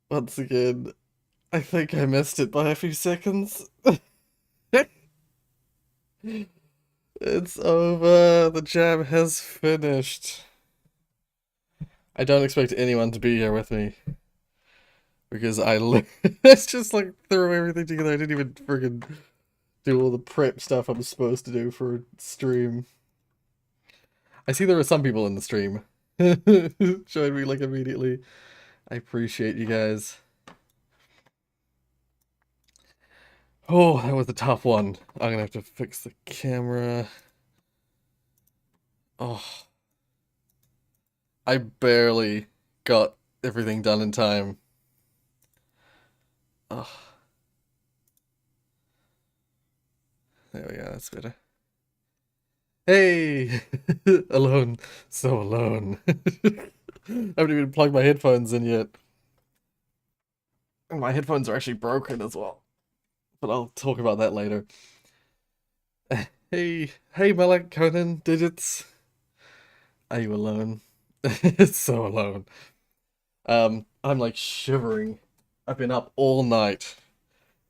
Once again, I think I missed it by a few seconds. It's over. The jam has finished. I don't expect anyone to be here with me because it's just like threw everything together. I didn't even friggin' do all the prep stuff I'm supposed to do for a stream. I see there are some people in the stream. Join me like immediately. I appreciate you guys. Oh, that was a tough one. I'm gonna have to fix the camera. Oh, I barely got everything done in time. Oh, there we go, that's better. Hey! Alone. So alone. I haven't even plugged my headphones in yet. And my headphones are actually broken as well. But I'll talk about that later. Hey, hey Malak, Conan, Digits. Are you alone? It's so alone. I'm like shivering. I've been up all night.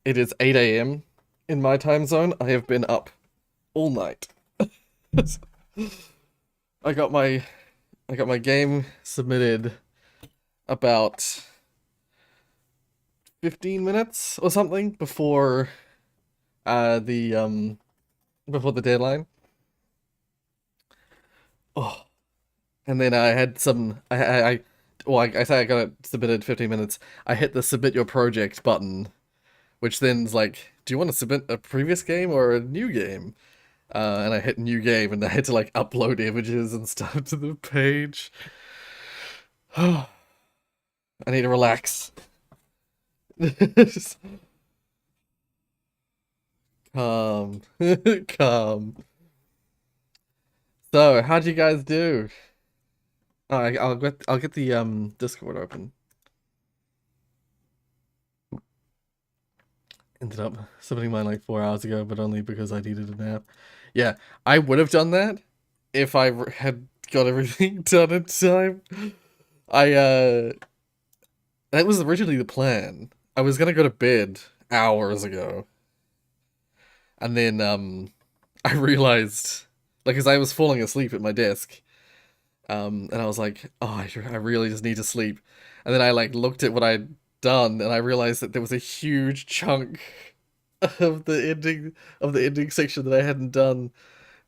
It is 8 a.m. in my time zone. I have been up all night. I got my game submitted about 15 minutes or something the before the deadline. Oh, and then I had some well, I say I got it submitted 15 minutes. I hit the submit your project button, which then's like, do you want to submit a previous game or a new game? And I hit new game, and I had to like upload images and stuff to the page. I need to relax. Just calm, calm. So, how'd you guys do? Oh, I'll get the Discord open. Ended up submitting mine like 4 hours ago, but only because I needed a nap. Yeah, I would have done that if I had got everything done in time. I that was originally the plan. I was gonna go to bed hours ago, and then I realized, like, as I was falling asleep at my desk, and I was like, oh, I really just need to sleep. And then I like looked at what I'd done, and I realized that there was a huge chunk of the ending section that I hadn't done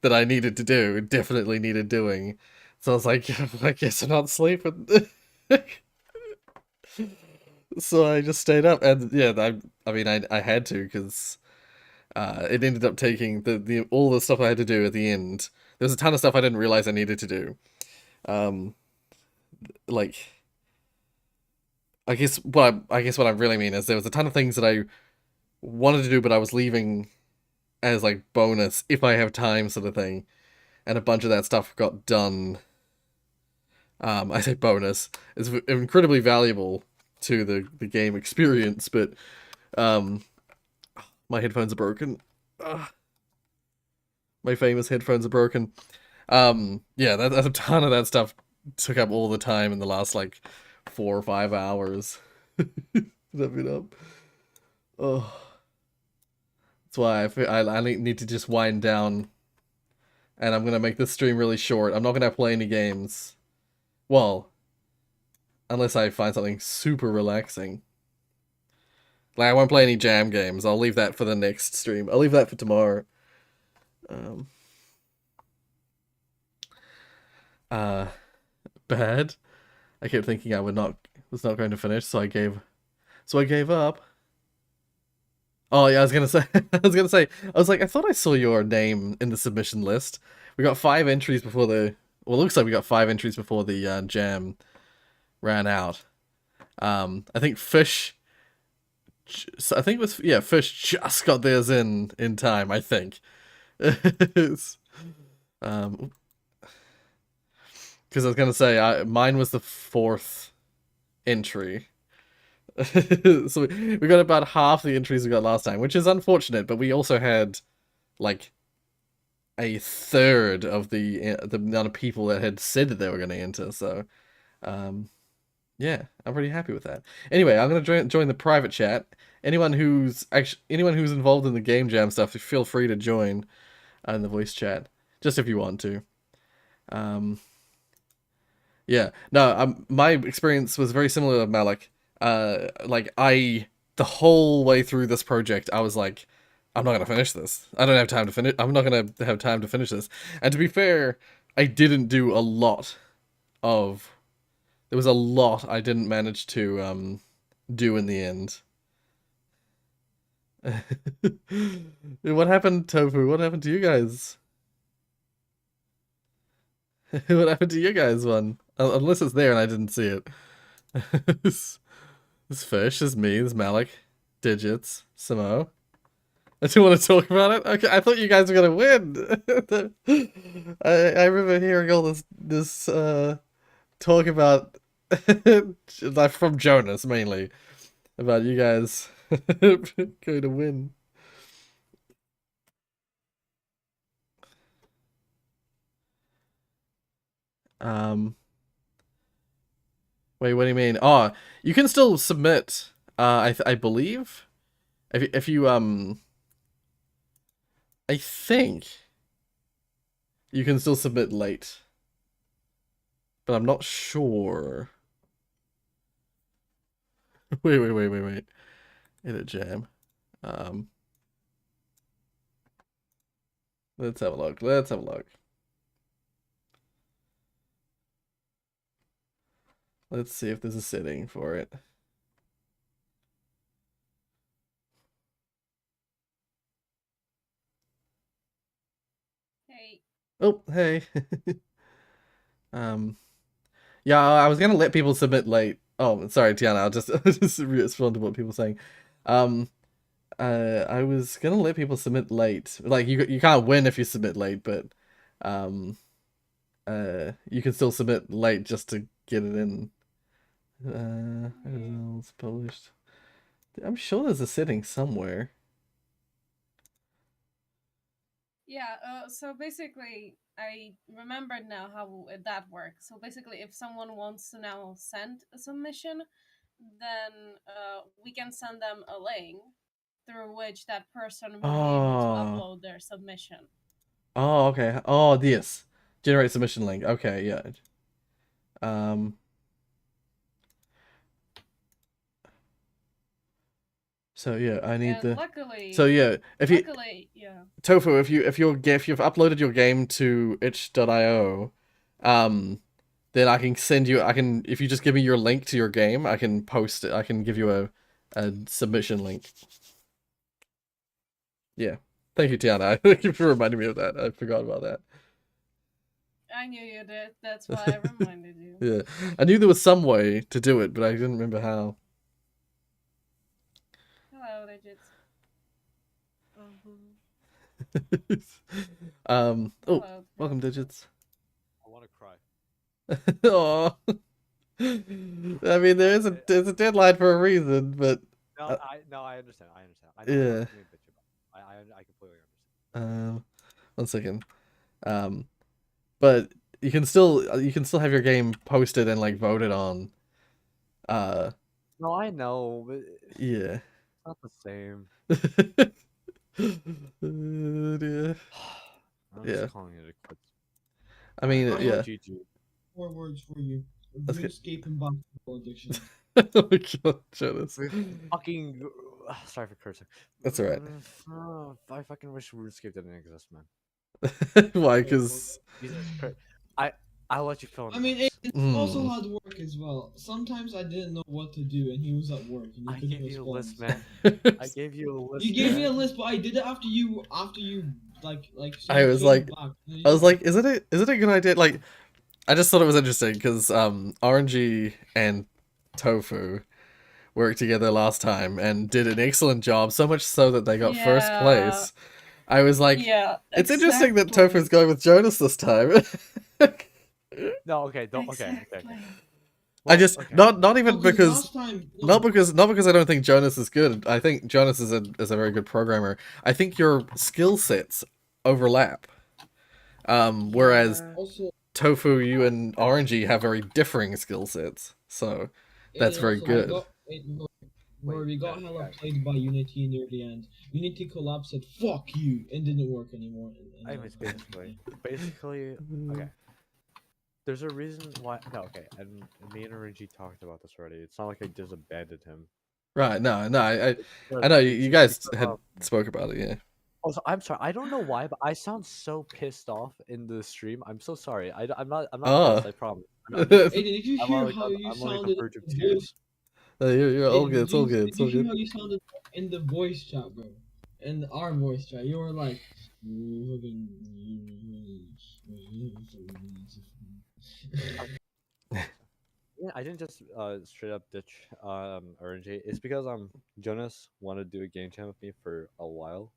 that I needed to do, definitely needed doing. So I was like, I guess I'm not sleeping. So I just stayed up, and yeah, I mean, I had to because it ended up taking the all the stuff I had to do at the end. There was a ton of stuff I didn't realize I needed to do. Um, like I guess what I really mean is there was a ton of things that I wanted to do, but I was leaving as like bonus if I have time, sort of thing. And a bunch of that stuff got done. I say bonus. It's incredibly valuable to the game experience, but um, my headphones are broken. My famous headphones are broken. Yeah, that a ton of that stuff took up all the time in the last like 4 or 5 hours. That been up. Oh, that's why I need to just wind down, and I'm gonna make this stream really short. I'm not gonna play any games. Well, unless I find something super relaxing. Like, I won't play any jam games. I'll leave that for the next stream. I'll leave that for tomorrow. Um, uh, Bad. I kept thinking I was not going to finish, so I gave up. Oh yeah, I was gonna say, I was like, I thought I saw your name in the submission list. We got 5 entries before well, it looks like we got 5 entries before the jam ran out. I think I think it was, yeah, Fish just got theirs in time, I think. um, because I was gonna say, mine was the 4th entry. So we got about half the entries we got last time, which is unfortunate, but we also had like a third of the amount of people that had said that they were going to enter. So, um, Yeah, I'm pretty happy with that. Anyway, I'm gonna join the private chat. Anyone who's involved in the game jam stuff, feel free to join in the voice chat, just if you want to. Um, yeah, no, my experience was very similar to Malik. Like the whole way through this project, I was like, I'm not gonna finish this. I don't have time to finish. I'm not gonna have time to finish this. And to be fair, I didn't do a lot of. There was a lot I didn't manage to do in the end. What happened, Tofu? What happened to you guys? What happened to you guys? One unless it's there and I didn't see it. This fish is me. This Malik, Digits, Samo. I do want to talk about it. Okay, I thought you guys were gonna win. I remember hearing all this talk about like from Jonas mainly about you guys going to win. Um, Wait, what do you mean? Oh, you can still submit. I believe if you I think you can still submit late, but I'm not sure. Wait. Edit jam. Um, let's have a look. Let's have a look. Let's see if there's a setting for it. Hey. Oh, hey. um, yeah, I was gonna let people submit late. Oh, sorry, Tiana. I'll just just respond to what people are saying. Um, I was gonna let people submit late. Like you can't win if you submit late, but um, you can still submit late just to get it in. Results published. I'm sure there's a setting somewhere. Yeah, so basically, I remembered now how that works. So basically, if someone wants to now send a submission, then we can send them a link through which that person will be able to Oh, upload their submission. oh, okay. Oh, this generate submission link. Okay, yeah. Um, so yeah, I need And the. So luckily, yeah, if you yeah. Tofu, if you've uploaded your game to itch.io, then I can send you. I can if you just give me your link to your game, I can post it. I can give you a submission link. Yeah, thank you, Tiana. Thank you for reminding me of that. I forgot about that. I knew you did. That's why I reminded you. Yeah, I knew there was some way to do it, but I didn't remember how. Hello, digits. Oh, Hello. welcome, digits. I want to cry. Oh, I mean, there's a deadline for a reason, but I understand. I understand. I know yeah. what you mean, bitch about. I completely understand. 1 second. But you can still have your game posted and like voted on. No, I know, but Yeah. it's not the same. Yeah. I'm Yeah. just calling it a quits. I mean, yeah. GG. 4 words for you. That's good. RuneScape and basketball addiction. Oh my god, Jonas. Fucking. Sorry for cursing. That's alright. I fucking wish RuneScape didn't exist, man. Why? Because Jesus Christ. I'll let you fill in. I mean, it's also hard work as well. Sometimes I didn't know what to do, and he was at work, and he I couldn't gave you a respond. list, man. I gave you a list. You gave me a man. list, but I did it after you like. I was came like, back. I was like, is it a good idea? Like, I just thought it was interesting because RNG and Tofu worked together last time and did an excellent job, so much so that they got first place. I was like, Yeah, it's interesting that Tofu's going with Jonas this time. No, okay, don't. Okay. I just okay. not even Oh, because last time, not because I don't think Jonas is good. I think Jonas is a very good programmer. I think your skill sets overlap. Whereas also Tofu, you and RNG have very differing skill sets. So That's And very also, good. we got Wait, hella guys. played by Unity near the end. Unity collapsed, said "fuck you" and didn't work anymore. Anyways, basically, okay. There's a reason why. No, okay, and me and Renji talked about this already. It's not like I just abandoned him. Right. No. I But know it's you just guys because, had spoke about it. Yeah. Also, I'm sorry. I don't know why, but I sound so pissed off in the stream. I'm so sorry. I'm not. I'm not Oh. pissed. I promise. I'm just. Aiden, did you I'm hear on like. how you I'm on like the sounded verge of in the voice? tears. You're all Aiden, good. It's all good. did It's you all hear good. how you sounded in the voice chat, bro? In our voice chat, you were like. Yeah, I didn't just straight up ditch RNG. It's because Jonas wanted to do a game jam with me for a while,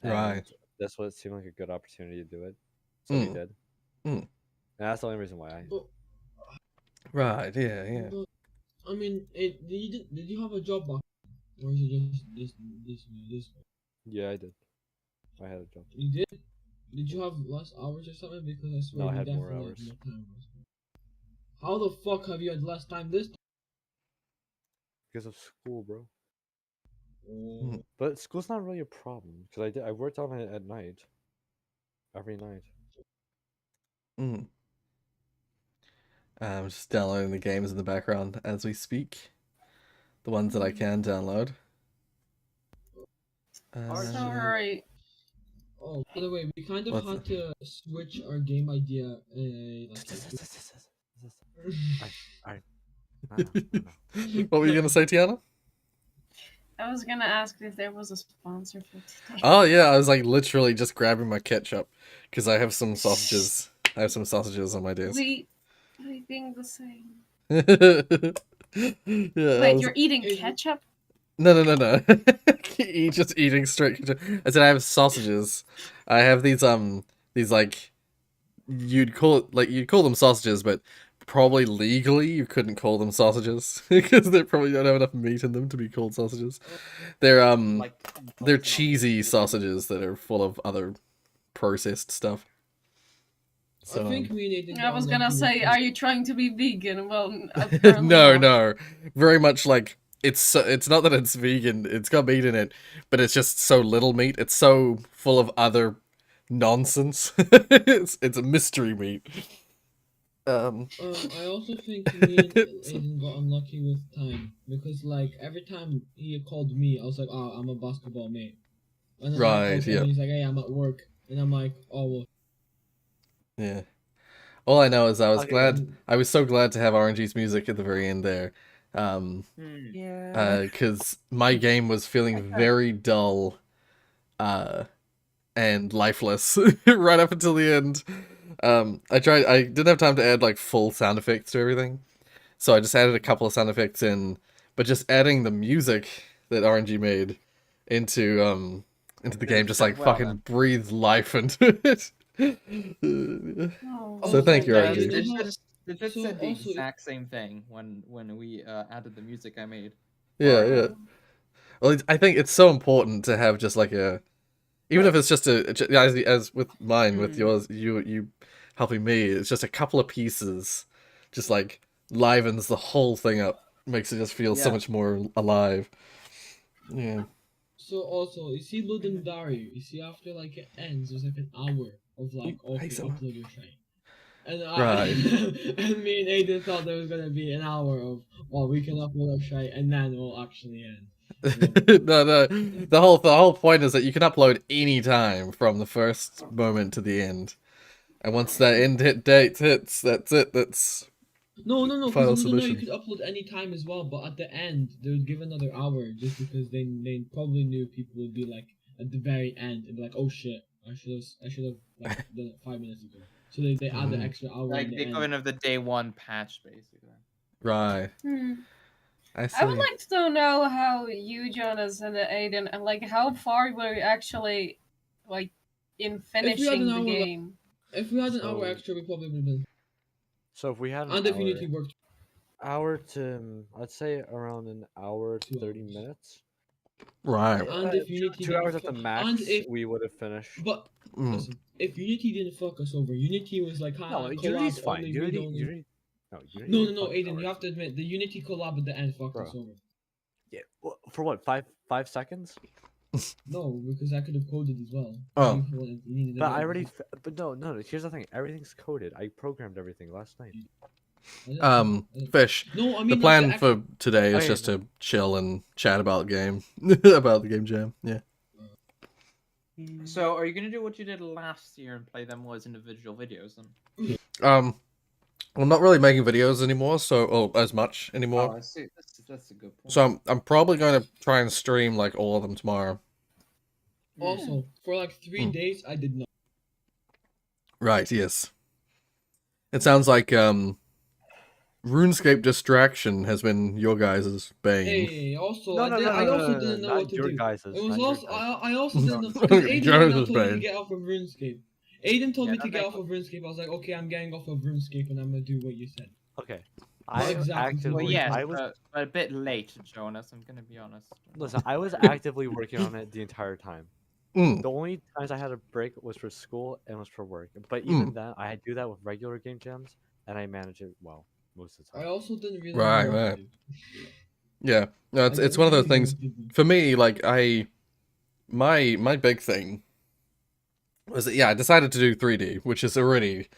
Right. and that's what seemed like a good opportunity to do it. So he Mm. did, Mm. and that's the only reason why I. But, Right. Yeah. but I mean, did you have a job back, or is it just this? Yeah, I did. I had a job. You did? Did you have less hours or something? Because I swear No, I you had more definitely hours. had more time. How the fuck have you had less time this time? Because of school, bro. Oh, But school's not really a problem because I worked on it at night, every night. Mm. I'm just downloading the games in the background as we speak. The ones that I can download. Sorry. oh, by the way, we kind of What's had to switch our game idea. Alright. What were you gonna say, Tiana? I was gonna ask if there was a sponsor for today. Oh yeah, I was like literally just grabbing my ketchup because I have some sausages. I have some sausages on my desk. We think the same. Yeah. Wait, you're eating ketchup? No. Just eating straight ketchup. I said I have sausages. I have these like you'd call them sausages, but probably legally you couldn't call them sausages because they probably don't have enough meat in them to be called sausages. They're Like, they're cheesy sausages that are full of other processed stuff. So I think me and Aiden I got was gonna unlucky say, with- are you trying to be vegan? Well, apparently no, not. no, very much like it's not that it's vegan. It's got meat in it, but it's just so little meat. It's so full of other nonsense. It's a mystery meat. I also think me and Aiden got unlucky with time because like every time he called me, I was like, "Oh, I'm a basketball mate," and then I Right, called him yeah. and he's like, "Hey, I'm at work," and I'm like, "Oh well." Yeah. All I know is I was Okay, glad. I was so glad to have RNG's music at the very end there. Yeah. Because my game was feeling very dull, and lifeless right up until the end. I didn't have time to add like full sound effects to everything, so I just added a couple of sound effects in, but just adding the music that RNG made into the game just like fucking breathed life into it. Oh. So thank you, yeah, RNG. They So said the also- exact same thing when we added the music I made. Yeah. Well, I think it's so important to have just like even if it's just as with mine, with yours, you helping me, it's just a couple of pieces, just like livens the whole thing up, makes it just feel so Yeah. much more alive. Yeah. So also, you see Ludum Dare, you see after like it ends, there's like an hour of like, okay, someone. upload your try. And Right. and me and Aiden thought there was gonna be an hour of, well, we can upload our try, and then we'll actually end. No. The whole point is that you can upload any time from the first moment to the end, and once that date hits, that's it. That's No, final because you submission. could upload any time as well, but at the end they would give another hour just because they probably knew people would be like at the very end and be like, oh shit, I should have like done it 5 minutes ago. So they add the extra hour. Like at the the end. equivalent of the day one patch, basically. Right. I see. I would like to know how you, Jonas, and Aiden, and like how far were you actually like in finishing the hour left- game? If we had an hour So- extra, we probably would have been. So if we had an And if Unity worked, hour to, I'd say around an hour to 2 30 hours. minutes. Right. and if Unity 2 didn't hours at the fu- max, and if we would have finished. but Mm. listen, if Unity didn't fuck us over, Unity was like, No, collab Unity's fine. only, read Unity, only. Unity, No, Unity No, fucking Aiden, sucks. you have to admit the Unity collab at the end fucked Bro. us over. Yeah, for what? Five seconds? No, because I could have coded as well. Oh. You needed But a I bit- already. But no. Here's the thing. Everything's coded. I programmed everything last night. I didn't- Fish. No, I mean The like, plan actual- for today is Okay, just no. to chill and chat about game, about the game jam. Yeah. So, are you gonna do what you did last year and play them as individual videos then? I'm not really making videos anymore, as much Oh, anymore. I see. That's a good point. So I'm probably going to try and stream like all of them tomorrow. Also, for like 3 days, I did not. Right. Yes. It sounds like RuneScape distraction has been your guys' bane. Hey, also, No, I also didn't know not what to your do. guys's, It was not your also guys's. I also didn't know. No. 'Cause Aiden Jonas told me to Bane. get off of RuneScape. Aiden told Yeah, me to don't get make off of RuneScape. I was like, okay, I'm getting off of RuneScape, and I'm gonna do what you said. Okay. Not I exactly. actively. Well, yes, I was. but a bit late, Jonas. I'm gonna be honest. Listen, I was actively working on it the entire time. Mm. The only times I had a break was for school and was for work. But even then, I do that with regular game jams, and I manage it well most of the I time. also didn't really Right, know what right. to do. Yeah. No, I it's didn't one of those really know things. what to do. For me, like my big thing was that I decided to do 3D, which is already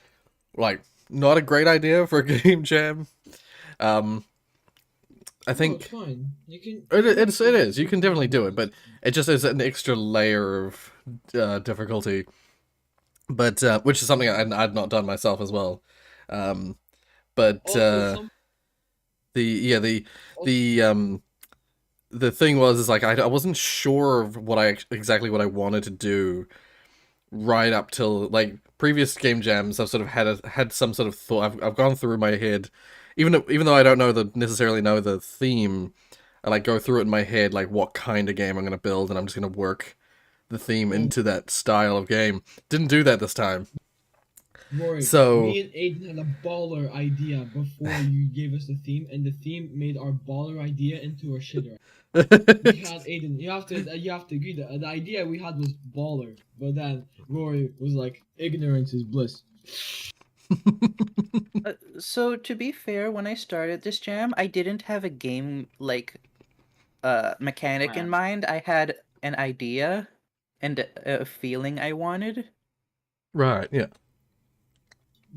like not a great idea for a game jam. I No, think it's fine. You can. it is. You can definitely do it, but it just is an extra layer of difficulty. But which is something I'd not done myself as well. But Also, some the thing was like I wasn't sure of exactly what I wanted to do right up till like previous game jams. I've sort of had some sort of thought. I've gone through my head, even though I don't necessarily know the theme. I like go through it in my head, like what kind of game I'm gonna build, and I'm just gonna work the theme into that style of game. Didn't do that this time. Rory, So- me and Aiden had a baller idea before you gave us the theme, and the theme made our baller idea into a shitter. We had Aiden. You have to agree that the idea we had was baller, but then Rory was like, "Ignorance is bliss." So to be fair, when I started this jam, I didn't have a game mechanic in Plan. mind. I had an idea and a feeling I wanted. Right. Yeah.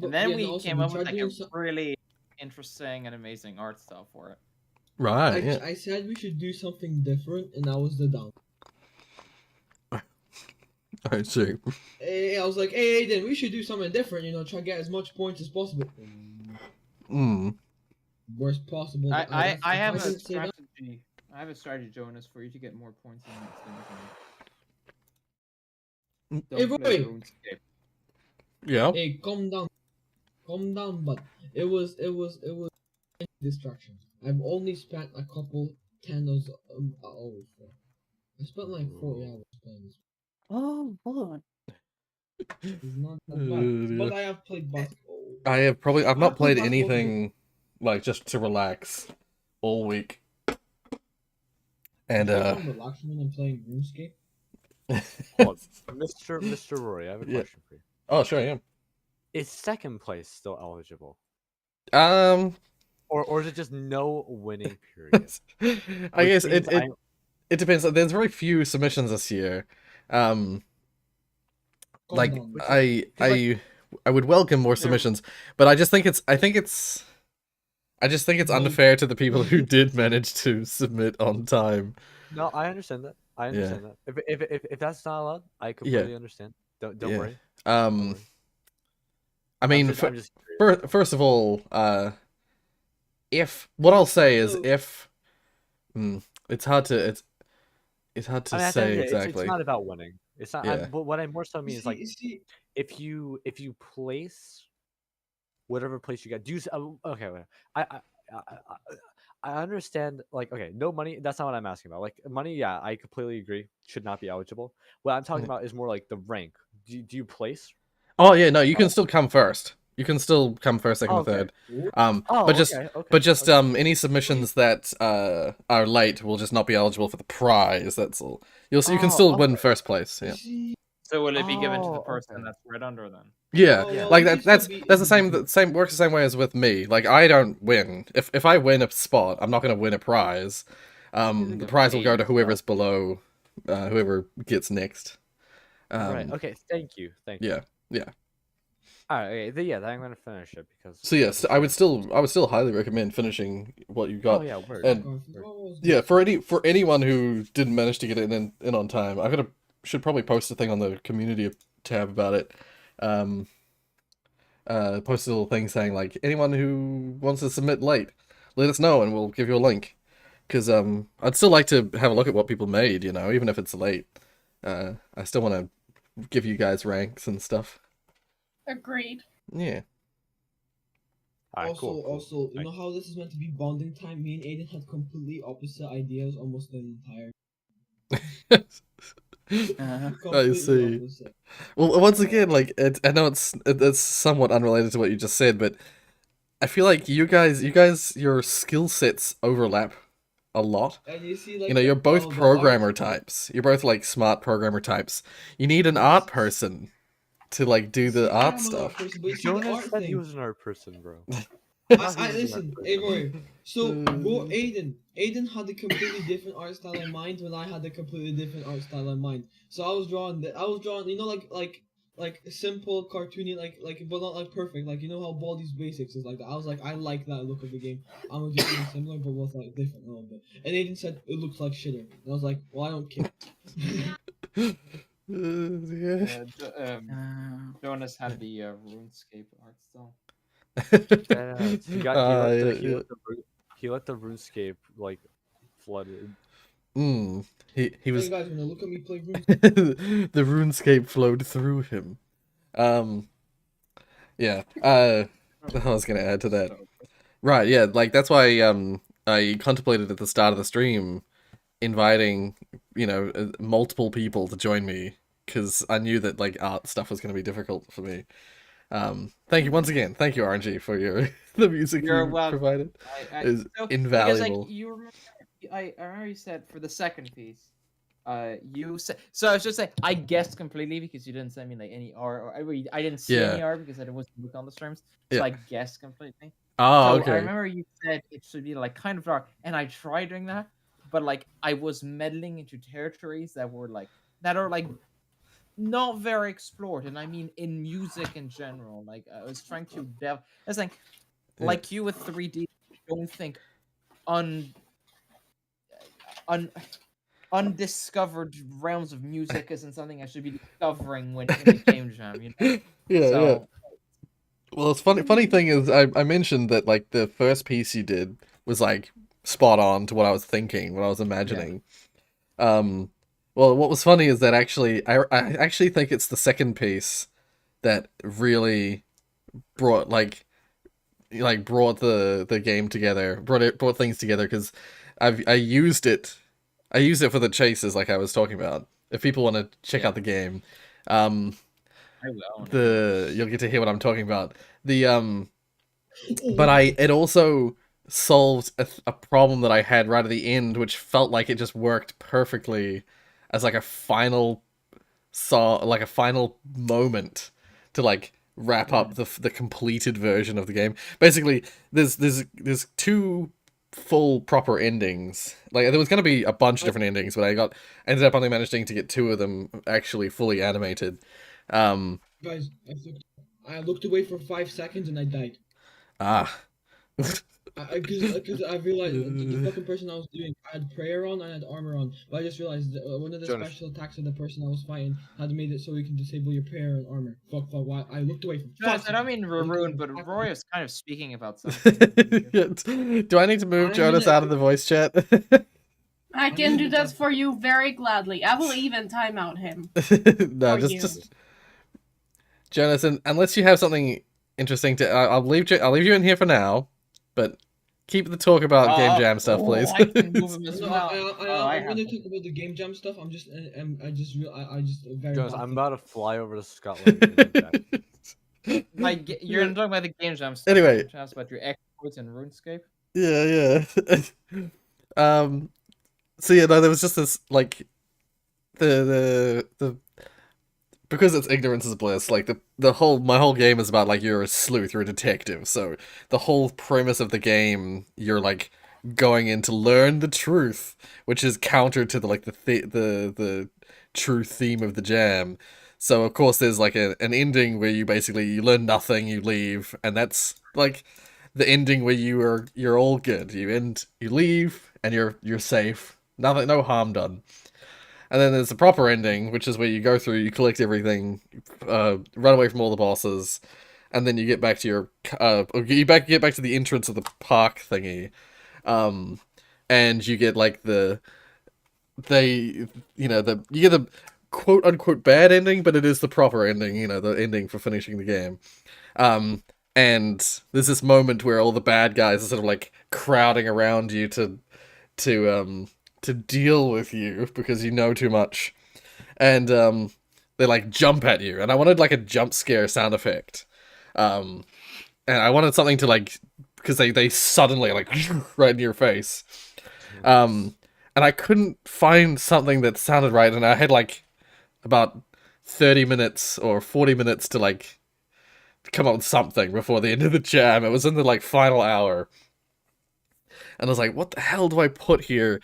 And then yeah, we also, came up with tried like a doing some- really interesting and amazing art style for it. Right. Yeah. I said we should do something different, and that was the down. I see. I was like, "Hey, Aiden, we should do something different. Try to get as much points as possible." Worst possible. I have a didn't say that- strategy. I have a strategy, Jonas, for you to get more points in the next game. Hey, Don't play Roy. RuneScape. Yeah. Hey, calm down, but it was distractions. I've only spent a couple hours. I spent like 40 hours playing this. Oh, hold It's not that Oh, bad. dear. But I have played basketball. I've not I've played played basketball anything like just to relax all week. And I'm relaxing when I'm playing RuneScape. Hold on. Mr. Rory, I have a Yeah. question for you. oh sure, yeah. Is second place still eligible? Um, Or is it just no winning period? I guess Which means it depends. There's very few submissions this year. Calm Like down. I would welcome more submissions, but I just think it's unfair to the people who did manage to submit on time. No, I understand that. I understand that. If that's not allowed, I completely understand. Don't Yeah. worry. Don't worry. I mean, I'm just curious. first of all, if what I'll say is So- if it's hard to I mean, at the end say of the day, exactly. It's not about winning. It's not. Yeah. But what I more so mean You is like see, if you place whatever place you got. Do you okay? Wait, I understand. Like okay, no money. That's not what I'm asking about. Like money, yeah, I completely agree. Should not be eligible. What I'm talking about is more like the rank. Do you place? Oh yeah, no, you can still come first. You can still come first, second, or Okay. third. Oh, but just okay. any submissions that are late will just not be eligible for the prize. That's all. You can Oh, still win okay. first place. Yeah. see, So will it be given to the Oh, person okay. that's right under then? Yeah, Oh, Yeah. well, like it that's could still be that's the same individual. works the same way as with me. Like I don't win. If I win a spot, I'm not going to win a prize. The prize will go to whoever's below, whoever gets next. Right. Okay. Thank you. Thank you. Yeah, yeah. All right. Okay. Then I'm gonna finish it because. So yes, I would still highly recommend finishing what you got. Oh yeah. Word. And Garfield, what was yeah, this? for anyone who didn't manage to get it in on time, should probably post a thing on the community tab about it. Post a little thing saying like anyone who wants to submit late, let us know and we'll give you a link. Because I'd still like to have a look at what people made, you know, even if it's late. I still want to give you guys ranks and stuff. Agreed. Yeah. All right. Also, Cool. Cool. also, you know how this is meant to be bonding time? Me and Aiden had completely opposite ideas almost the entire. Uh, Completely see. opposite. Well, once again, like I know it's somewhat unrelated to what you just said, but I feel like you guys, your skill sets overlap a lot. And you see, like, You know, you're both the programmer art- types. You're both like smart programmer types. You need an art person to like do the See, I art am an stuff. person, but you see the Jonas art said he thing. was an art person, bro. Listen, hey Roy. So Aiden had a completely different art style in mind when I had a completely different art style in mind. So I was drawing, you know, like simple cartoony, but not like perfect. Like, you know how Baldi's Basics is like that. I was like, I like that look of the game. I'm gonna do something similar, but with like different a little bit. And Aiden said it looks like shitter. And I was like, well, I don't care. Yeah. Jonas had the RuneScape art style. He let the RuneScape like flooded. He Hey was guys, when you look at me play Runes, the RuneScape flowed through him. Yeah. I was gonna add to that. Right, yeah, like that's why I contemplated at the start of the stream inviting, you know, multiple people to join me because I knew that like art stuff was gonna be difficult for me. Thank you once again. Thank you, RNG, for your the music You're you welcome. provided. Is Because invaluable. like you remember, I remember you said for the second piece, you said so. I was just saying I guessed completely because you didn't send me like any art, or I didn't see any Yeah. art because I wasn't looked on the streams. So Yeah. I guessed completely. Oh, So okay. I remember you said it should be like kind of dark, and I tried doing that, but like I was meddling into territories that are like not very explored, and I mean in music in general. Like I was trying to delve. I was like you with 3D. Don't think un undiscovered realms of music isn't something I should be discovering when in a game jam. You know. Yeah, So, yeah. Well, it's funny thing is I mentioned that like the first piece you did was like spot on to what I was thinking, what I was imagining. Well, what was funny is that I actually think it's the second piece that really brought brought the game together, brought things together because I used it for the chases like I was talking about. If people want to check out the game, I will. you'll get to hear what I'm talking about. But it also solved a problem that I had right at the end, which felt like it just worked perfectly as like a final like a final moment to like wrap up the completed version of the game. Basically, there's two full proper endings. Like there was going to be a bunch of different endings, but ended up only managing to get two of them actually fully animated. guys, I looked away for 5 seconds and I died. Because I realized the fucking person I was doing, I had prayer on and I had armor on, but I just realized that one of the Jonas. special attacks of the person I was fighting had made it so you can disable your prayer and armor. Fuck, why? I looked away for Jonas, 5 I don't mean seconds. I looked ruin, away but for 5 Roy seconds. is kind of speaking about something. Do I need to move I'm Jonas gonna- out of the voice chat? I can do that for you very gladly. I will even time out him. No, For you. just Jonas, unless you have something interesting to, I'll leave you in here for now, but keep the talk about Game Jam stuff, please. I can move him as No, well. I'm gonna talk about the game jam stuff. I just very. Jonas, bad I'm thing. about to fly over to Scotland. and do that. You're gonna talk about the game jam stuff. Anyway. Jonas, about your exploits in RuneScape. Yeah. So yeah, no, there was just this like the because it's ignorance is bliss, like my whole game is about like you're a sleuth, you're a detective. So the whole premise of the game, you're like going in to learn the truth, which is counter to the true theme of the jam. So of course there's like an ending where you learn nothing, you leave, and that's like the ending where you're all good. You leave and you're safe. Nothing, no harm done. And then there's the proper ending, which is where you go through, you collect everything, run away from all the bosses, and then you get back to your get back to the entrance of the park thingy, and you get like you get the quote unquote bad ending, but it is the proper ending, the ending for finishing the game. And there's this moment where all the bad guys are sort of like crowding around you to deal with you because you know too much, and they like jump at you, and I wanted like a jump scare sound effect, and I wanted something to like because they suddenly like right in your face, and I couldn't find something that sounded right, and I had like about 30 minutes or 40 minutes to like come up with something before the end of the jam. It was in the like final hour, and I was like, what the hell do I put here?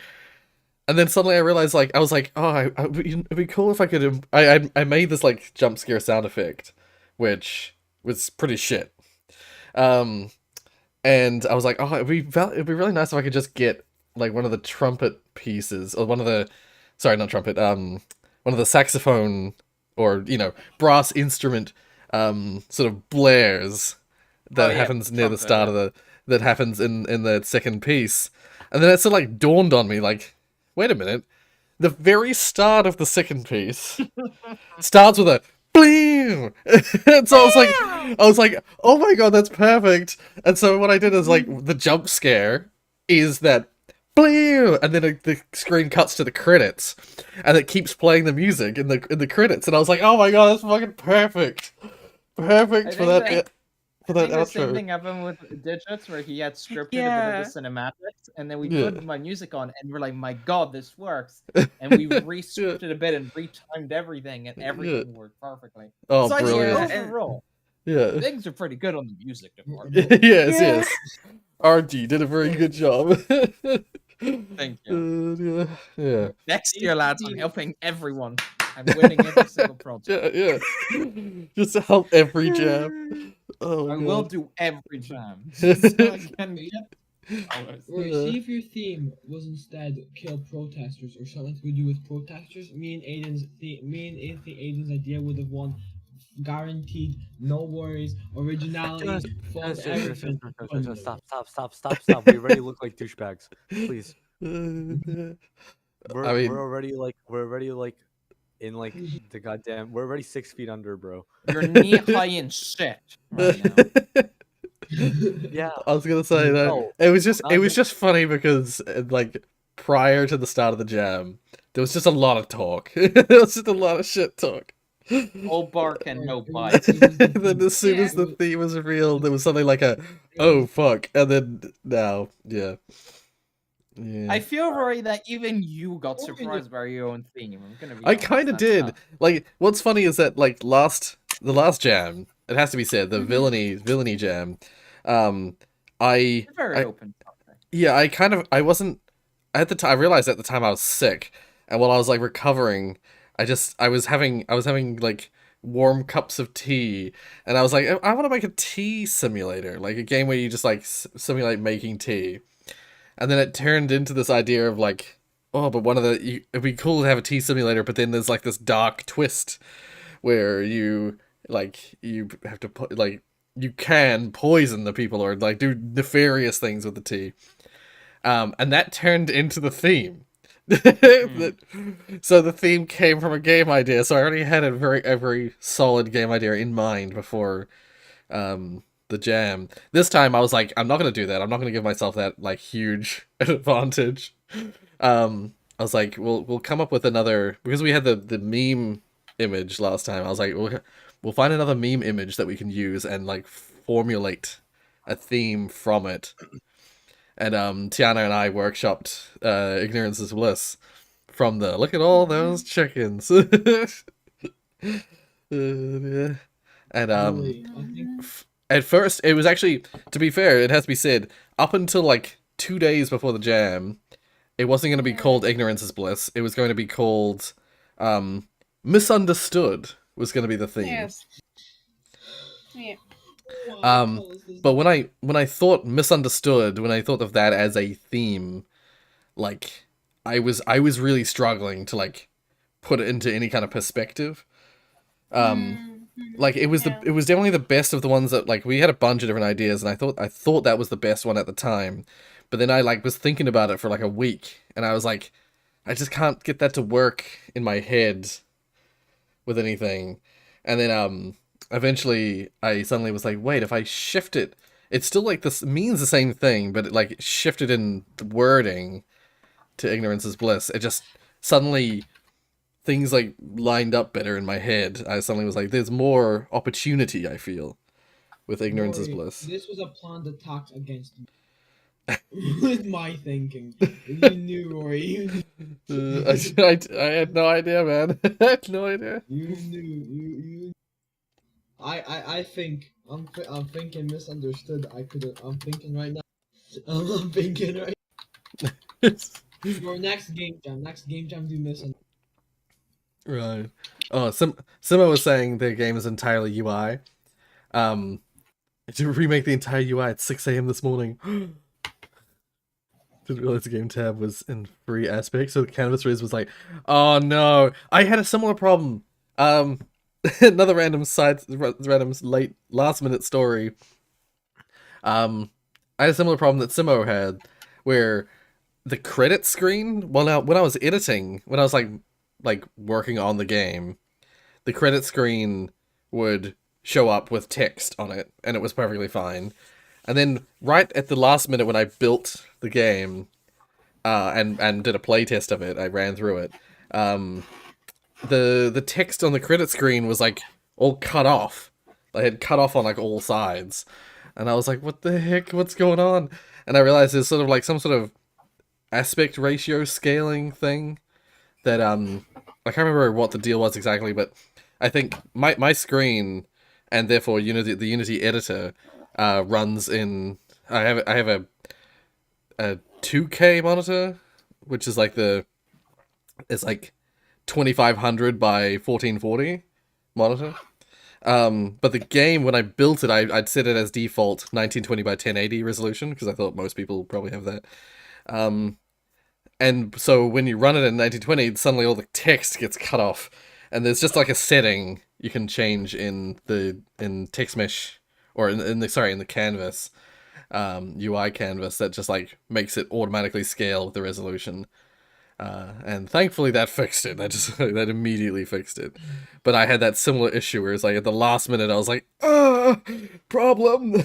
And then suddenly I realized, like, I was like, oh, it'd be cool if I could. I made this like jump scare sound effect, which was pretty shit. And I was like, oh, it'd be really nice if I could just get like one of the trumpet pieces, or sorry, not trumpet, one of the saxophone or brass instrument, sort of blares that happens near the start of that happens in the second piece, and then it sort of like dawned on me, like. Wait a minute. The very start of the second piece starts with a bling. And so I was like, oh my god, that's perfect. And so what I did is like the jump scare is that bling, and then the screen cuts to the credits, and it keeps playing the music in the credits. And I was like, oh my god, that's fucking perfect. Perfect for that. For that the same outro. thing happened with Digits, where he had scripted a bit of the cinematics, and then we put my music on, and we're like, "My God, this works!" And we re-scripted a bit and retimed everything, and everything worked perfectly. Oh, so brilliant! I think overall, things are pretty good on the music department. Yes. RG did a very good job. Thank you. Yeah. Next year, lads, I'm helping everyone. I'm winning every single project. Yeah. Just to help every jam. Oh, I God. will do every jam. So I can get Or see if your theme was instead kill protesters or something to do with protesters. Me and Aiden's idea would have won. Guaranteed, no worries, originality, fun, everything. Stop. We already look like douchebags. Please. We're already like in like the goddamn. We're already 6 feet under, bro. You're knee high in shit right now. Yeah. I was gonna say that it was just funny because like prior to the start of the jam, there was just a lot of talk. There was just a lot of shit talk. All bark and no bite. Then as soon as the theme was revealed, there was something like a oh fuck, and then now yeah. I feel, Rory, that even you got surprised by your own theme. I'm gonna be I kind of did. Like, what's funny is that like the last jam, it has to be said, the villainy jam. You're very open. Yeah, I wasn't at the time. I realized at the time I was sick, and while I was like recovering, I was having like warm cups of tea, and I was like, I want to make a tea simulator, like a game where you just like simulate making tea. And then it turned into this idea of like, oh, but it'd be cool to have a tea simulator, but then there's like this dark twist where you have to put like you can poison the people or like do nefarious things with the tea. And that turned into the theme. So the theme came from a game idea. So I already had a very solid game idea in mind before the jam. This time I was like, I'm not gonna do that. I'm not gonna give myself that like huge advantage. I was like, we'll come up with another, because we had the meme image last time. I was like, we'll find another meme image that we can use and like formulate a theme from it. And Tiana and I workshopped Ignorance is Bliss from the look at all those chickens. Yeah. And Really, I think at first it was actually, to be fair, it has to be said, up until like 2 days before the jam, it wasn't going to be called Ignorance is Bliss. It was going to be called Misunderstood was going to be the theme. Yes. Yeah. But when I thought Misunderstood, when I thought of that as a theme, like I was really struggling to like put it into any kind of perspective. Like it was Yeah. it was definitely the best of the ones that, like, we had a bunch of different ideas, and I thought that was the best one at the time. But then I like was thinking about it for like a week, and I was like, I just can't get that to work in my head with anything. And then eventually I suddenly was like, wait, if I shift it, it's still like this means the same thing, but it like shifted in the wording to Ignorance is Bliss. It just suddenly things like lined up better in my head. I suddenly was like, there's more opportunity, I feel, with Ignorance is Rory, Bliss. This was a planned attack against me. With my thinking, you knew, Rory. You knew. I had no idea, man. I had no idea. You knew. You. I think I'm thinking misunderstood. I'm thinking right now. I'm thinking right. Your next game jam do misunderstood. Right. Oh, Simo was saying their game is entirely UI. To remake the entire UI at 6 a.m. this morning. Didn't realize the game tab was in free aspect, so the canvas riz was like, oh no. I had a similar problem. Another random last minute story. I had a similar problem that Simo had, where the credit screen, when I was editing, when I was like working on the game, the credit screen would show up with text on it, and it was perfectly fine. And then right at the last minute when I built the game, and did a playtest of it, I ran through it. The text on the credit screen was like all cut off. I had cut off on like all sides, and I was like, "What the heck? What's going on?" And I realized there's sort of like some sort of aspect ratio scaling thing that I can't remember what the deal was exactly, but I think my screen, and therefore the Unity editor, runs in. I have a 2K monitor, which is like it's like 2500 by 1440 monitor. But the game, when I built it, I'd set it as default 1920 by 1080 resolution, because I thought most people probably have that. And so when you run it in 1920, suddenly all the text gets cut off, and there's just like a setting you can change in text mesh, or in the canvas, UI canvas, that just like makes it automatically scale with the resolution. And thankfully that fixed it. That immediately fixed it. But I had that similar issue where it's like at the last minute I was like, problem.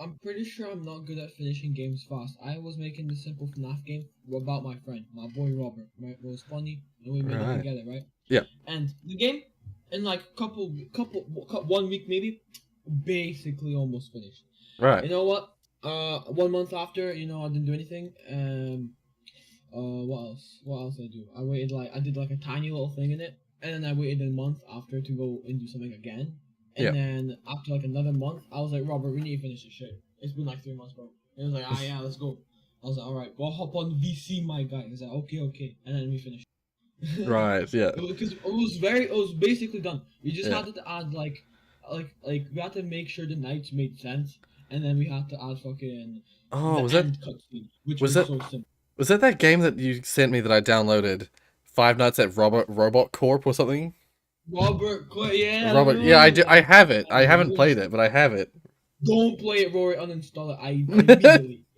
I'm pretty sure I'm not good at finishing games fast. I was making the simple FNAF game about my friend, my boy Robert. Right? It was funny, and we made it together, right? Yeah. And the game, in like couple 1 week maybe, basically almost finished. Right. You know what? 1 month after, I didn't do anything. What else? What else did I do? I did like a tiny little thing in it, and then I waited a month after to go and do something again. And then after like another month, I was like, Robert, we need to finish this shit. It's been like 3 months, bro. And he was like, yeah, let's go. I was like, alright, go hop on VC, my guy. He's like, okay. And then we finished. Right, yeah. Because it was basically done. We just had to add like we had to make sure the nights made sense, and then we had to add fucking cutscene, which was so simple. Was that game that you sent me that I downloaded? Five Nights at Robot Corp or something? Robert, Robert, yeah, I have it. I haven't played it, but I have it. Don't play it, Rory. Uninstall it.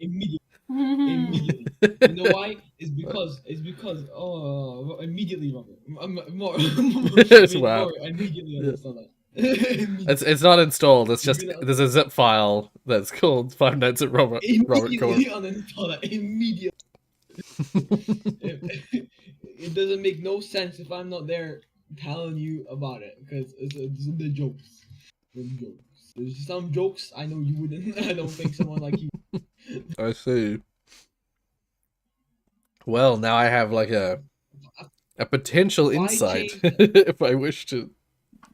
Immediately. You know why? It's because immediately, Robert. Wow. Rory, immediately uninstall that. It's not installed. It's just there's a zip file that's called Five Nights at Robert Corp. Immediately uninstall that. Immediately. It doesn't make no sense if I'm not there telling you about it, because it's the jokes. There's some jokes I know you wouldn't. I don't think someone like you. I see. Well, now I have like a a potential Why insight change it? if I wish to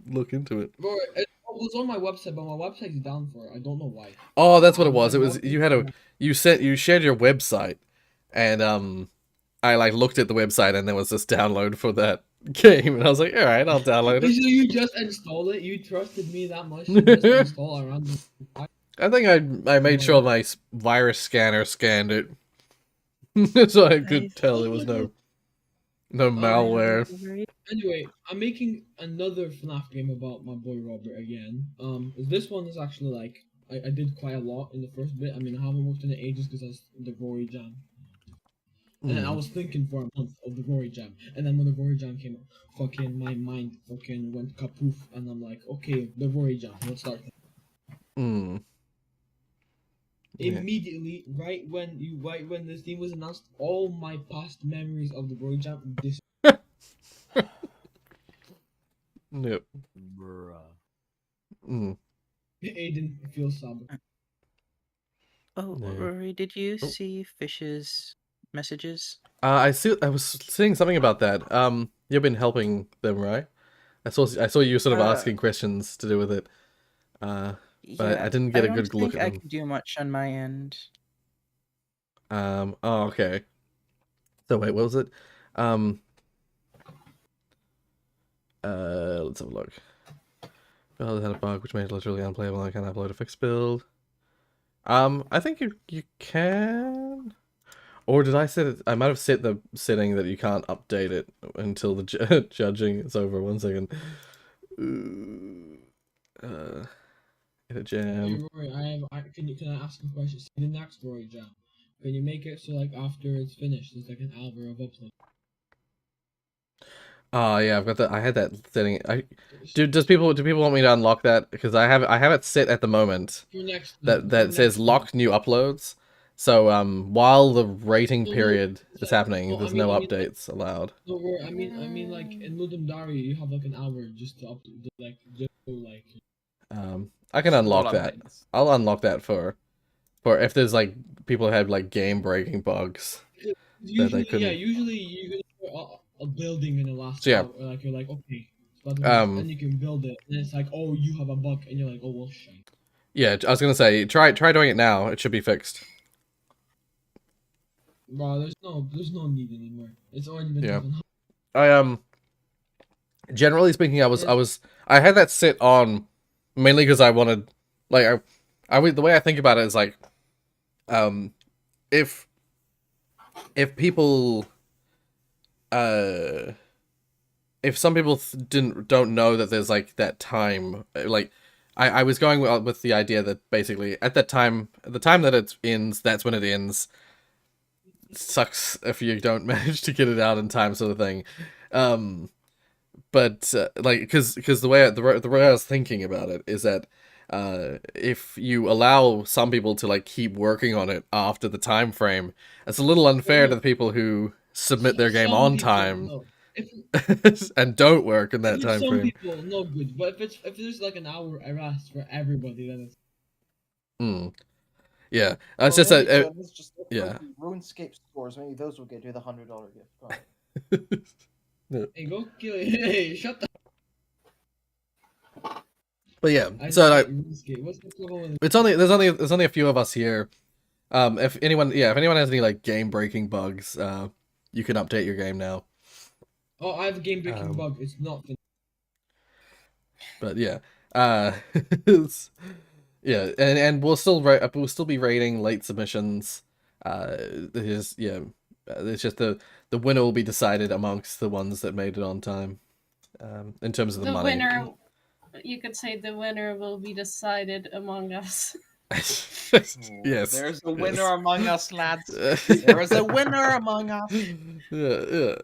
look into it. Bro, it was on my website, but my website's down for it. I don't know why. Oh, that's what it On was. my It was you had a you shared your website, and I like looked at the website and there was this download for that game, and I was like, all right, I'll download So it. you just install it? You trusted me that much to just install a random. I think I made sure my virus scanner scanned it, so I could tell there was no malware. Anyway, I'm making another FNAF game about my boy Robert again. This one is actually like I did quite a lot in the first bit. I mean, I haven't worked on it ages because that's the Rorius Jam. And then I was thinking for a month of the Rorius Jam, and then when the Rorius Jam came out, fucking my mind fucking went kapoof, and I'm like, okay, the Rorius Jam, let's start. Immediately, right when this theme was announced, all my past memories of the Rorius Jam disappeared. Yep. Bruh. Aiden feels sad. Oh, No. Rory, did you see Fish's messages? I was seeing something about that. You've been helping them, right? I saw you sort of asking questions to do with it. But I didn't get a good look at them. I could do much on my end. Oh, okay. So wait, what was it? Let's have a look. Build had a bug which made it literally unplayable. I can't upload a fixed build. I think you can. Or did I set it? I might have set the setting that you can't update it until the judging is over. 1 second. Hit a jam. Hey, Rory, can I ask a question? So the next Rorius Jam, can you make it so like after it's finished, it's like an hour of upload? Oh yeah, I've got that. I had that setting. Do people want me to unlock that? Because I have it set at the moment. That says lock new uploads. So while the rating period is happening, there's no updates allowed. No, Rory, I mean like in Ludum Dare you have like an hour just to upload, like. I can unlock that. I'll unlock that for if there's like people who have like game breaking bugs. Usually, usually you can put a building in the last hour, like you're like, okay, then you can build it, and it's like, oh, you have a bug, and you're like, oh well, shit. Yeah, I was gonna say try doing it now. It should be fixed. Bro, there's no need anymore. It's already been done. I generally speaking, I had that set on mainly because I wanted, like, the way I think about it is like, if people, if some people don't know that there's like that time, like, I was going with the idea that basically at that time, the time that it ends, that's when it ends. Sucks if you don't manage to get it out in time, sort of thing. But like, because the way I was thinking about it is that if you allow some people to like keep working on it after the time frame, it's a little unfair to the people who submit their game on time and don't work in that time frame. Some people, no good, but if there's like an hour rest for everybody, then it's. Yeah, it's just that. Yeah. RuneScape scores. Maybe those will get you the $100 gift. No. Hey, go kill it. Hey, shut the. But yeah, so like, there's only a few of us here. If anyone has any like game breaking bugs, you can update your game now. Oh, I have a game breaking bug. It's not. But yeah, yeah, and we'll still be rating late submissions. It's just the winner will be decided amongst the ones that made it on time. In terms of the money. Winner, you could say the winner will be decided among us. Yes. There's a winner among us, lads. There is a winner among us. Yeah.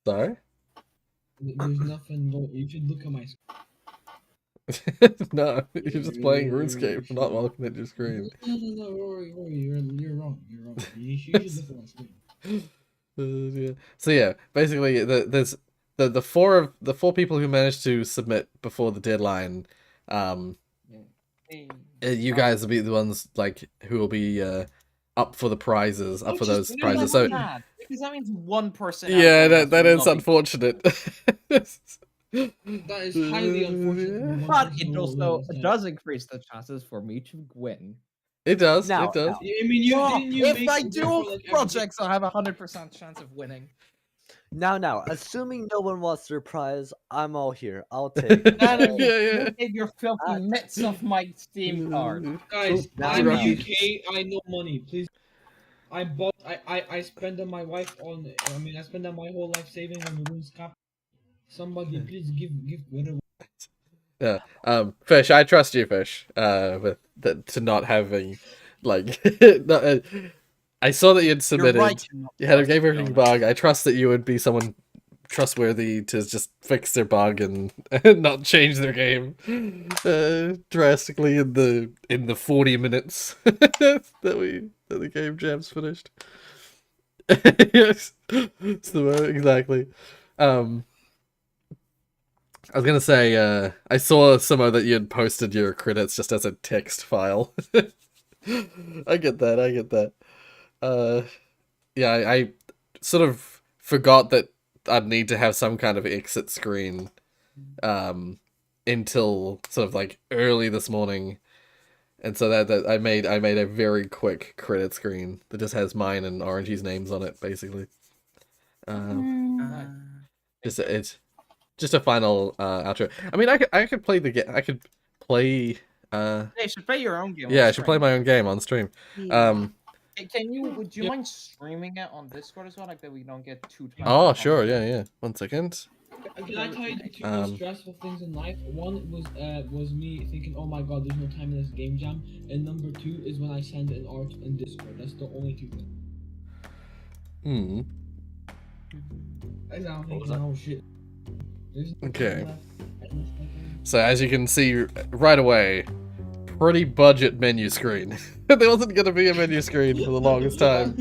Sorry? There's nothing. You should look at my screen. No, you're just playing RuneScape, not looking at your screen. No, Rory, you're wrong. You should look at my screen. Yeah. So yeah, basically, there's the four people who managed to submit before the deadline. You guys will be the ones like who will be up for the prizes, up for those You know, prizes. that's So sad, because that means one person. yeah, out there that will is not be- unfortunate. That is highly unfortunate. But it also does increase the chances for me to win. It does. Now- It does. I mean, you Oh, didn't you if make I it do for, like, every projects, I have a 100% chance of winning. Now, assuming no one wants their prize, I'm all here. I'll take it. No, no, Yeah, you yeah. take your filthy mitts off my Steam card. Guys, Now I'm Rocky- UK. I know money. Please. I spend on my wife on. I mean, I spend on my whole life saving on the Rorius Cap. Somebody, please give whatever. Yeah. Fish, I trust you, Fish. With to not having, like, not, I saw that you had submitted. You're right to not You had a trust game me, everything Jonas. bug. I trust that you would be someone trustworthy to just fix their bug and not change their game drastically in the 40 minutes that the game jam's finished. Yes, it's the word, exactly. I was gonna say, I saw somewhere that you had posted your credits just as a text file. I get that. Yeah, I sort of forgot that I'd need to have some kind of exit screen, until sort of like early this morning, and so that I made a very quick credit screen that just has mine and Orangey's names on it, basically. It's just a final outro. I mean, I could play the game. I could play. Yeah, you should play your own game. Yeah, on I should play stream. my own game on stream. Can you? Would you mind streaming it on Discord as well, like that we don't get too. Oh, sure. Yeah. 1 second. Can I tell you the two Um, most stressful things in life? One was me thinking, oh my god, there's no time in this game jam, and number two is when I send an art in Discord. That's the only two things. Hmm. And now I'm What was thinking, that? oh shit. There's no Okay. time left. So as you can see right away, pretty budget menu screen. There wasn't gonna be a menu screen for the longest time.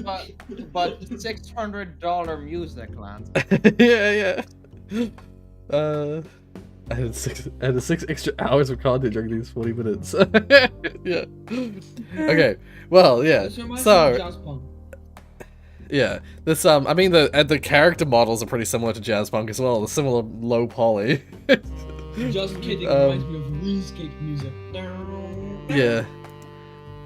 But $600 music land. Yeah. I had six extra hours of content during these 40 minutes. Yeah. Okay. Well, yeah. This reminds me of So Jazzpunk. yeah, this I mean the character models are pretty similar to Jazzpunk as well. The similar low poly. Just kidding, it Um, reminds me of RuneScape music. Yeah.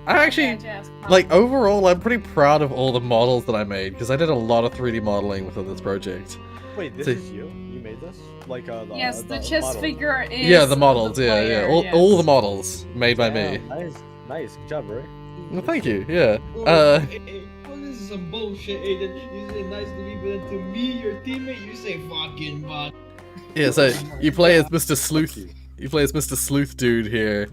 I actually Yeah, Jazz Punk. like overall. I'm pretty proud of all the models that I made because I did a lot of 3D modeling within this project. Wait, this See- is you? You made this? Like Yes, the chess model. figure is. Yeah, the models. Yeah. player, All yes. the models made by me. Yeah, nice. Good job, Rory. Well, thank you. Yeah. Well, this is some bullshit, Aiden. You say nice to me, but then to me, your teammate, you say fucking bot. Yeah. So you play as Mr. Sleuth. You play as Mr. Sleuth dude here.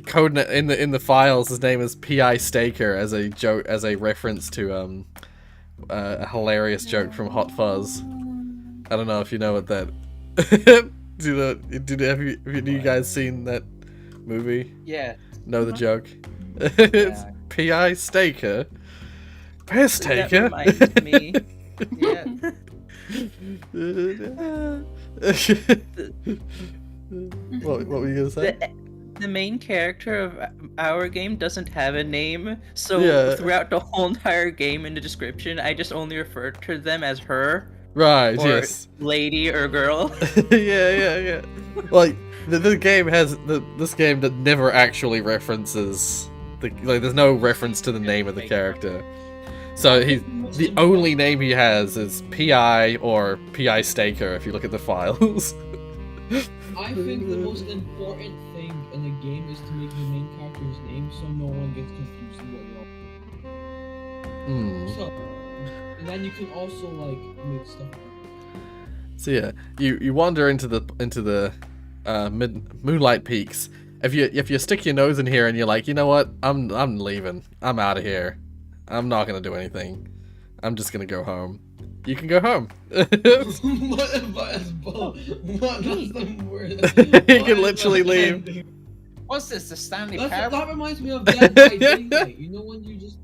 Code in the files, his name is P.I. Staker as a joke, as a reference to a hilarious joke from Hot Fuzz. I don't know if you know what that. Have you guys seen that movie? Yeah. Know the joke? It's Yeah. P.I. Staker. Piss That taker. reminds me. Yeah. What were you gonna say? The main character of our game doesn't have a name, so Yeah. throughout the whole entire game in the description, I just only refer to them as her, Right. or Yes. lady, or girl. Yeah. Like the game has this game that never actually references there's no reference to the name of the character. So the only name he has is PI or PI Staker if you look at the files. I think the most important thing in a game is to make the main character's name so no one gets confused with what you're Hmm. So, and then you can also like make stuff. So yeah, you wander into the Moonlight Peaks. If you stick your nose in here and you're like, you know what, I'm leaving. I'm out of here. I'm not gonna do anything. I'm just gonna go home. You can go home. What that's bull? What that's the word? You can literally leave. What's this? The Stanley That Parable? reminds me of Dead by Daylight. You know when you just.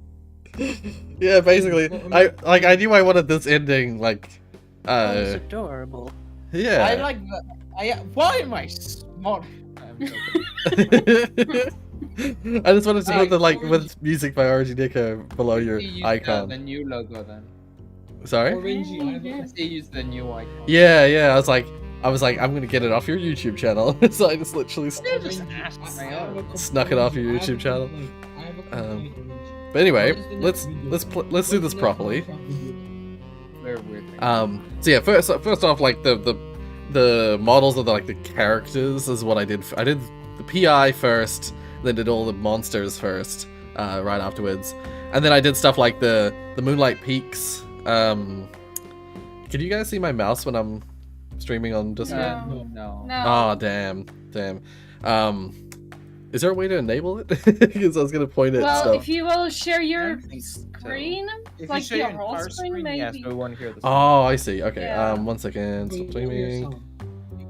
Yeah, basically, I knew I wanted this ending like, Oh, it's adorable. yeah. I like the. Why am I smart? I'm joking. I just wanted to put the like Orange. with music by Orangey Nico below your You use icon. the new logo then. Sorry? Orangey, I have a- Let's use the new icon. Yeah, I was like, I'm gonna get it off your YouTube channel. So I just literally snuck it off your YouTube channel. But anyway, let's do this properly. Very weird. So yeah, first off, like the models of the characters is what I did. I did the PI first, then did all the monsters first, right afterwards, and then I did stuff like the Moonlight Peaks. Can you guys see my mouse when I'm streaming on Discord? No. Oh, damn. Is there a way to enable it? Because I was gonna point at Well, stuff. if you will share your think so. screen, If like you share your your whole entire screen, yes, maybe. we want to hear this. Oh, I see. Okay. Yeah. 1 second. Stop streaming.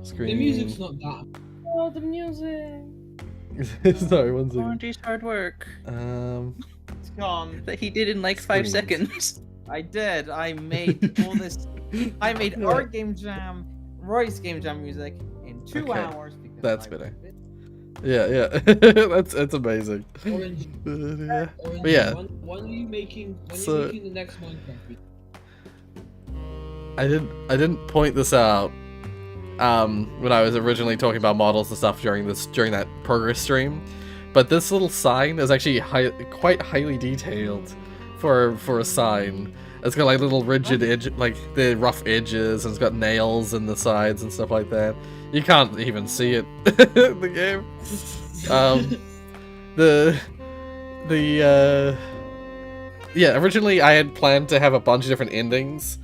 Screen. The music's not that. Oh, the music. Sorry, 1 second. Orangey's hard work It's gone. that he did in like 5 Screens. seconds. I did. I made all this. I made our game jam, Roy's Game Jam music in 2 Okay, hours. Because that's I better. did it. Yeah. That's amazing. Orange. Yeah. Orange. But yeah. When are you making? When are So- you making the next Minecraft? I didn't point this out when I was originally talking about models and stuff during that progress stream, but this little sign is actually quite highly detailed for a sign. It's got like little rigid edge, like the rough edges, and it's got nails in the sides and stuff like that. You can't even see it in the game. Yeah, originally I had planned to have a bunch of different endings.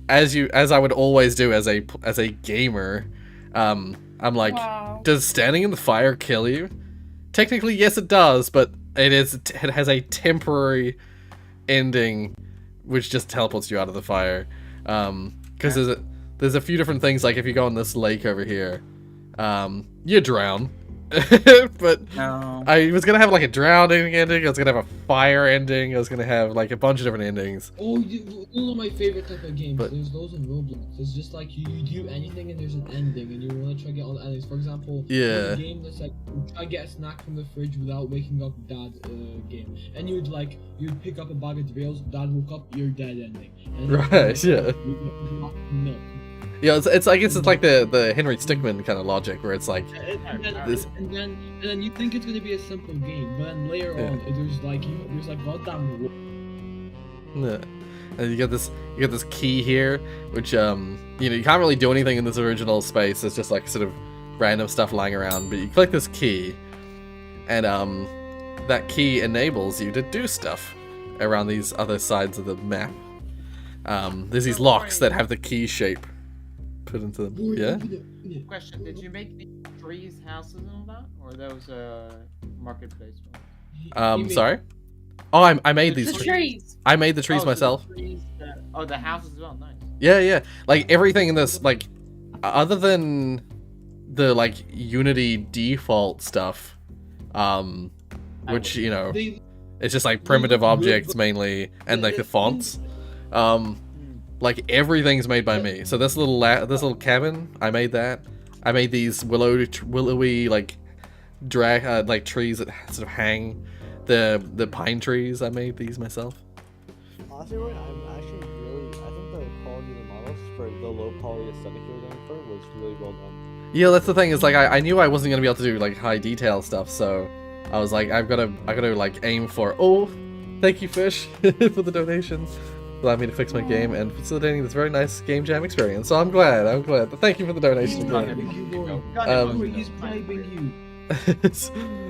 As I would always do as a gamer, I'm like, Wow. does standing in the fire kill you? Technically, yes, it does, but it has a temporary ending, which just teleports you out of the fire. Because there's a few different things. Like if you go on this lake over here, you drown. But No. I was gonna have like a drowning ending. I was gonna have a fire ending. I was gonna have like a bunch of different endings. Oh, those are my favorite type of games. But- There's those in Roblox. It's just like you do anything and there's an ending, and you want to try to get all the endings. For example, Yeah. there's a game that's like you try to get a snack from the fridge without waking up dad. Game, and you'd pick up a bag of Doritos. Dad woke up, you're dead ending. And then Right, yeah. You get milk. Yeah, it's I guess it's like the Henry Stickmin kind of logic where it's like, This- And then you think it's gonna be a simple game, but then later Yeah. on, there's like goddamn. yeah. And you get this key here, which you can't really do anything in this original space. It's just like sort of random stuff lying around. But you click this key, and that key enables you to do stuff around these other sides of the map. There's these locks that have the key shape put into them. Yeah. Question: did you make the trees, houses, and all that, or those marketplace ones? Sorry. Oh, I made these. The trees. trees. I made the trees Oh, so the myself. trees, the houses as well. Nice. Yeah. Like everything in this, like, other than the like Unity default stuff, which it's just like primitive objects mainly, and like the fonts. Like everything's made by me. So this little cabin, I made that. I made these willowy like like trees that sort of hang. The pine trees, I made these myself. Honestly, Roy, I think the quality of the models for the low quality aesthetic you were going for was really well done. Yeah, that's the thing. Is like I knew I wasn't gonna be able to do like high detail stuff, so I was like, I gotta like aim for. Oh, thank you, Fish, for the donation. Allowed me to fix my game and facilitating this very nice game jam experience. So I'm glad. Thank you for the donation. He's bribing you.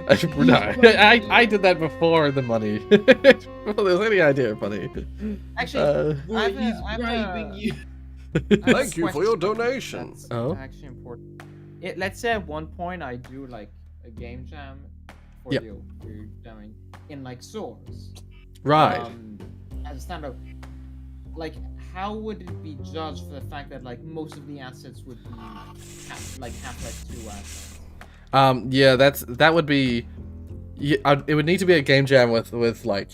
I did that before the money. Before there was any idea of money. Actually, Boy, he's bribing you. Thank you for your donation. That's Oh. actually important. Let's say at one point I do like a game jam for Yep. you. You're doing in like Source. Right. As a stand-up, like how would it be judged for the fact that like most of the assets would be have like 2 assets? Yeah, that would be. Yeah, it would need to be a game jam with like,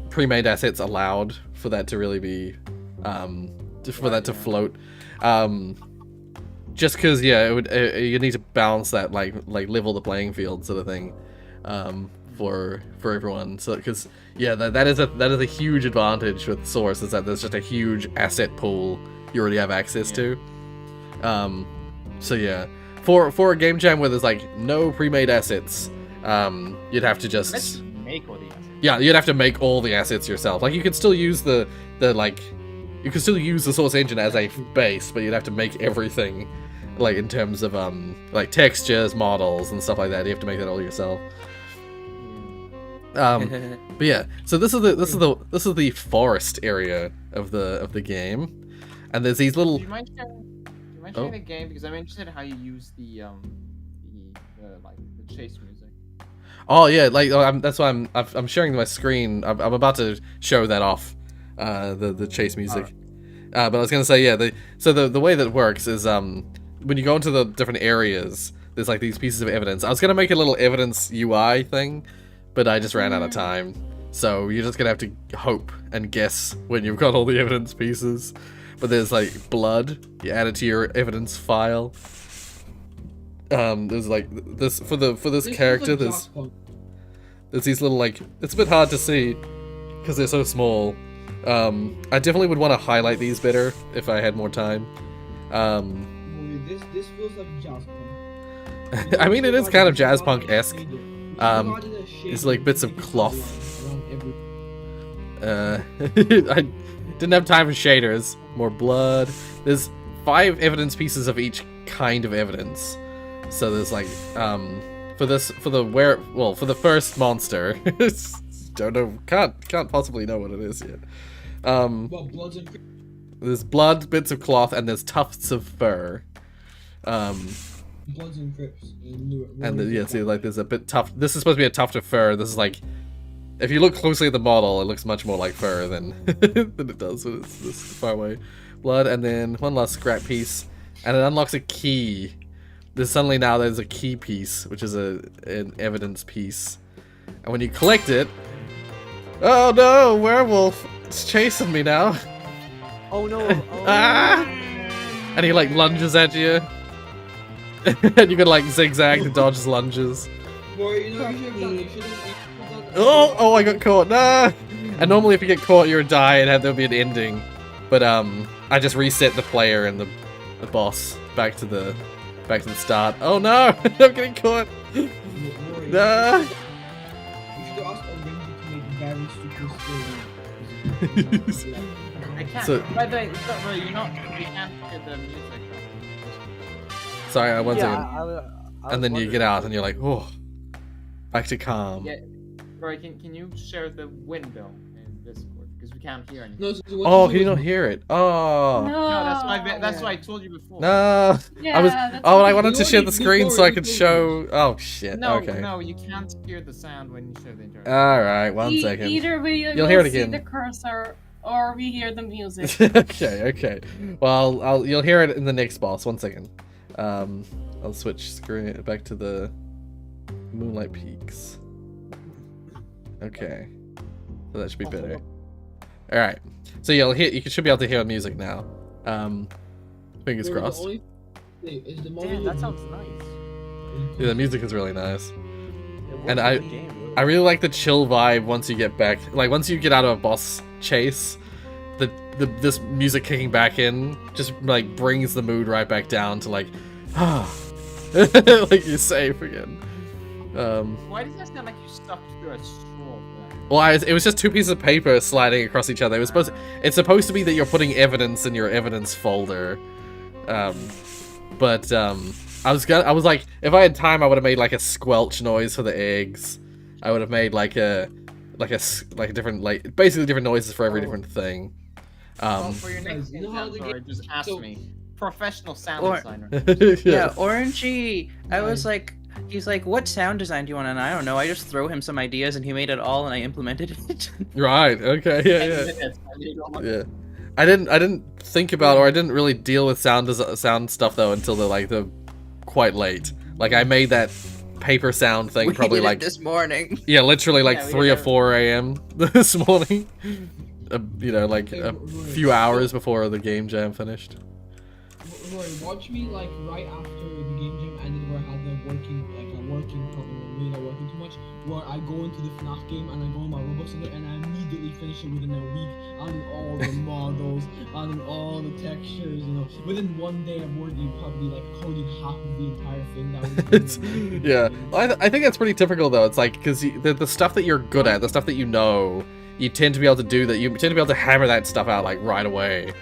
pre-made assets allowed for that to really be, for that to float. Just because, yeah, it would. You need to balance that, like level the playing field sort of thing. for everyone. So because that is a huge advantage with Source, is that there's just a huge asset pool you already have access to. So yeah, for a game jam where there's like no pre-made assets, you'd have to just make all the assets. Yeah, you'd have to make all the assets yourself. Like, you could still use the Source engine as a base, but you'd have to make everything, like, in terms of like textures, models, and stuff like that. You have to make that all yourself. But yeah, so this is the forest area of the game, and there's these little. Do you mind sharing the game, because I'm interested in how you use the chase music. Oh yeah, like that's why I'm sharing my screen. I'm about to show that off, the chase music. But I was gonna say, yeah, the way that works is when you go into the different areas, there's like these pieces of evidence. I was gonna make a little evidence UI thing, but I just ran out of time. So you're just gonna have to hope and guess when you've got all the evidence pieces. But there's like blood, you add it to your evidence file. There's like this for this character. There's these little, like, it's a bit hard to see because they're so small. I definitely would want to highlight these better if I had more time. This feels like jazz punk. I mean, it is kind of jazz punk-esque. It's like bits of cloth. I didn't have time for shaders. More blood. There's 5 evidence pieces of each kind of evidence. So there's like for the first monster. Don't know, can't possibly know what it is yet. There's blood, bits of cloth, and there's tufts of fur. Bloods and Crips. And see, like, there's a bit tuft. This is supposed to be a tuft of fur. This is like, if you look closely at the model, it looks much more like fur than than it does when it's this far away. Blood, and then one last scrap piece, and it unlocks a key. There's a key piece, which is an evidence piece, and when you collect it, oh no, werewolf! It's chasing me now. Oh no! Ah! And he like lunges at you, and you can like zigzag to dodge his lunges. Oh! I got caught. Nah! And normally, if you get caught, you're a die, and there'll be an ending. But I just reset the player and the boss back to the start. Oh no! I'm getting caught. Nah! You should ask Orange to make very super story. I can't. So- By the way, you can't get the music. Sorry, one second. I was And then you wondering. get out, and you're like, oh, back to calm. Yeah, Roy, can you share the window in Discord, because we can't hear anything. No, so what Oh, you can you do not is- hear it? Oh. No, that's why I told you before. No. Yeah, I was. that's Oh, what I we wanted to do. share the screen so I could Before- show. Oh shit. No, Okay. no, you can't hear the sound when you show the interaction. All right. One second. Either we You'll will hear it see again. the cursor or we hear the music. Okay. Well, you'll hear it in the next boss. One second. I'll switch screen back to the Moonlight Peaks. Okay. So that should be better. All right. So you should be able to hear the music now. Fingers Bro, the crossed. only thing is the Damn, model that is- sounds nice. Yeah, the music is really nice. It works And in I- the game, really. I really like the chill vibe once you get back. Like, once you get out of a boss chase, this music kicking back in just like brings the mood right back down to like, like you're safe again. Why does that sound like you stuck through a straw? Well, it was just 2 pieces of paper sliding across each other. It's supposed to be that you're putting evidence in your evidence folder. But I was like, if I had time, I would have made like a squelch noise for the eggs. I would have made like a different, like, basically different noises for every different thing. Well, for your next you game, know how the sorry, game- just ask so- me. Professional sound Or- designer. Yeah, Orangey. I was like, he's like, what sound design do you want? And I don't know. I just throw him some ideas, and he made it all, and I implemented it. Right. Okay. Yeah. I didn't think about, or I didn't really deal with sound stuff though until the quite late. Like, I made that paper sound thing We probably did it like this morning. yeah, literally like Yeah, we 3 or did 4 a.m. this morning. Like a few hours before the game jam finished. Roy, watch me like right after the game jam ended, where I had the working, really not working too much, where I go into the FNAF game and I go on my Roblox in it and I immediately finish it within a week, adding all the models, adding all the textures, you know. Within one day of working, probably like coding half of the entire thing. That was Yeah, I think that's pretty typical though. It's like, because the stuff that you're good at, the stuff that you know, you tend to be able to do that. You tend to be able to hammer that stuff out like right away.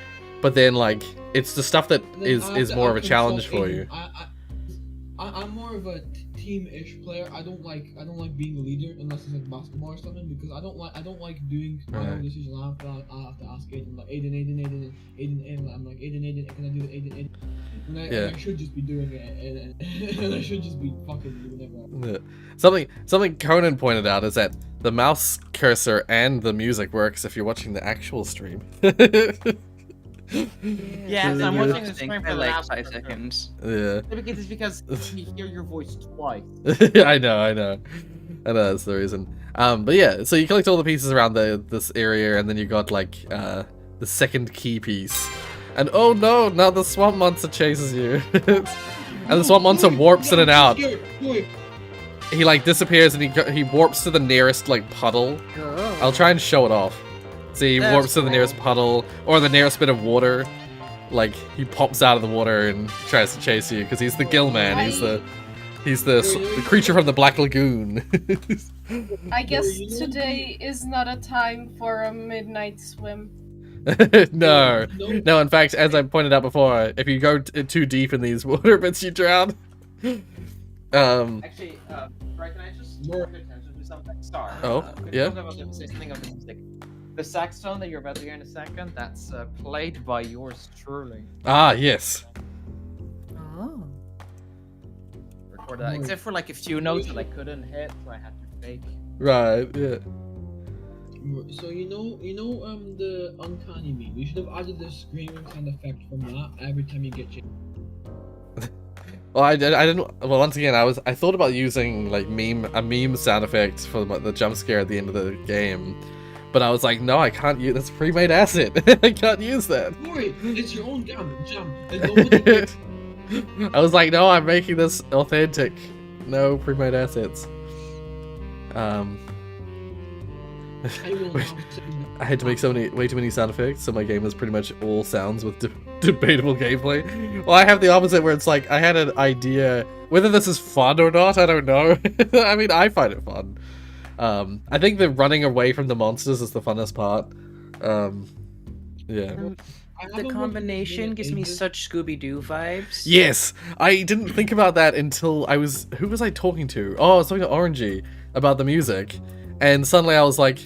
But then like, it's the stuff that is more of a challenge for you. I'm more of a team-ish player. I don't like being the leader unless it's like basketball or something, because I don't like doing my own decisions. I have to ask Aiden, like Aiden. I'm like Aiden, can I do it, Aiden? And I should just be doing it, and I should just be fucking doing whatever. Something Conan pointed out is that the mouse cursor and the music works if you're watching the actual stream. Yes, I'm watching the stream for like like 5 seconds. Yeah. It's because we hear your voice twice. I know that's the reason. But yeah, so you collect all the pieces around this area, and then you got like the second key piece, and oh no, now the swamp monster chases you. And the swamp monster warps in and out. He like disappears and he warps to the nearest like puddle. I'll try and show it off. See, he warps to the nearest puddle or the nearest bit of water. Like he pops out of the water and tries to chase you because he's the gill man. He's the creature from the Black Lagoon. I guess today is not a time for a midnight swim. No. In fact, as I pointed out before, if you go too deep in these water bits, you drown. Actually, right, can I just draw your attention to something? Sorry. Yeah. Something of the music. The saxophone that you're about to hear in a second, that's played by yours truly. Ah, yes. Oh. Record that, except for like a few notes that I couldn't hit, so I had to fake. Right. Yeah. So you know the uncanny meme. You should have added the screaming sound effect from that every time you get chased. Well, I didn't. Well, once again, I thought about using like a meme sound effect for the jump scare at the end of the game, but I was like, no, I can't use. That's pre-made asset. I can't use that. Worry, it's your own jump. I was like, no, I'm making this authentic. No pre-made assets. I had to make way too many sound effects, so my game was pretty much all sounds with debatable gameplay. Well, I have the opposite, where it's like, I had an idea, whether this is fun or not, I don't know. I mean, I find it fun. I think the running away from the monsters is the funnest part. Yeah. The combination gives me such Scooby-Doo vibes. Yes! I didn't think about that until who was I talking to? Oh, I was talking to Orangey about the music. And suddenly I was like,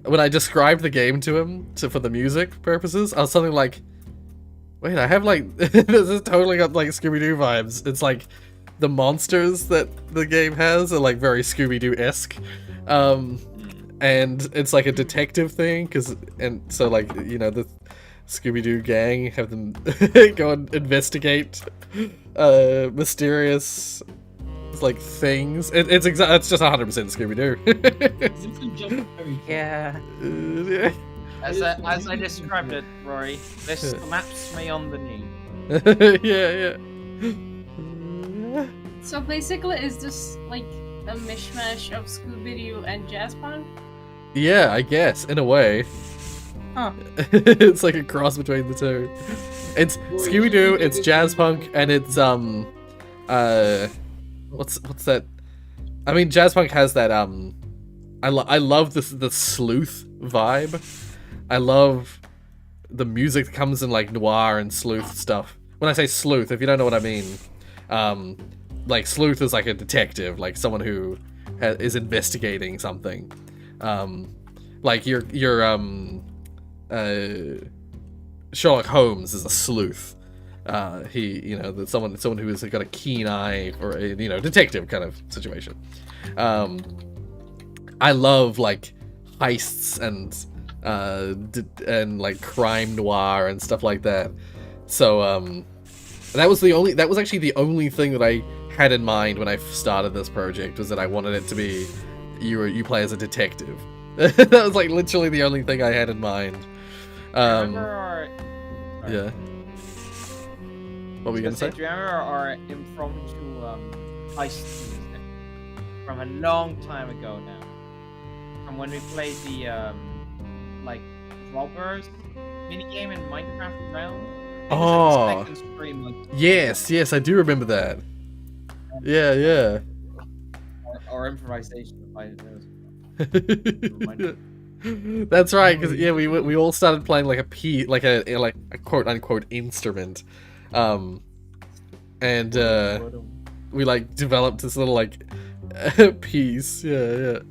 when I described the game to him for the music purposes, I was something like, wait, I have like, this is totally got like Scooby-Doo vibes. It's like the monsters that the game has are like very Scooby-Doo-esque. And it's like a detective thing, so like, you know, the Scooby-Doo gang have them go and investigate mysterious like things. It's just 100% Scooby-Doo. Yeah. As I described it, Rory, this slaps me on the knee. Yeah. So basically, is this like a mishmash of Scooby-Doo and jazz punk? Yeah, I guess, in a way. Huh. It's like a cross between the two. It's Scooby-Doo, it's jazz punk, and it's what's that? I mean, jazz punk has that I love the sleuth vibe. I love the music that comes in like noir and sleuth stuff. When I say sleuth, if you don't know what I mean, like sleuth is like a detective, like someone who is investigating something. Like your Sherlock Holmes is a sleuth. He, someone who has got a keen eye for a, detective kind of situation. I love like heists and like crime noir and stuff like that. So that was actually the only thing that I had in mind when I started this project, was that I wanted it to be you play as a detective. That was like literally the only thing I had in mind. Yeah. What were you gonna say? Do you remember our impromptu heist music? from a long time ago now. From when we played the like robbers minigame in Minecraft Realm. It was like the second stream, like, yes, I do remember that. Yeah. Or improvisation. That's right, because yeah, we all started playing like a quote unquote instrument, and we like developed this little like piece. Yeah.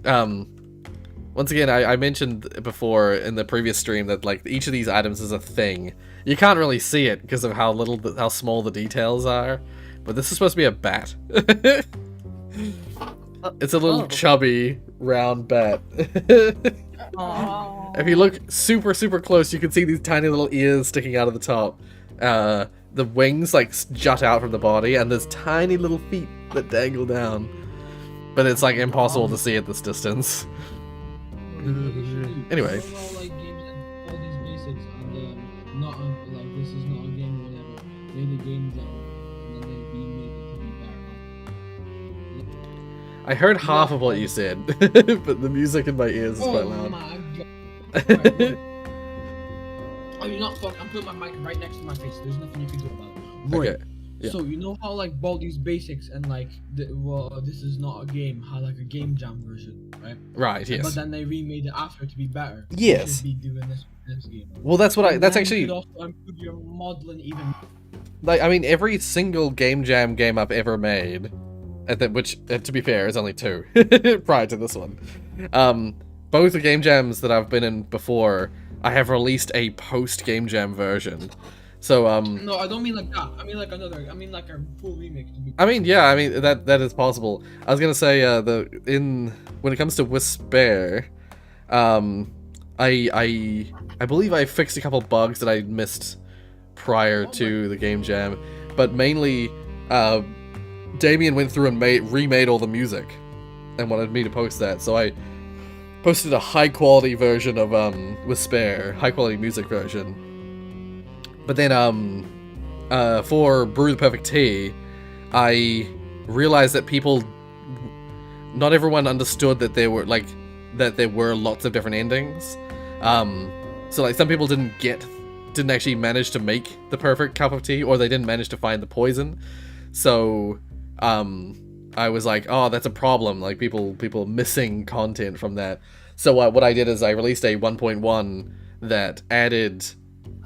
Once again, I mentioned before in the previous stream that like each of these items is a thing. You can't really see it because of how small the details are, but this is supposed to be a bat. It's a little chubby round bat. If you look super close, you can see these tiny little ears sticking out of the top. The wings like jut out from the body, and there's tiny little feet that dangle down. But it's like impossible to see at this distance. Anyway. All like games and all these basics and not like this is not a game or whatever. Made a game jam and then they remade it to be better. I heard half of what you said, but the music in my ears is quite loud. My God. Oh, you're not fuck. I'm putting my mic right next to my face. There's nothing you can do about it. Right. Okay. Yeah. So you know how like Baldi's Basics and like this is not a game had like a game jam version, right? Right. Yes. But then they remade it after to be better. Yes. You should be doing this game. Well, that's what that's actually. You could also improve your modeling even. Like, I mean, every single game jam game I've ever made, which to be fair is only 2 prior to this one. Both the game jams that I've been in before, I have released a post game jam version. So no, I don't mean like that. I mean like another. I mean like a full remake. I mean, yeah, I mean that is possible. I was gonna say when it comes to Whisper, I believe I fixed a couple bugs that I missed prior to the game jam, but mainly Damien went through and remade all the music and wanted me to post that, so I posted a high quality version of Whisper, high quality music version. But then for Brew the Perfect Tea, I realized that not everyone understood that there were lots of different endings. So like some people didn't actually manage to make the perfect cup of tea, or they didn't manage to find the poison. So I was like, oh, that's a problem. Like people missing content from that. So what I did is I released a 1.1 that added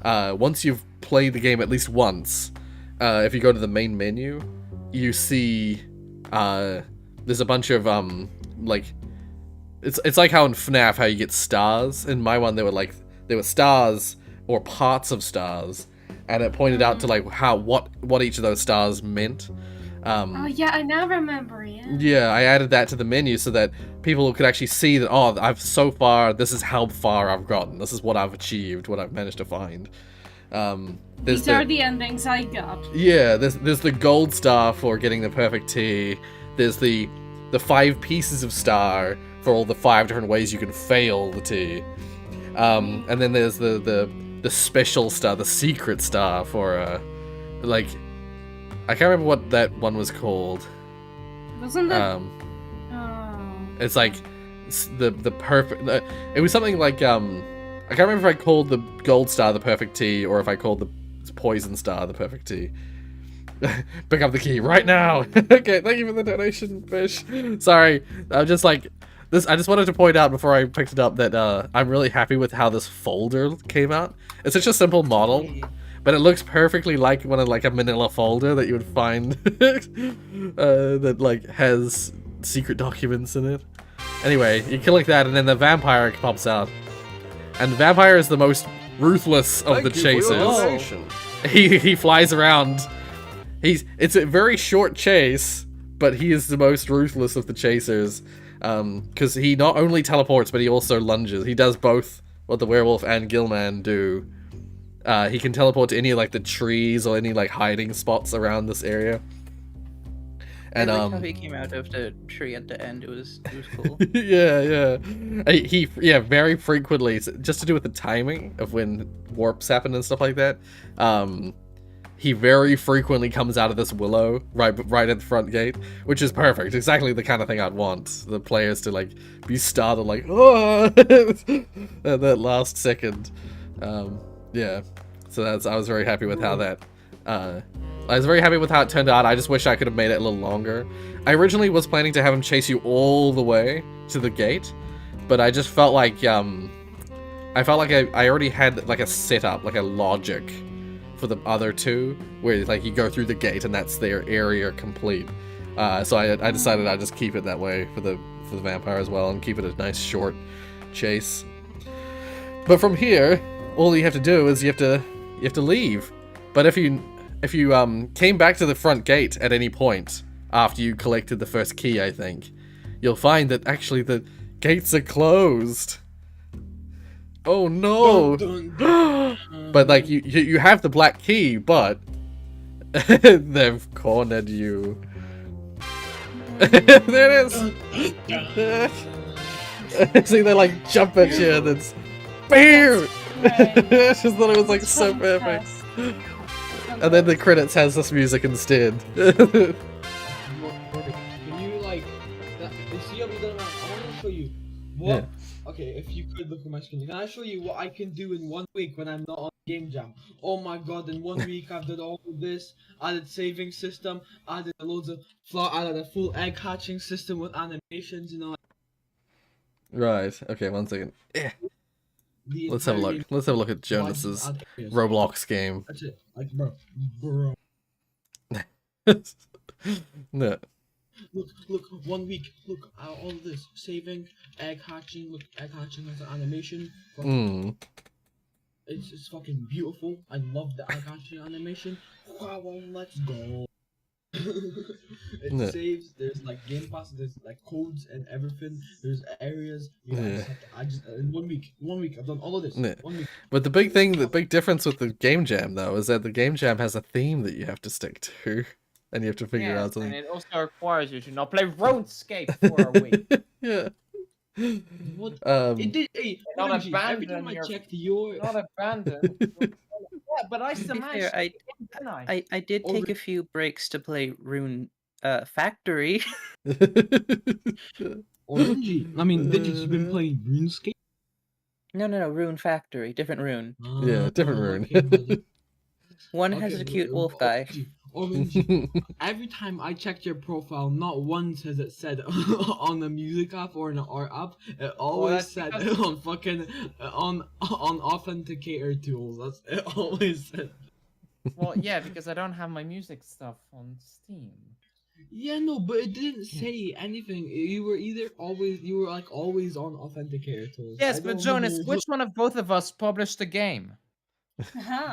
once you've played the game at least once, if you go to the main menu, you see there's a bunch of like it's like how in FNAF how you get stars. In my one, there were stars or parts of stars, and it pointed out to like what each of those stars meant. Oh yeah, I now remember. Yeah, I added that to the menu so that people could actually see that this is how far I've gotten. This is what I've achieved, what I've managed to find. These are the endings I got. Yeah, there's the gold star for getting the perfect tea. There's the 5 pieces of star for all the 5 different ways you can fail the tea. And then there's the special star, the secret star for like I can't remember what that one was called. Wasn't that? It's like the perfect. It was something like I can't remember if I called the gold star the perfect tea or if I called the poison star the perfect tea. Pick up the key right now. Okay, thank you for the donation, Fish. Sorry, I'm just like this. I just wanted to point out before I picked it up that I'm really happy with how this folder came out. It's such a simple model, but it looks perfectly like one of like a manila folder that you would find that like has secret documents in it. Anyway, you click that and then the vampire pops out. And the vampire is the most ruthless of the chasers. He flies around. It's a very short chase, but he is the most ruthless of the chasers. Because he not only teleports, but he also lunges. He does both what the werewolf and Gilman do. He can teleport to any like the trees or any like hiding spots around this area. And I like how he came out of the tree at the end. It was cool. yeah. He very frequently, just to do with the timing of when warps happen and stuff like that. he very frequently comes out of this willow right at the front gate, which is perfect. Exactly the kind of thing I'd want the players to like be startled, like oh, at that last second. Yeah, so I was very happy with how that. I was very happy with how it turned out. I just wish I could have made it a little longer. I originally was planning to have him chase you all the way to the gate, but I just felt like I already had like a setup, like a logic for the other two, where like you go through the gate and that's their area complete. So I decided I'd just keep it that way for the vampire as well, and keep it a nice short chase. But from here, all you have to do is you have to leave. But if you came back to the front gate at any point after you collected the first key, I think, you'll find that actually the gates are closed. Oh no! But like you have the black key, but they've cornered you. There it is. See, they like jump at you and then BAM! I just thought it was like so perfect. And then the credits has this music instead. Can you like see how we done? I want to show you what. Yeah. Okay, if you could look at my screen, can I show you what I can do in 1 week when I'm not on Game Jam? Oh my god, in 1 week I've done all of this, added saving system, added loads of added a full egg hatching system with animations, you know. Right, okay, 1 second. Yeah. Let's have a look. Let's have a look at Jonas's Roblox game. That's it. Like, bro. No. Look, 1 week. Look, all of this saving, egg hatching. Look, egg hatching as an animation. It's fucking beautiful. I love the egg hatching animation. Wow, let's go. It saves. There's like Game Pass. There's like codes and everything. There's areas. I just in 1 week. 1 week. I've done all of this. 1 week. But the big difference with the Game Jam though is that the Game Jam has a theme that you have to stick to, and you have to figure out something. And it also requires you to not play RuneScape for a week. Yeah. What? It did. Hey, not Rorius, abandon every time I your- checked your. Not abandon. Yeah, but I To be fair, smashed. I did take a few breaks to play Rune Factory. Orangey. I mean, did you been playing RuneScape? No, Rune Factory, different Rune. Yeah, different Rune. Okay, One has a cute wolf guy. Orangey. Every time I checked your profile, not once has it said on the music app or an art app. It always said on fucking on authenticator tools. That's it always said. Well, yeah, because I don't have my music stuff on Steam. Yeah, no, but it didn't say anything. You were always on authenticator tools. Yes, but Jonas, which one of both of us published the game?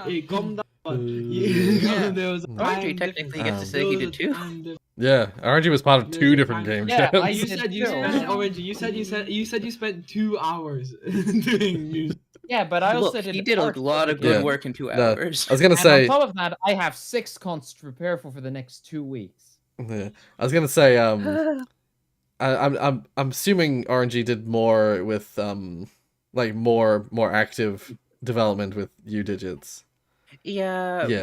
Hey, calm down. Yeah. There was RNG technically gets to say he did too. Yeah, RNG was part of 2 different Game Yeah, Jams. You said you spent 2 hours doing music. Yeah, but I also Look, did he did a art lot of for the good game. work in 2 No, hours. I was gonna And say. on top of that, I have 6 cons to prepare for the next 2 weeks. Yeah, I was gonna say. I'm assuming RNG did more with like more active development with U-Digits. Yeah, Yeah.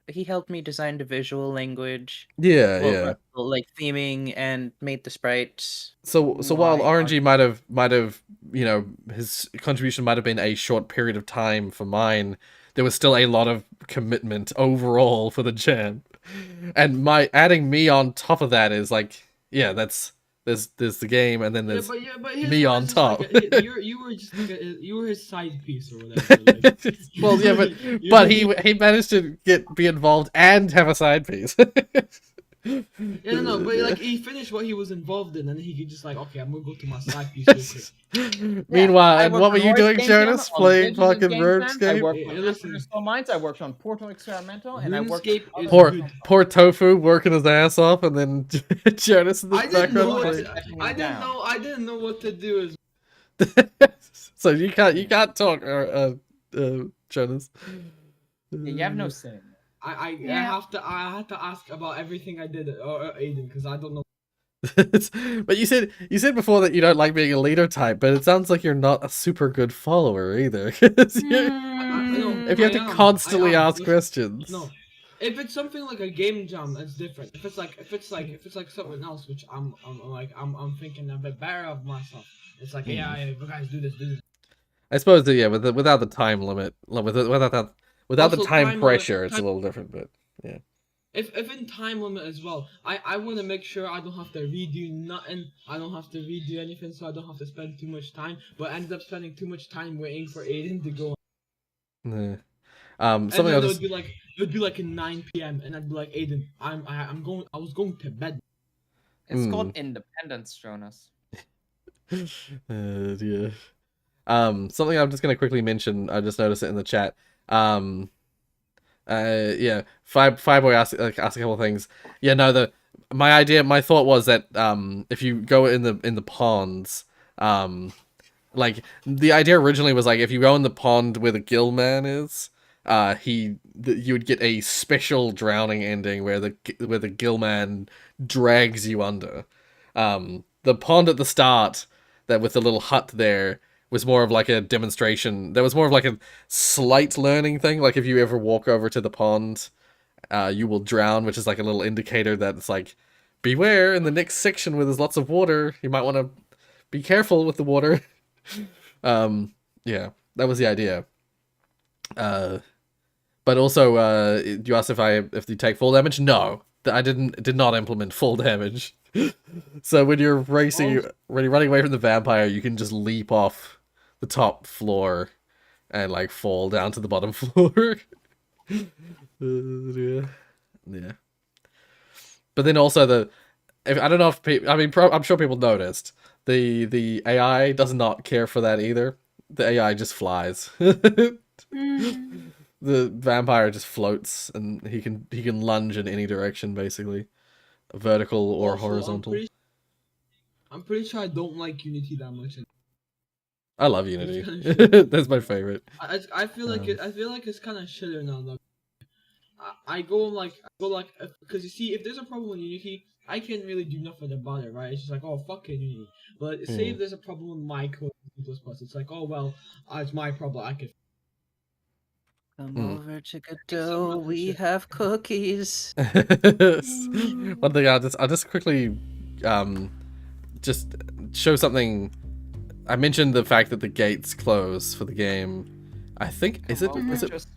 he helped me design the visual language. Yeah. Like theming and made the sprites. So while RNG might have his contribution might have been a short period of time for mine, there was still a lot of commitment overall for the jam. And my adding me on top of that is like, yeah, there's the game, and then there's me on top. You were his side piece or whatever. Like. Well, yeah, but he managed to be involved and have a side piece. Yeah, no, but like he finished what he was involved in, and he could just like, okay, I'm gonna go to my side piece real quick. Meanwhile, I and worked what were on you Rorius doing, Game Jam, Jonas? on Playing Digital fucking Game Jam, I RuneScape? worked Hey, on listen. Crystal Mines, I worked on Portal Experimental, and I worked RuneScape on is Poor Tofu working his ass off, and then Jonas in the I didn't know. background. I didn't know what to do. So you can't talk, Jonas. Yeah, you have no say. I had to ask about everything I did, or Aiden, because I don't know. But you said before that you don't like being a leader type, but it sounds like you're not a super good follower either. 'Cause if you have to constantly ask questions. No, if it's something like a game jam, that's different. If it's like something else, which I'm thinking a bit better of myself. It's like, yeah, you guys do this. I suppose that, yeah, without the time limit, without the Also, time time pressure, it's a time- little different. But yeah, If in time limit as well, I want to make sure I don't have to redo nothing. I don't have to redo anything, so I don't have to spend too much time. But I ended up spending too much time waiting for Aiden to go. yeah. And Something then I'll it just would be like in 9 p.m. and I'd be like, Aiden, I was going to bed. It's called independence, Jonas. yeah. Something I'm just gonna quickly mention. I just noticed it in the chat. Yeah, Fireboy asked a couple of things. Yeah, no, my thought was that if you go in the ponds, like the idea originally was like if you go in the pond where the gill man is, you would get a special drowning ending where the gill man drags you under. The pond at the start, that with the little hut there, was more of like a demonstration. There was more of like a slight learning thing. Like if you ever walk over to the pond, you will drown, which is like a little indicator that it's like, beware in the next section where there's lots of water. You might want to be careful with the water. Yeah, that was the idea. But also, you asked if you take full damage. No, I did not implement full damage. So when you're when you're running away from the vampire, you can just leap off the top floor and like fall down to the bottom floor. Yeah. But then also I don't know if I'm sure people noticed the AI does not care for that either. The AI just flies. The vampire just floats, and he can lunge in any direction, basically, vertical or horizontal. I'm pretty sure I don't like Unity that much. I love Unity. That's my favorite. I feel like it's kind of shitter now. Though. I go because you see, if there's a problem with Unity, I can't really do nothing about it, right? It's just like, oh, fuck it, Unity. But say if there's a problem with my code, it's like, oh well, it's my problem. I can. Come over to Godot, we have cookies. One thing I'll just quickly just show something. I mentioned the fact that the gates close for the game. I think is it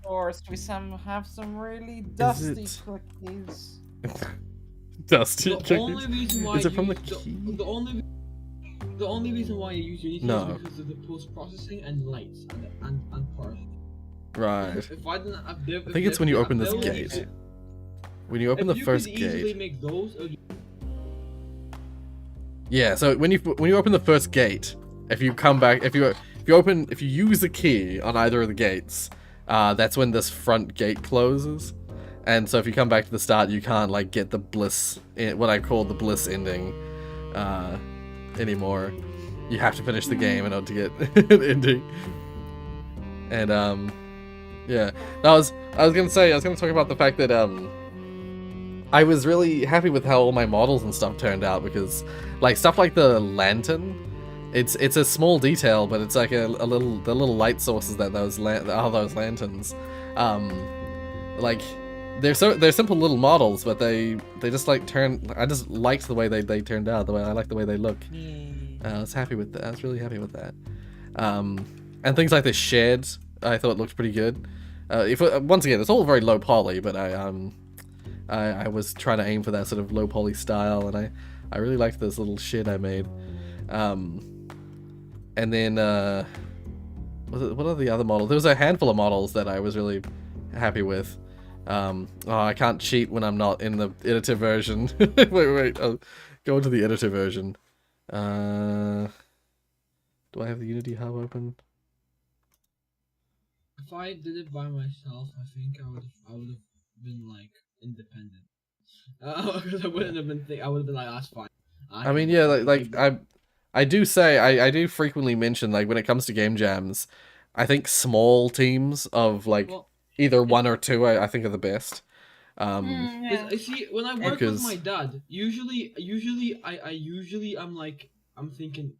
Source, we have some really dusty cookies. Dusty The cookies? only reason why Is it from the key? key? The only reason why you use Unity No. is because of the post processing and lights and parts. Right. If I didn't, I think it's when you open this gate. When you open the first gate. Make those, Yeah, so when you open the first gate, if you come back, if you use the key on either of the gates, that's when this front gate closes. And so if you come back to the start, you can't like get the bliss, what I call the bliss ending, anymore. You have to finish the game in order to get an ending. And yeah, I was gonna talk about the fact that I was really happy with how all my models and stuff turned out, because like stuff like the lantern, it's a small detail, but it's like the little light sources that those lanterns, like they're simple little models, but they just like I just liked the way they turned out. I like the way they look. I was happy with that. I was really happy with that. And things like the shed, I thought looked pretty good. Once again, it's all very low poly, but I was trying to aim for that sort of low poly style, and I really liked this little shed I made. And then what are the other models? There was a handful of models that I was really happy with. I can't cheat when I'm not in the editor version. wait, I'll go into the editor version. Do I have the Unity hub open? if I did it by myself, I think I would have been like independent. Because I wouldn't have been. I would have been like, that's fine. I mean, yeah, I do say I do frequently mention, like, when it comes to game jams, I think small teams of like either one or two I think are the best. Yeah. See, when I work with my dad, usually I'm thinking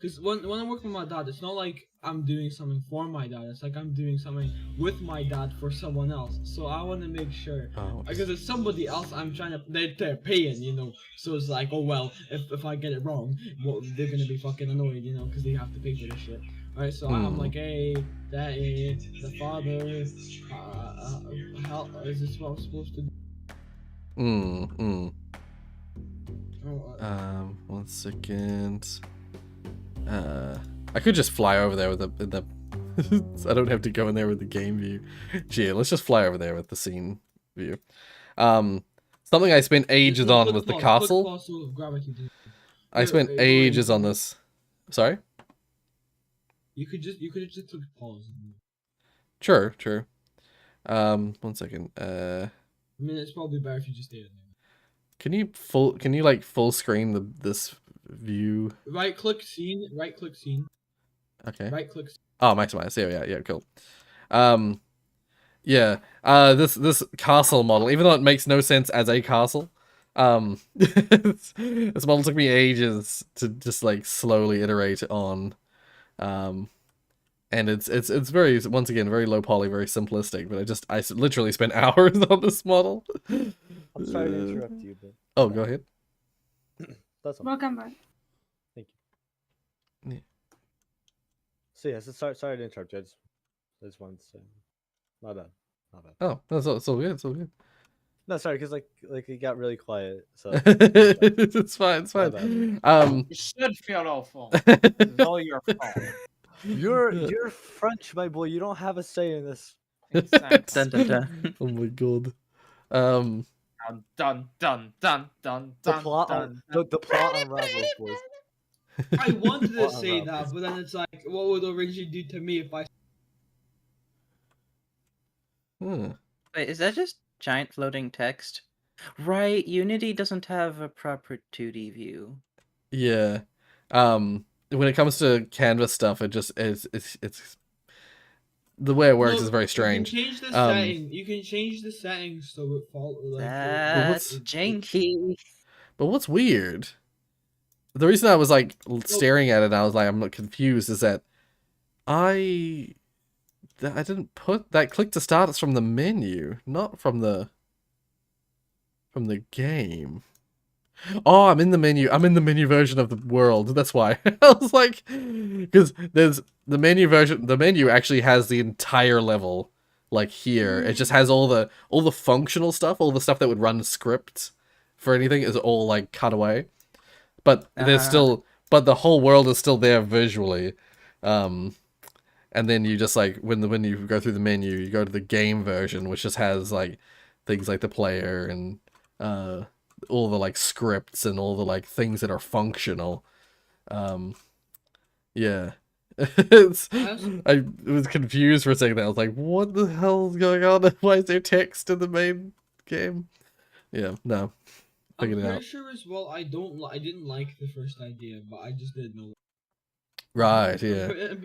because when I work with my dad, it's not like I'm doing something for my dad. It's like I'm doing something with my dad for someone else. So I want to make sure, because it's somebody else I'm trying to, they're paying, you know. So it's like, oh well, if I get it wrong, well, they're gonna be fucking annoyed, you know, because they have to pay for this shit. Alright, so I'm like, hey, daddy, the father, how is this what I'm supposed to do? 1 second. I could just fly over there with the I don't have to go in there with the game view. Gee, let's just fly over there with the scene view. Something I spent ages on was the castle. I spent ages on this. Sorry? You could just click pause. Sure. 1 second. I mean, it's probably better if you just stay in there. Can you like full screen this view? Right click scene. Okay. Right click. Oh, maximize. Yeah, cool. Yeah. This castle model, even though it makes no sense as a castle, this model took me ages to just like slowly iterate on, and it's very, once again, very low poly, very simplistic. But I literally spent hours on this model. I'm sorry to interrupt you, but oh, go ahead. That's all. Welcome back. Thank you. Yeah. So yeah, sorry to interrupt you. I just wanted to say, not bad. Oh, that's all good. It's all good. No, sorry, because like it got really quiet. So it's fine. You should feel awful. It's all your fault. You're French, my boy. You don't have a say in this. Exactly. Dun, dun, dun. Oh my god. Dun. The plot unravels, boys. I wanted to say that, but then it's like, what would originally do to me if I? Wait, is that just giant floating text? Right, Unity doesn't have a proper 2D view. Yeah. When it comes to canvas stuff, it just it's the way it works is very strange. You can change the setting. You can change the settings so it follows. Like, That's janky. But what's weird? The reason I was like staring at it, and I was like, I'm not confused, is that I didn't put that click to start. It's from the menu, not from the game. Oh, I'm in the menu. I'm in the menu version of the world. That's why. I was like, because there's the menu version. The menu actually has the entire level, like here. It just has all the functional stuff, all the stuff that would run scripts for anything is all like cut away. But there's still, but the whole world is still there visually. And then you just like when you go through the menu, you go to the game version, which just has like things like the player and all the like scripts and all the like things that are functional. Yeah. I was confused for a second. I was like, what the hell is going on? Why is there text in the main game? Yeah, no. I'm pretty sure as well. I didn't like the first idea, but I just didn't know. Right, yeah. But I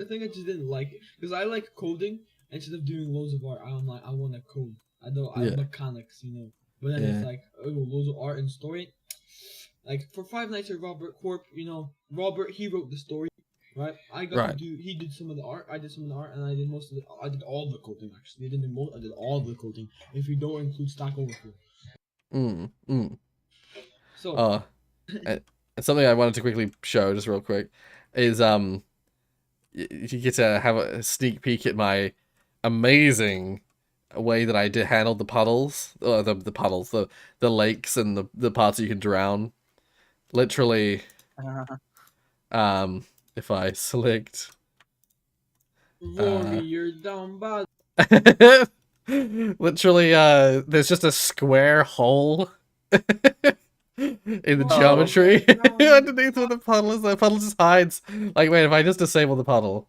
think I just didn't like it because I like coding instead of doing loads of art. I'm like, I want to code. I have mechanics, you know. But then it's like, oh, loads of art and story. Like for Five Nights at Robert Corp, you know, Robert, he wrote the story, right? I got to do. He did some of the art. I did some of the art, and I did most of the. I did all the coding actually. I did all the coding. If you don't include Stack Overflow. So. And something I wanted to quickly show, just real quick, is you get to have a sneak peek at my amazing way that I handled the puddles, the puddles, the lakes and the parts you can drown. Literally, if I select, Rory, you're down bad. literally, there's just a square hole in the geometry underneath where the puddle is. The puddle just hides. Like, wait, if I just disable the puddle.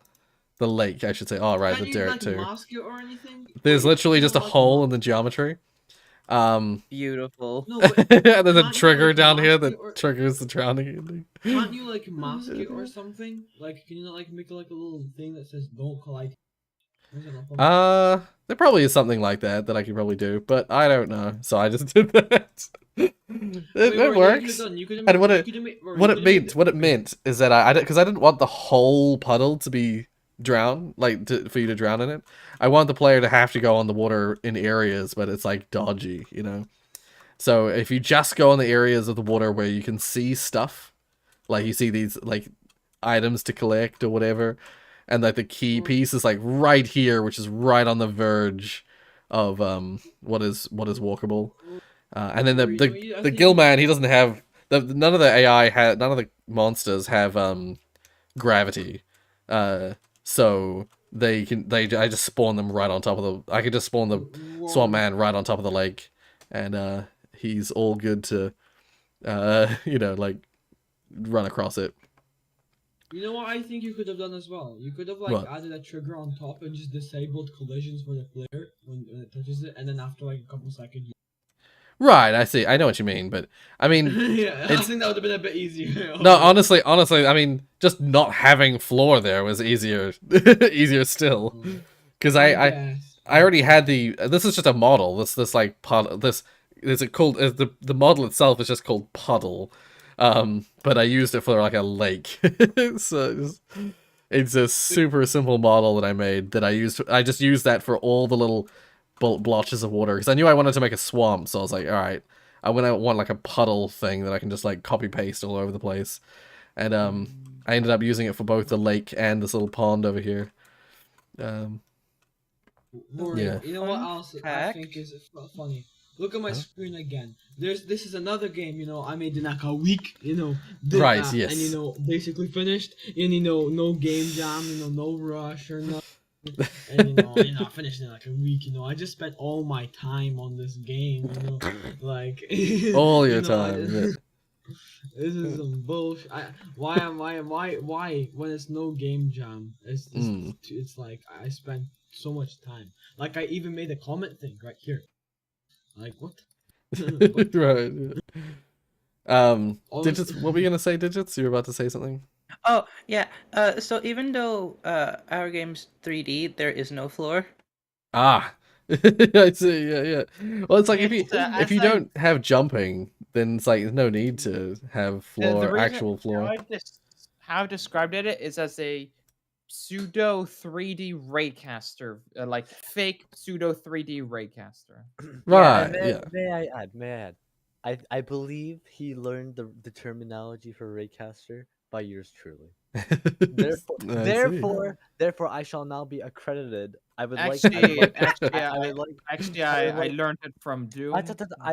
The lake, I should say. Oh, right, the dirt too. Mask it or anything? There's literally just a hole in the geometry. Beautiful. No, and there's a trigger down here that triggers the drowning. Can't you like mask it or something? Like, can you not like make like a little thing that says "Don't collide"? There probably is something like that I could probably do, but I don't know. So I just did that. It works. And what it meant is that I didn't want the whole puddle to be drown, like for you to drown in it. I want the player to have to go on the water in areas, but it's like dodgy, you know. So if you just go on the areas of the water where you can see stuff, like you see these like items to collect or whatever, and like the key piece is like right here, which is right on the verge of what is walkable. And then the gill man, he doesn't have none of the AI none of the monsters have gravity. So I just spawn them right on top of I could just spawn the swamp man right on top of the lake, and he's all good to you know, like run across it. You know what I think you could have done as well? You could have like added a trigger on top and just disabled collisions for the player when it touches it, and then after like a couple seconds. Right, I see. I know what you mean, but I mean, yeah, I think that would have been a bit easier. No, honestly, I mean, just not having floor there was easier, easier still, because I already had this is just a model. This like this is it called the model itself is just called puddle, but I used it for like a lake, so it's a super simple model that I made that I just used that for all the little blotches of water because I knew I wanted to make a swamp, so I was like, all right, I want like a puddle thing that I can just like copy paste all over the place, and I ended up using it for both the lake and this little pond over here. Yeah. You know what else I think is funny? Look at my screen again. This is another game, you know, I made in like a week, you know. Right, yes. And, you know, basically finished. And, you know, no game jam, you know, no rush or nothing. And, you know, I finished in like a week, you know. I just spent all my time on this game, you know. Like... all your time, yeah. This is some bullshit. Why when it's no game jam? It's like I spent so much time. Like I even made a comment thing right here. Like what? Right. Digits. What were you gonna say, Digits? You were about to say something. Oh yeah. So even though our game's 3D, there is no floor. Ah. I see. Yeah. Well, it's like if you don't have jumping, then it's like there's no need to have floor, actual floor. How I described it is as a pseudo 3D raycaster, like fake pseudo 3D raycaster. Right. May I add? I believe he learned the terminology for raycaster by yours truly. Therefore, I shall now be accredited. I learned it from Doom. I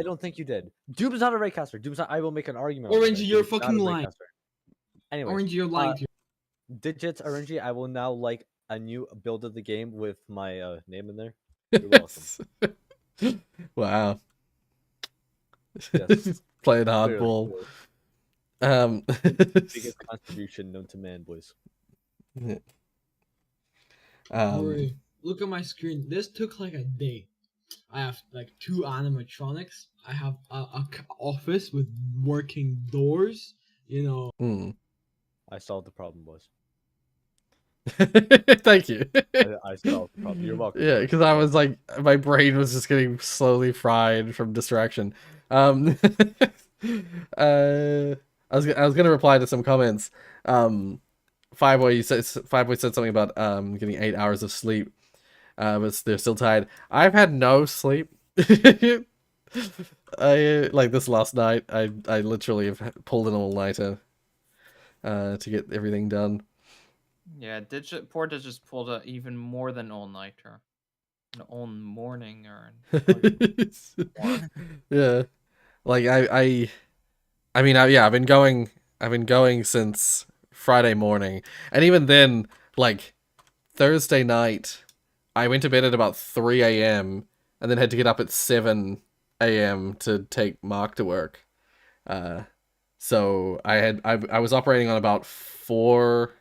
don't think you did. Doom is not a raycaster. I will make an argument. Orange, you're fucking lying. Anyway, Orange, you're lying. Digits, Orangey, I will now like a new build of the game with my name in there. You're welcome. Wow. Yes. Playing hardball. Biggest contribution known to man, boys. Look at my screen. This took like a day. I have like 2 animatronics. I have a office with working doors. You know. I solved the problem, boys. Thank you. I solved the problem. You're welcome. Yeah, because I was like, my brain was just getting slowly fried from distraction. I was gonna reply to some comments. Fireboy said something about getting 8 hours of sleep, but they're still tired. I've had no sleep. I like this last night. I literally have pulled an all-nighter to get everything done. Yeah, poor Digits pulled a even more than all-nighter, an all-morning or. Yeah, like I mean, I've been going since Friday morning, and even then, like Thursday night, I went to bed at about 3 a.m. and then had to get up at 7 a.m. to take Mark to work. So I was operating on about 4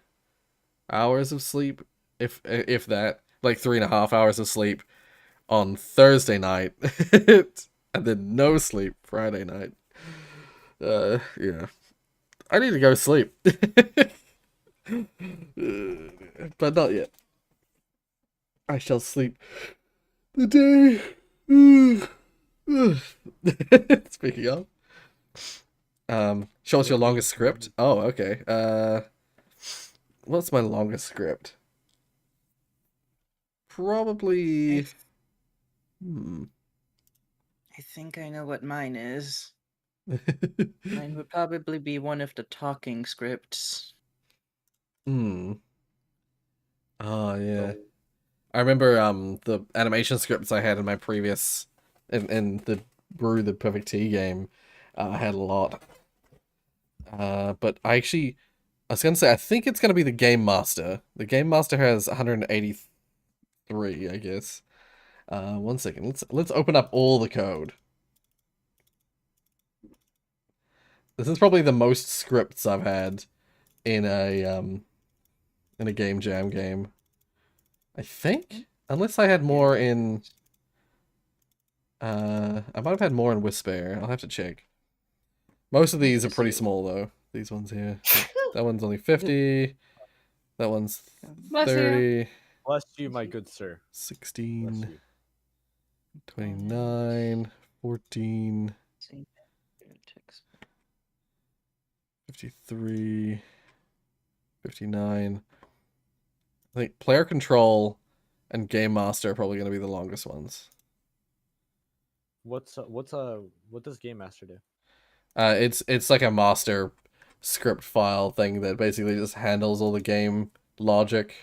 hours of sleep, if that, like 3.5 hours of sleep on Thursday night, and then no sleep Friday night. Yeah, I need to go sleep, but not yet. I shall sleep the day. Speaking of, show us your longest script. Oh, okay. What's my longest script? probably. I think I know what mine is. Mine would probably be one of the talking scripts. Oh yeah. I remember the animation scripts I had in my previous in the Brew the Perfect Tea game. I had a lot. But I was gonna say I think it's gonna be the Game Master. The Game Master has 183, I guess. 1 second. Let's open up all the code. This is probably the most scripts I've had in a Game Jam game. I think, unless I had more in. I might have had more in Whisper. I'll have to check. Most of these are pretty small though. These ones here. That one's only 50. That one's 30. Bless you, my good sir. 16. 29. 14. 53. 59. I think Player Control and Game Master are probably going to be the longest ones. What does Game Master do? It's like a master script file thing that basically just handles all the game logic.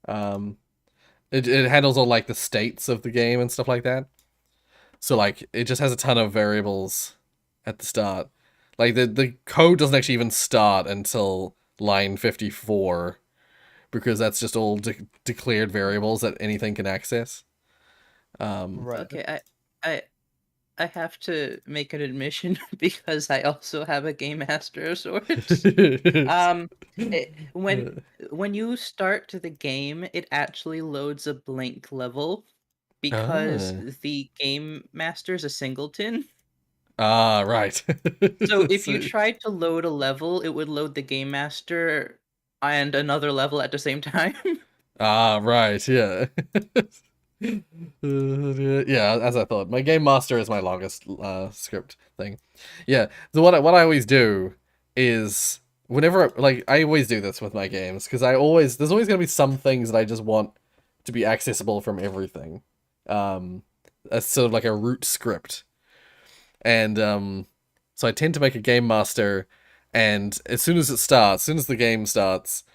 It handles all like the states of the game and stuff like that. So like it just has a ton of variables at the start. Like the code doesn't actually even start until line 54 because that's just all declared variables that anything can access. Right. Okay, I have to make an admission because I also have a Game Master of sorts. When you start the game, it actually loads a blank level because the Game Master is a singleton. Ah, right. So if you tried to load a level, it would load the Game Master and another level at the same time. Ah, right, yeah. Yeah, as I thought. My Game Master is my longest script thing. Yeah, so what I always do is whenever I always do this with my games because there's always gonna be some things that I just want to be accessible from everything. As sort of like a root script, and so I tend to make a Game Master, and as soon as the game starts,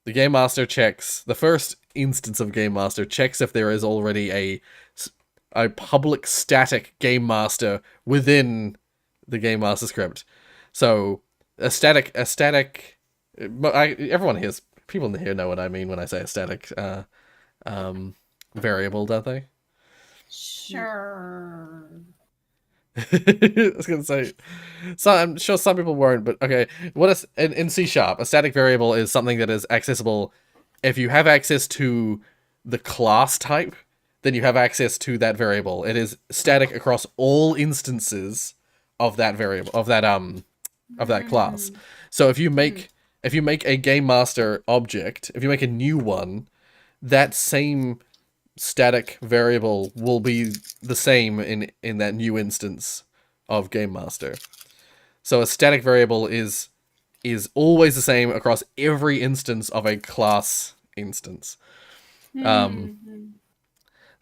the Game Master checks the first instance of Game Master checks if there is already a public static Game Master within the Game Master script. So a static everyone here's people here know what I mean when I say a static variable, don't they? Sure. I was gonna say, so I'm sure some people weren't, but okay. What is in C#? A static variable is something that is accessible. If you have access to the class type, then you have access to that variable. It is static across all instances of that variable of that class. So if you make a Game Master object, if you make a new one, that same static variable will be the same in that new instance of Game Master. So a static variable is always the same across every instance of a class instance. So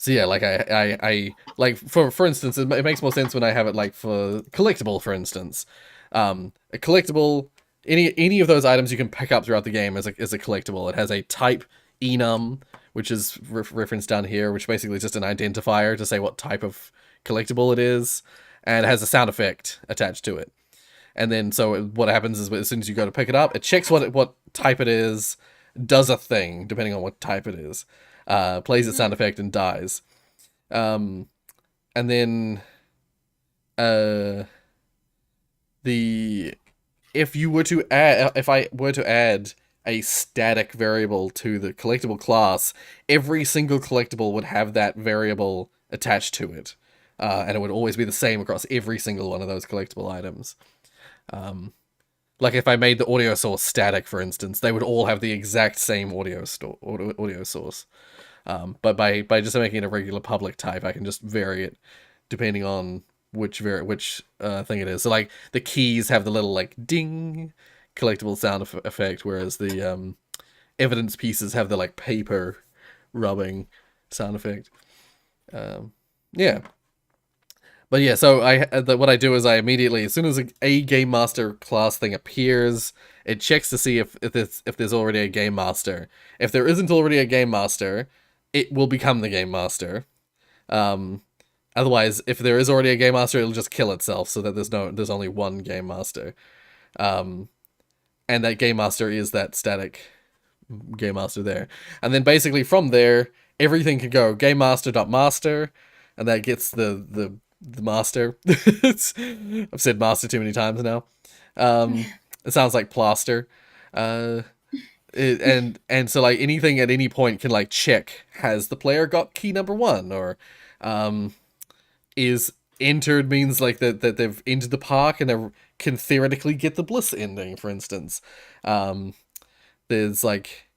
yeah, like I like for instance, it makes more sense when I have it like for collectible, for instance. A collectible, any of those items you can pick up throughout the game is a collectible. It has a type enum, which is referenced down here, which basically is just an identifier to say what type of collectible it is, and it has a sound effect attached to it. And then so what happens is as soon as you go to pick it up, it checks what type it is, does a thing depending on what type it is, plays its sound effect and dies. And then if I were to add a static variable to the collectible class, every single collectible would have that variable attached to it. And it would always be the same across every single one of those collectible items. Like if I made the audio source static, for instance, they would all have the exact same audio source. But by just making it a regular public type, I can just vary it depending on which thing it is. So like the keys have the little like ding collectible sound effect, whereas the evidence pieces have the like paper rubbing sound effect. Yeah. But yeah, so what I do is I immediately, as soon as a Game Master class thing appears, it checks to see if there's already a Game Master. If there isn't already a Game Master, it will become the Game Master. Otherwise, if there is already a Game Master, it'll just kill itself so that there's only one Game Master. And that Game Master is that static Game Master there. And then basically from there, everything can go Game Master.master, and that gets the master. I've said master too many times now. It sounds like plaster. And so like anything at any point can like check, has the player got key number 1, or is entered means like that they've entered the park and they can theoretically get the bliss ending, for instance. There's like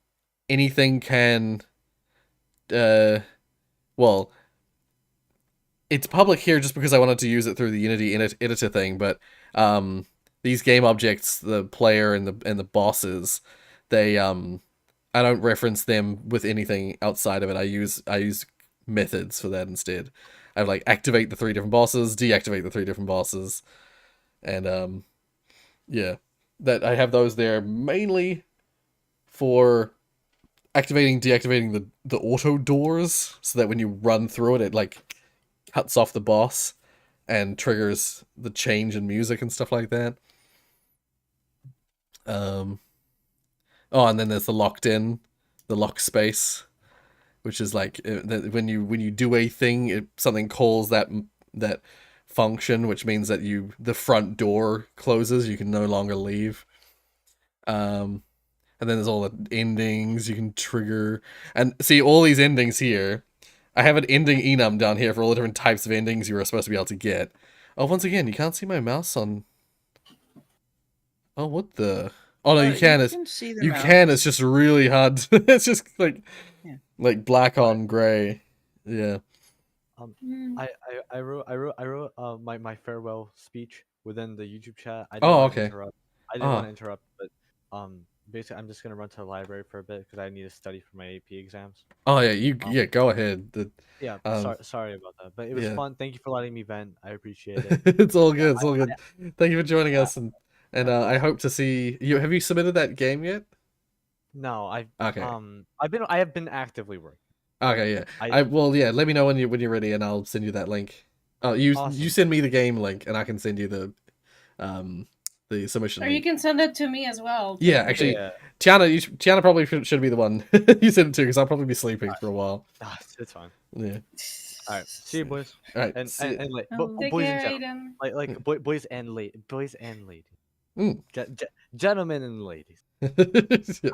anything can well, it's public here just because I wanted to use it through the Unity editor thing, but these game objects, the player and the bosses, they I don't reference them with anything outside of it. I use methods for that instead. I like activate the 3 different bosses, deactivate the 3 different bosses, and yeah, that I have those there mainly for activating, deactivating the auto doors, so that when you run through it, it like cuts off the boss and triggers the change in music and stuff like that. Oh, and then there's the lock space, which is like when you do a thing, something calls that function, which means that the front door closes, you can no longer leave. And then there's all the endings you can trigger, and see all these endings here. I have an ending enum down here for all the different types of endings you were supposed to be able to get. Oh, once again, you can't see my mouse on. Oh, what the? Oh no, you can. You can. It's just really hard. It's just like black on gray. Yeah. I wrote my farewell speech within the YouTube chat. I didn't want to interrupt, but basically I'm just gonna run to the library for a bit because I need to study for my AP exams. Oh yeah, go ahead. Sorry about that, but it was fun. Thank you for letting me vent. I appreciate it. It's all good. It's all good. Thank you for joining us, and I hope to see you. Have you submitted that game yet? No, I have been actively working. Okay, yeah. Let me know when you're ready, and I'll send you that link. Oh, you send me the game link, and I can send you the submission. Or link. you can send it to me as well. Yeah, actually, Tiana probably should be the one you send it to, because I'll probably be sleeping for a while. It's fine. Yeah. All right. See you, boys. All right. And like, take boys care, and gentlemen. Like boys and ladies. Mm. Gentlemen and ladies.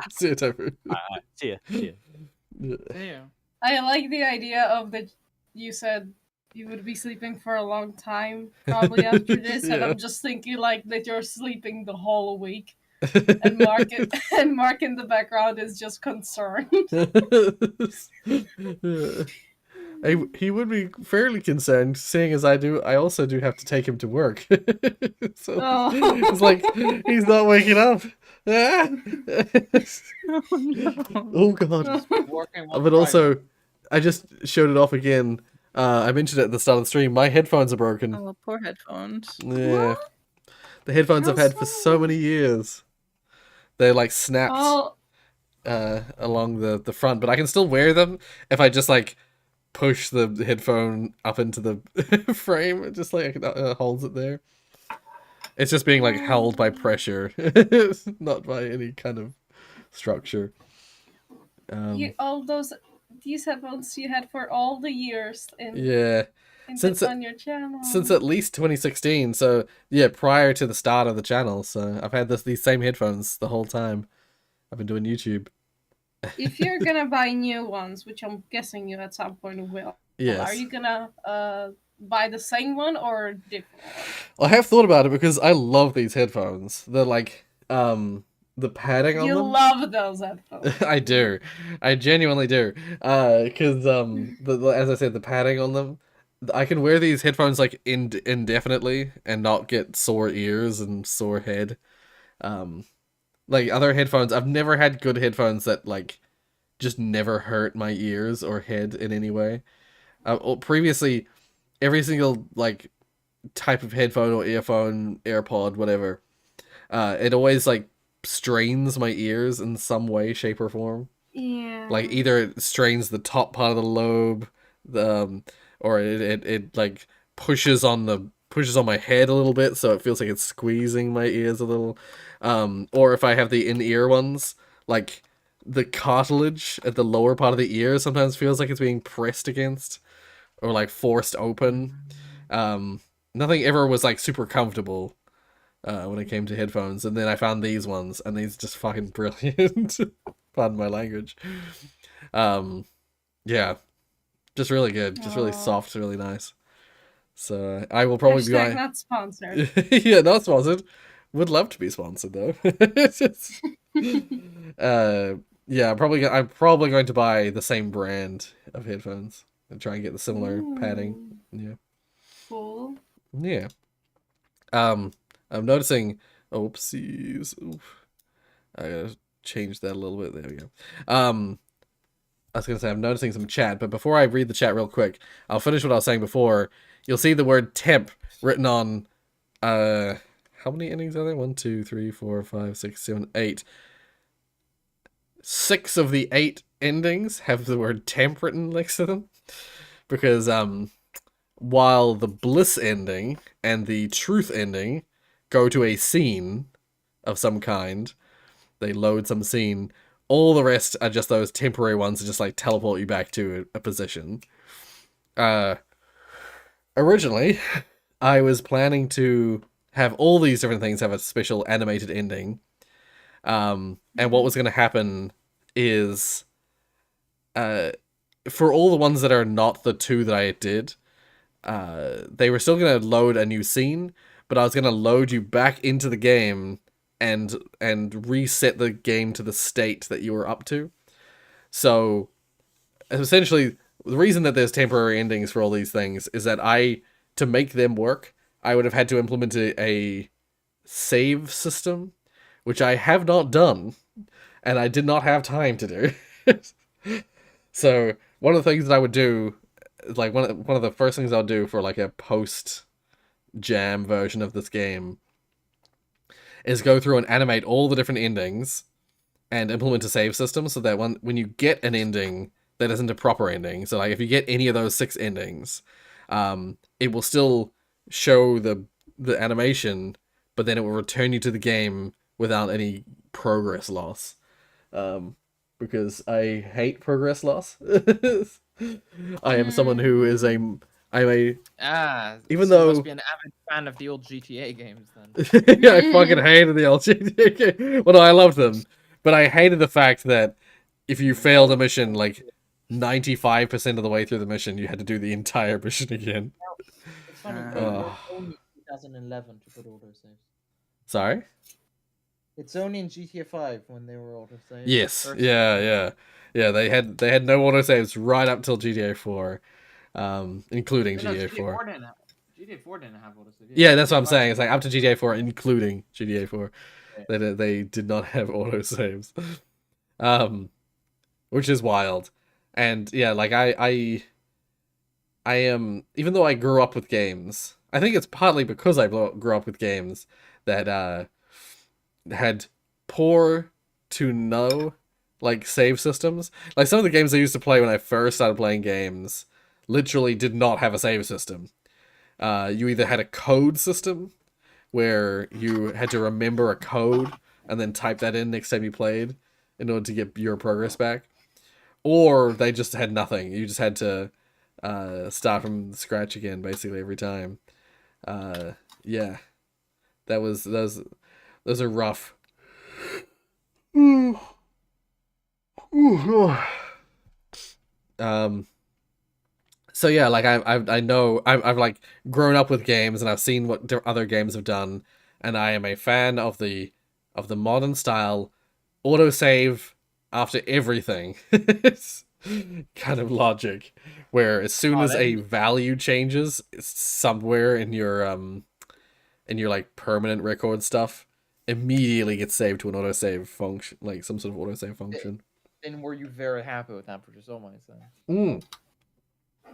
See you, Tofu. See ya. Yeah. I like the idea of you said you would be sleeping for a long time probably after this, and I'm just thinking like that you're sleeping the whole week, and Mark in the background is just concerned. He would be fairly concerned, seeing as I also do have to take him to work. So it's like he's not waking up. Oh god. But also, I just showed it off again. I mentioned it at the start of the stream. My headphones are broken. Oh, poor headphones. Yeah. What? The headphones I've had for so many years. They're like snapped along the front, but I can still wear them if I just like push the headphone up into the frame. It just like holds it there. It's just being like held by pressure, not by any kind of structure. These headphones you had for all the years on your channel. Since at least 2016. So yeah, prior to the start of the channel. So I've had these same headphones the whole time I've been doing YouTube. If you're gonna buy new ones, which I'm guessing you at some point will, are you gonna buy the same one or different one? I have thought about it because I love these headphones. They're like the padding on them. You love those headphones. I do. I genuinely do. Because as I said, the padding on them, I can wear these headphones like indefinitely and not get sore ears and sore head. Like other headphones, I've never had good headphones that like just never hurt my ears or head in any way. Previously, every single like type of headphone or earphone, AirPod, whatever, it always like strains my ears in some way, shape, or form. Yeah. Like either it strains the top part of the lobe, or it like pushes on my head a little bit, so it feels like it's squeezing my ears a little. Or if I have the in-ear ones, like the cartilage at the lower part of the ear sometimes feels like it's being pressed against or like forced open. Nothing ever was like super comfortable when it came to headphones, and then I found these ones, and these are just fucking brilliant. Pardon my language. Yeah, just really good, just really soft, really nice. So I will probably Hashtag be not sponsored. yeah, not sponsored. Would love to be sponsored though. Just, yeah, I'm probably going to buy the same brand of headphones and try and get the similar padding. Yeah. Cool. Yeah. I'm noticing. Oopsies. Oof. I gotta change that a little bit. There we go. I was gonna say I'm noticing some chat, but before I read the chat real quick, I'll finish what I was saying before. You'll see the word temp written on. How many endings are there? 1, 2, 3, 4, 5, 6, 7, 8. 6 of the 8 endings have the word temp written next to them, because while the bliss ending and the truth ending go to a scene of some kind, they load some scene, all the rest are just those temporary ones that just like teleport you back to a position. Originally, I was planning to have all these different things have a special animated ending. And what was going to happen is, for all the ones that are not the 2 that I did, they were still going to load a new scene, but I was going to load you back into the game and reset the game to the state that you were up to. So essentially, the reason that there's temporary endings for all these things is that to make them work, I would have had to implement a save system, which I have not done, and I did not have time to do. So one of the things that I would do, like one of the first things I'll do for like a post jam version of this game, is go through and animate all the different endings and implement a save system so that when you get an ending that isn't a proper ending, so like if you get any of those 6 endings, it will still show the animation, but then it will return you to the game without any progress loss. Because I hate progress loss. I am someone who is even so though you must be an avid fan of the old GTA games then. yeah, I fucking hated the old GTA game. Well, no, I loved them, but I hated the fact that if you failed a mission like 95% of the way through the mission, you had to do the entire mission again. It's funny, they were only 2011 to put autosaves. Sorry? It's only in GTA 5 when they were autosaves. Yes, yeah. They had no autosaves right up till GTA 4, including GTA 4. GTA 4 didn't have autosave. Yeah, that's what I'm saying. It's like up to GTA 4, including GTA 4. Yeah. They did not have autosaves. Which is wild. And yeah, like I am, even though I grew up with games, I think it's partly because I grew up with games that had poor to no like save systems. Like some of the games I used to play when I first started playing games literally did not have a save system. You either had a code system where you had to remember a code and then type that in next time you played in order to get your progress back, or they just had nothing. You just had to start from scratch again basically every time. Yeah, those are rough. So yeah, like I know I've like grown up with games and I've seen what other games have done, and I am a fan of the modern style autosave after everything. It's kind of logic where as soon as a value changes somewhere in your like permanent record stuff, immediately gets saved to an autosave function, like some sort of autosave function. then were you very happy with temperatures? Oh my son. Mm.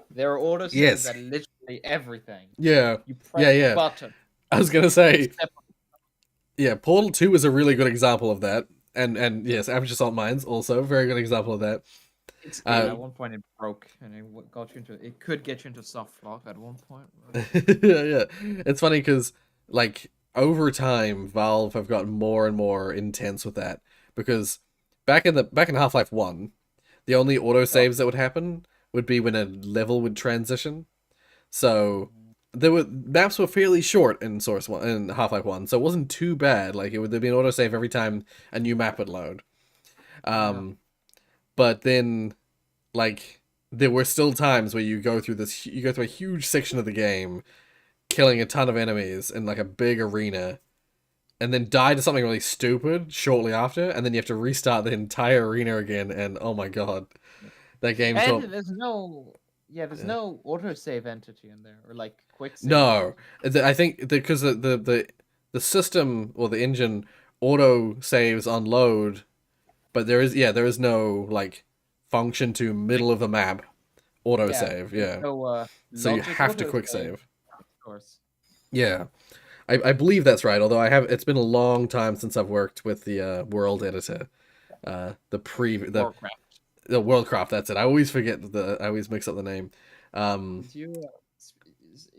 There are autosaves Yes. that literally everything. Yeah. You press the button. I was gonna say. Yeah, Portal 2 is a really good example of that. And yes, Average Assault Mines also a very good example of that. At one point it broke and it could get you into soft lock at one point. Yeah. It's funny because like over time Valve have gotten more and more intense with that, because back in Half-Life 1, the only autosaves that would happen would be when a level would transition. So maps were fairly short in Source 1 in Half-Life 1, so it wasn't too bad. Like there'd be an autosave every time a new map would load. But then like there were still times where you go through a huge section of the game, killing a ton of enemies in like a big arena, and then die to something really stupid shortly after, and then you have to restart the entire arena again, and oh my god. That game's and there's no autosave entity in there, or like quick save. No. I think because the system or the engine auto saves on load, but there is no like function to middle of the map auto save. So you have to quick save. Of course. Yeah. I believe that's right, although it's been a long time since I've worked with the world editor. The Worldcraft, that's it. I always mix up the name. Did you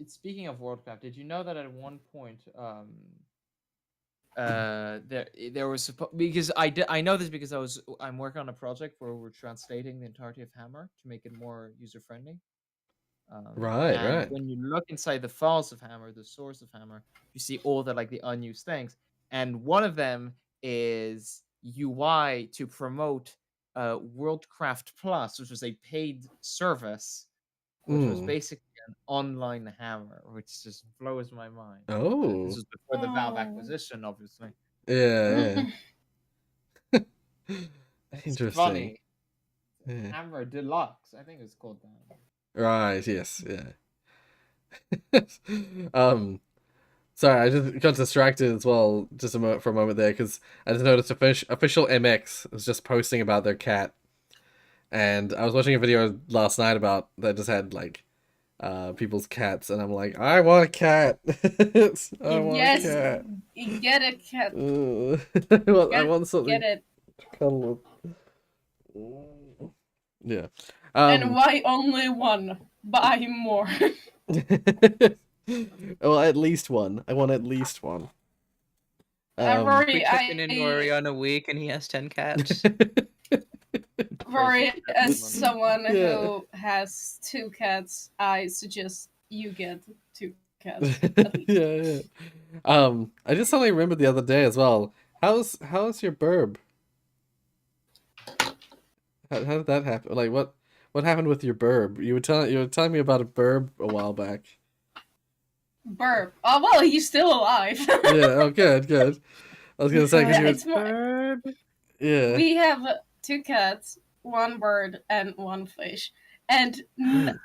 speaking of Worldcraft, did you know that at one point there was because I know this because I'm working on a project where we're translating the entirety of Hammer to make it more user friendly. Right. When you look inside the files of Hammer, the source of Hammer, you see all the unused things, and one of them is UI to promote Worldcraft Plus, which was a paid service, which was basically an online Hammer, which just blows my mind. Oh, this was before the Valve acquisition, obviously. Yeah. Interesting. Funny. Yeah. Hammer Deluxe, I think it's called that. Right. Yes. Yeah. Sorry, I just got distracted as well just for a moment there, because I just noticed official MX was just posting about their cat, and I was watching a video last night about that just had like people's cats, and I'm like, I want a cat. I want a cat. Get a cat. I want something. Get it. Cuddle. Yeah. And why only one? Buy more. Well, at least one. I want at least one. Rory, we check in Rory on a week, and he has 10 cats. Rory, as someone who has 2 cats, I suggest you get 2 cats. Yeah. I just suddenly remembered the other day as well. How's your burb? How did that happen? Like what happened with your burb? You were telling me about a burb a while back. Burb. Oh well, he's still alive. Yeah. Oh, good. I was gonna say because burb. Yeah. We have 2 cats, 1 bird, and 1 fish, and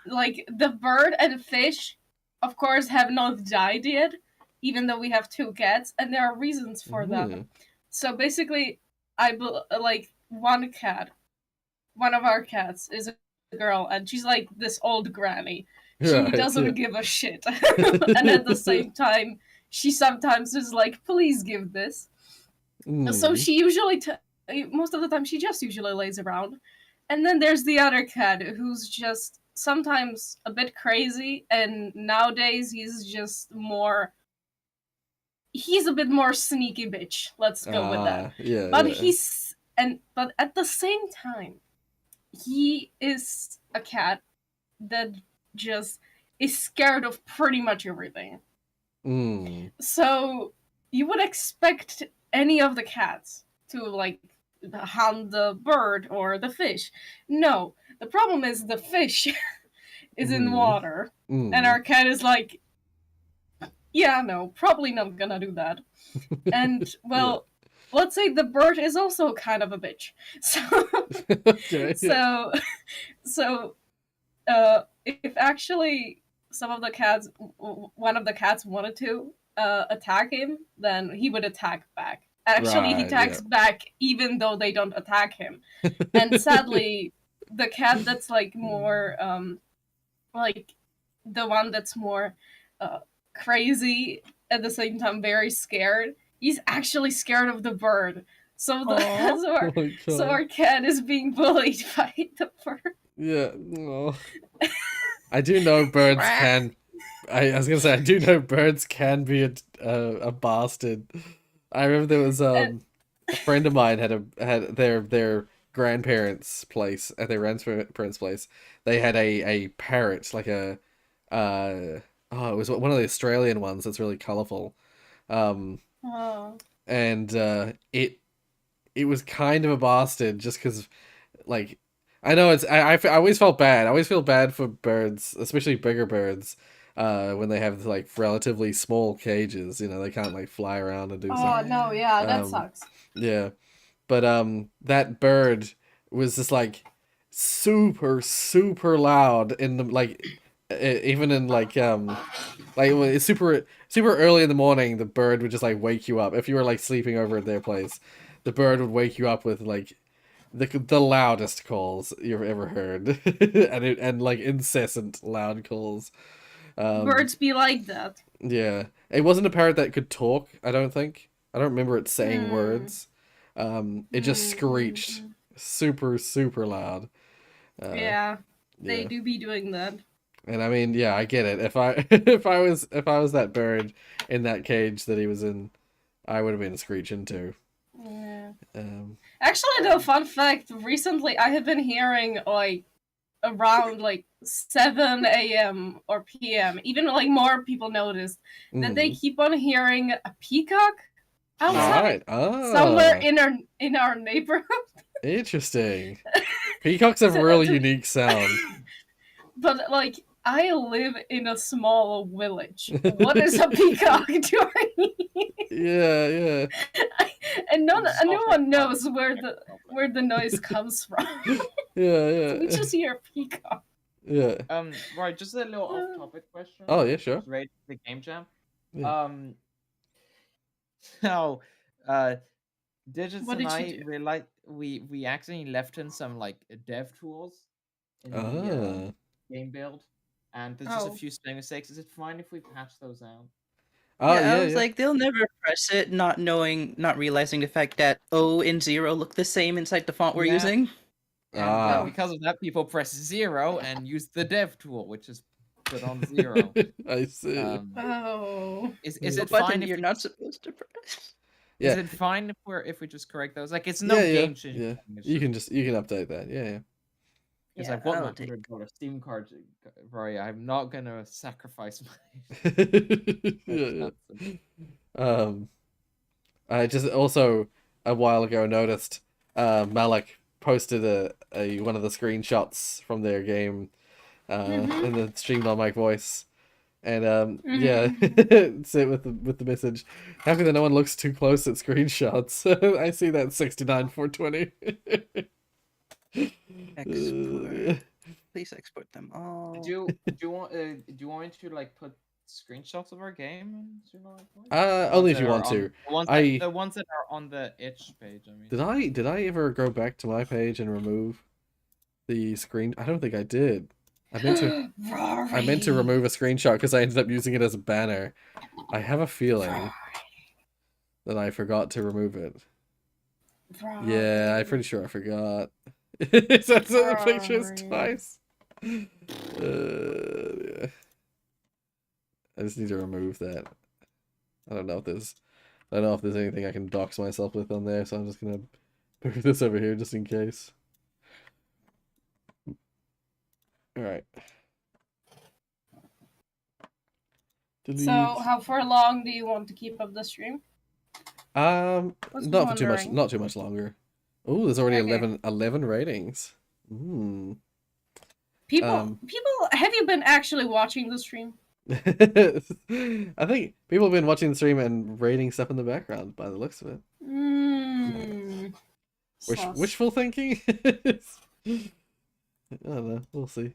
like the bird and fish, of course, have not died yet, even though we have 2 cats, and there are reasons for that. So basically, one of our cats is a girl, and she's like this old granny. She doesn't give a shit. And at the same time, she sometimes is like, please give this. So she usually, most of the time, she just usually lays around. And then there's the other cat who's just sometimes a bit crazy, and nowadays he's a bit more sneaky bitch. Let's go with that. Yeah. But but at the same time, he is a cat that just is scared of pretty much everything. So you would expect any of the cats to like hunt the bird or the fish. No, the problem is the fish is in water, and our cat is like, yeah, no, probably not gonna do that. And well, let's say the bird is also kind of a bitch. So if actually one of the cats wanted to attack him, then he would attack back. Actually, he Right, attacks back even though they don't attack him. And sadly, the cat that's like more like the one that's more crazy at the same time very scared, he's actually scared of the bird. So Aw. so our cat is being bullied by the bird. Yeah. Oh. I do know birds can. I was gonna say I do know birds can be a bastard. I remember there was a friend of mine had their grandparents' place at their grandparents' place. They had a parrot like a it was one of the Australian ones that's really colorful. Oh. And it was kind of a bastard just because like I know I always felt bad. I always feel bad for birds, especially bigger birds, when they have like relatively small cages. You know, they can't like fly around and do Oh something. no, yeah, that Um, sucks. Yeah, but that bird was just like super loud in the like even in like when it's super early in the morning. The bird would just like wake you up if you were like sleeping over at their place. The bird would wake you up with like the loudest calls you've ever heard, and like incessant loud calls. Birds be like that. Yeah, it wasn't a parrot that could talk. I don't think. I don't remember it saying Hmm. words. It just screeched super loud. Yeah, they Yeah. do be doing that. And I mean, yeah, I get it. If I if I was that bird in that cage that he was in, I would have been screeching too. Yeah. Um, Actually, though, fun fact: recently, I have been hearing like around like 7 a.m. or p.m. Even like more people noticed that they keep on hearing a peacock outside somewhere in our neighborhood. Interesting. Peacocks have a really unique sound. But like, I live in a small village. What is a peacock doing? Yeah. And no one knows where the noise comes from. Yeah. We just hear a peacock. Yeah. Right, just a little off-topic question. Oh yeah, sure. Right, the game jam. Yeah. So, Digits What and did she I do? realized we accidentally left in some like dev tools in the game build, and there's just a few spelling mistakes. Is it fine if we patch those out? Oh Yeah, I yeah, was like, they'll never press it, not realizing the fact that O and 0 look the same inside the font we're Yeah. using. And because of that, people press 0 and use the dev tool, which is put on 0. I see. Is it button fine if you're not supposed to press? Is it fine if we just correct those? Like, it's no game changing. Yeah. You can update that. Yeah. Because I've got my $100 Steam card, Rory. I'm not gonna sacrifice my. Yeah. I just also a while ago noticed Malik posted a one of the screenshots from their game in the streamed on my voice. And yeah, sit with the message. How come no one looks too close at screenshots? I see that 69/420. Export. Please export them all. Do you want me to like put screenshots of our game? Only if you want to. The ones that are on the itch page. I mean, did I ever go back to my page and remove the screen? I don't think I did. I meant to remove a screenshot because I ended up using it as a banner. I have a feeling that I forgot to remove it. Yeah, I'm pretty sure I forgot. That's the pictures twice. Yeah. I just need to remove that. I don't know if there's anything I can dox myself with on there, so I'm just gonna move this over here just in case. Alright. So, how far long do you want to keep up the stream? Not too much longer. Oh, there's already 11 ratings. People, have you been actually watching the stream? I think people have been watching the stream and rating stuff in the background by the looks of it. Wishful thinking? I don't know. We'll see.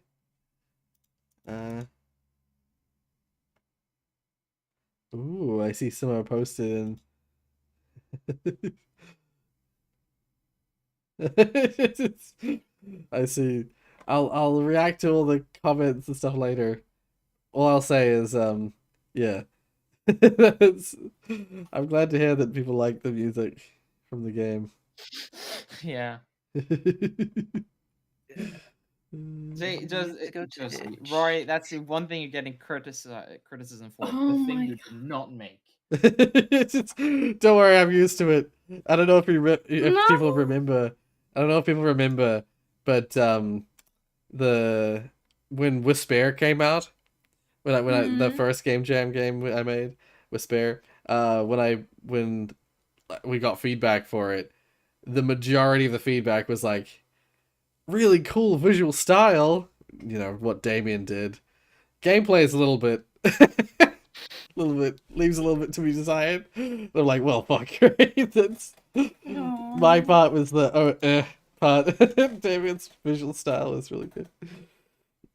Ooh, I see someone posted in I see. I'll react to all the comments and stuff later. All I'll say is yeah. I'm glad to hear that people like the music from the game. Yeah. See, just Rory, that's the one thing you're getting criticism for. Oh the thing my you did not make. Don't worry, I'm used to it. I don't know if No. people remember. I don't know if people remember, but the when Whisper came out, when the first Game Jam game I made, Whisper, when we got feedback for it, the majority of the feedback was like, really cool visual style. You know what Damien did. Gameplay is a little bit. Leaves a little bit to be desired. They're like, well, fuck, right? That's my part was the part. David's visual style is really good.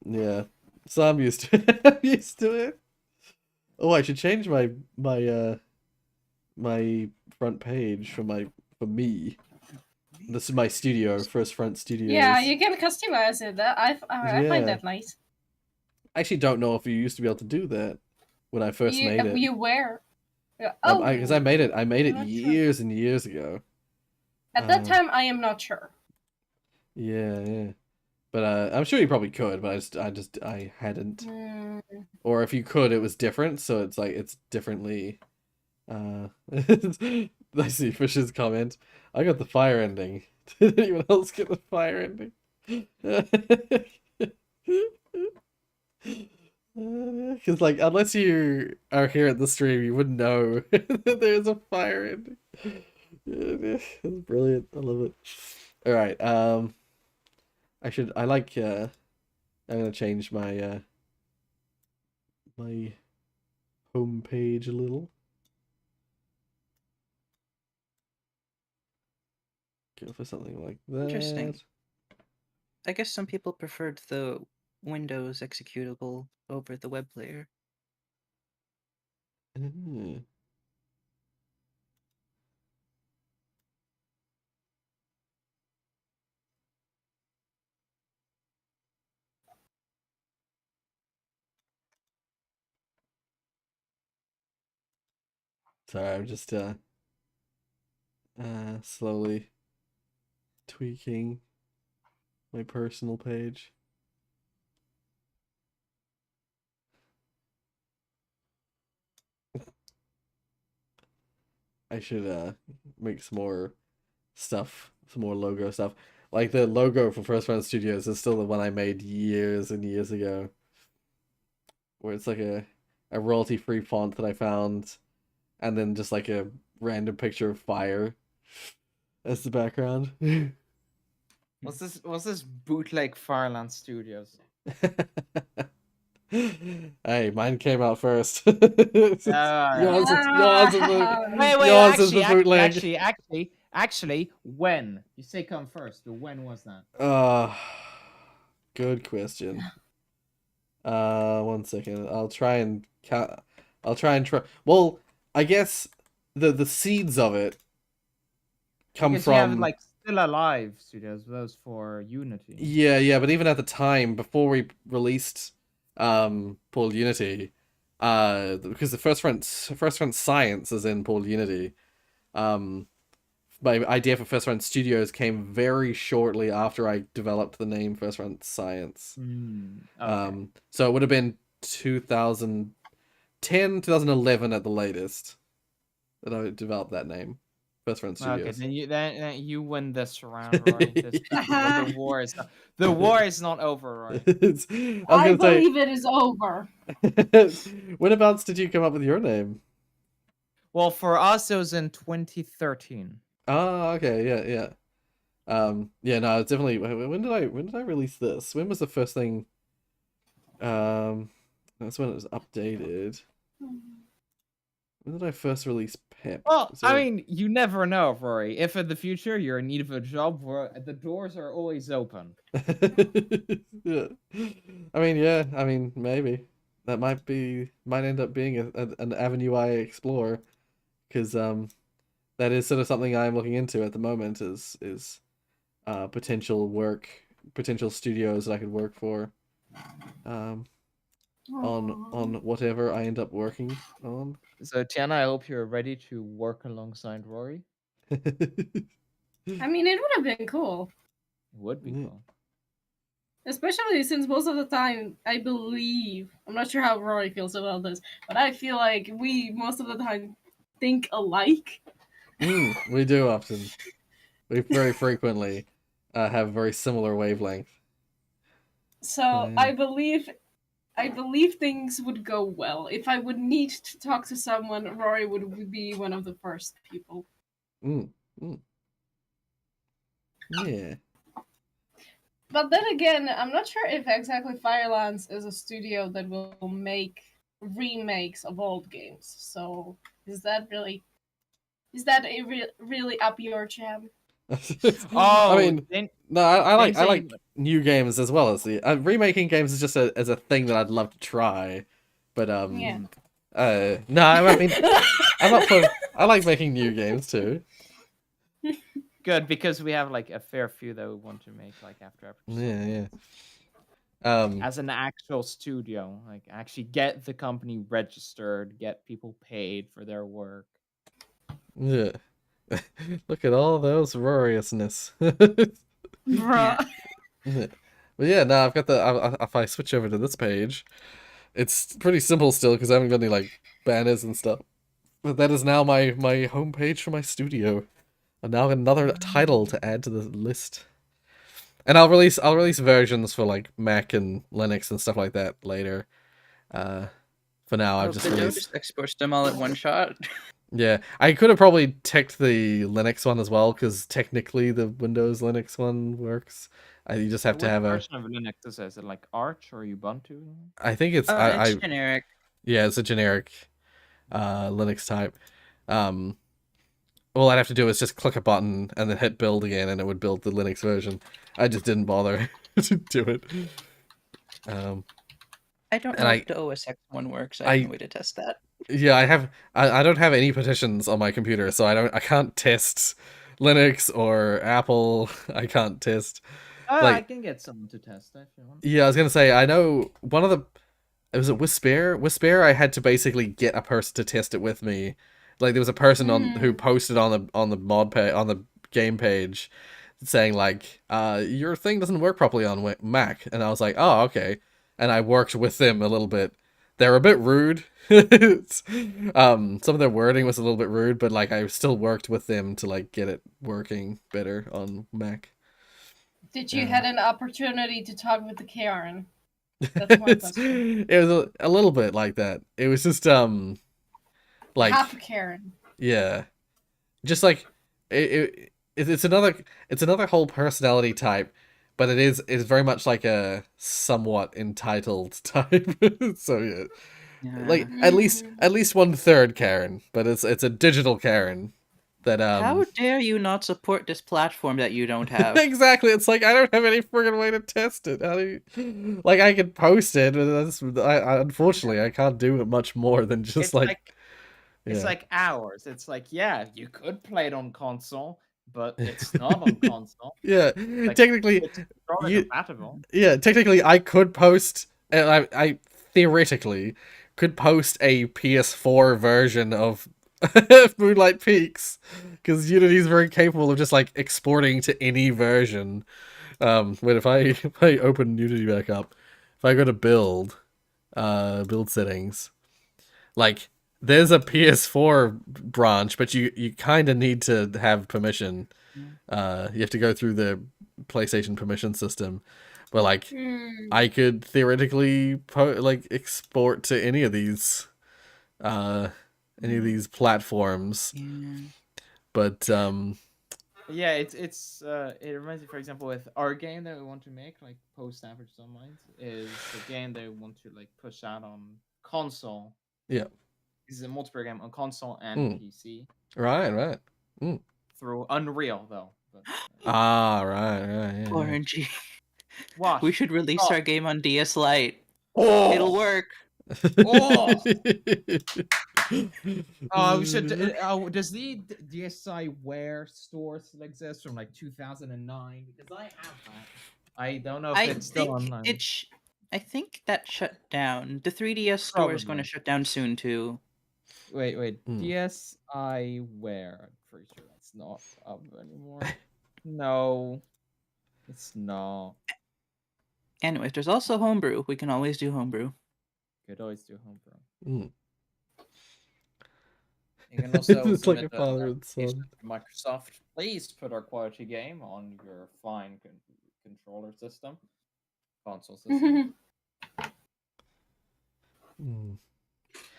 Yeah, so I'm used to it. I'm used to it. Oh, I should change my front page for me. This is my studio, first front studio. Yeah, you can customize it. I find that nice. I actually don't know if you used to be able to do that when I first made it. You were. Because I made it years sure. and years ago. At that time, I am not sure. Yeah. But I'm sure you probably could, but I hadn't. Or if you could, it was different, so it's like it's differently. I see Fish's comment. I got the fire ending. Did anyone else get the fire ending? Because like unless you are here at the stream, you wouldn't know that there's a fire ending. It's brilliant. I love it. All right. I'm gonna change my my home page a little. Go for something like that. Interesting. I guess some people preferred the Windows executable over the web player. Sorry, I'm just slowly tweaking my personal page. I should make some more stuff, some more logo stuff. Like the logo for First Round Studios is still the one I made years and years ago. Where it's like a royalty-free font that I found, and then just like a random picture of fire as the background. What's this bootleg Fireland Studios? Hey, mine came out first. Yours is the bootleg. Actually, when you say come first, when was that? Good question. 1 second. I'll try and count. Well, I guess the seeds of it come because from. you have like Still Alive Studios, those for Unity. Yeah, but even at the time before we released Pulled Unity, because the first front science is in Pulled Unity. My idea for First Run Studios came very shortly after I developed the name First Run Science. Okay. So it would have been 2010, 2011 at the latest that I developed that name, First Run Studios. Okay, then you win this round, right? The war is not over, right? I believe it is over. Whenabouts did you come up with your name? Well, for us, it was in 2013. Oh, okay, yeah. Yeah, no, it's definitely. When did I release this? When was the first thing? That's when it was updated. When did I first release Pep? Well, I mean, you never know, Rory. If in the future you're in need of a job, the doors are always open. Yeah. I mean, maybe that might end up being an avenue I explore, because that is sort of something I'm looking into at the moment. Is potential studios that I could work for. On whatever I end up working on. So Tiana, I hope you're ready to work alongside Rory. I mean, it would have been cool. It would be cool. Especially since most of the time, I believe, I'm not sure how Rory feels about this, but I feel like we, most of the time, think alike. We do often. We very frequently have very similar wavelength. So I believe things would go well. If I would need to talk to someone, Rory would be one of the first people. Yeah. But then again, I'm not sure if exactly Firelands is a studio that will make remakes of old games. So is that really up your jam? I mean, no, I like new games as well as the remaking games is just as a thing that I'd love to try, but no, I mean, I'm up for. I like making new games too. Good, because we have like a fair few that we want to make like after episode. Yeah. As an actual studio, like actually get the company registered, get people paid for their work. Yeah. Look at all those Roriousness. Bruh. But yeah, now I've got the. If I switch over to this page, it's pretty simple still because I haven't got any like banners and stuff. But that is now my homepage for my studio. And now another title to add to the list. And I'll release versions for like Mac and Linux and stuff like that later. For now, I've just export them all at one shot. Yeah, I could have probably ticked the Linux one as well because technically the Windows Linux one works. You just have to have a version of Linux. Is it like Arch or Ubuntu? I think it's it's generic. Yeah, it's a generic Linux type. All I'd have to do is just click a button and then hit build again, and it would build the Linux version. I just didn't bother to do it. I don't know if the OS X one works. I have no way to test that. Yeah, I don't have any partitions on my computer, so I can't test Linux or Apple. I can't test. I can get someone to test that if you want. Yeah, I was gonna say I know one of the. Was it Whisper? Whisper. I had to basically get a person to test it with me. Like there was a person who posted on the mod page on the game page, saying like, your thing doesn't work properly on Mac, and I was like, oh okay, and I worked with them a little bit. They're a bit rude. Some of their wording was a little bit rude, but like I still worked with them to like get it working better on Mac. Did you had an opportunity to talk with the Karen? That's my question. It was a little bit like that. It was just like half a Karen. Yeah, just like it's another whole personality type, but it's very much like a somewhat entitled type. So yeah, like at least 1/3 Karen, but it's a digital Karen. That How dare you not support this platform that you don't have? Exactly. It's like I don't have any friggin' way to test it. How do you... Like I can post it, but unfortunately I can't do it much more than just It's like ours. It's like, yeah, you could play it on console, but it's not on console. Yeah, like, technically, it's compatible. Yeah, technically, I could post, and I theoretically could post a PS4 version of Moonlight Peaks, because Unity is very capable of just like exporting to any version. Wait, if I open Unity back up, if I go to build settings, like. There's a PS4 branch, but you kind of need to have permission. You have to go through the PlayStation permission system. But like, I could theoretically export to any of these platforms. But yeah, it reminds me, for example, with our game that we want to make, like Post Average Online, is the game that we want to like push out on console. Yeah. This is a multiplayer game on console and PC. Right. Through Unreal, though. But, right. Yeah. RNG. Watch. We should release our game on DS Lite. It'll work. Oh, we should. Oh, does the DSiWare store still exist from like 2009? Because I have that. I don't know if I it's still think online. I think that shut down. The 3DS store is going to Probably. shut down soon too. Wait. Hmm. DSiWare. I'm pretty sure that's not up anymore. No, it's not. Anyways, there's also homebrew. We can always do homebrew. Could always do homebrew. Mm. You can also It's like submit a father and application son. to Microsoft. Please put our quality game on your fine controller system, console system. Mm.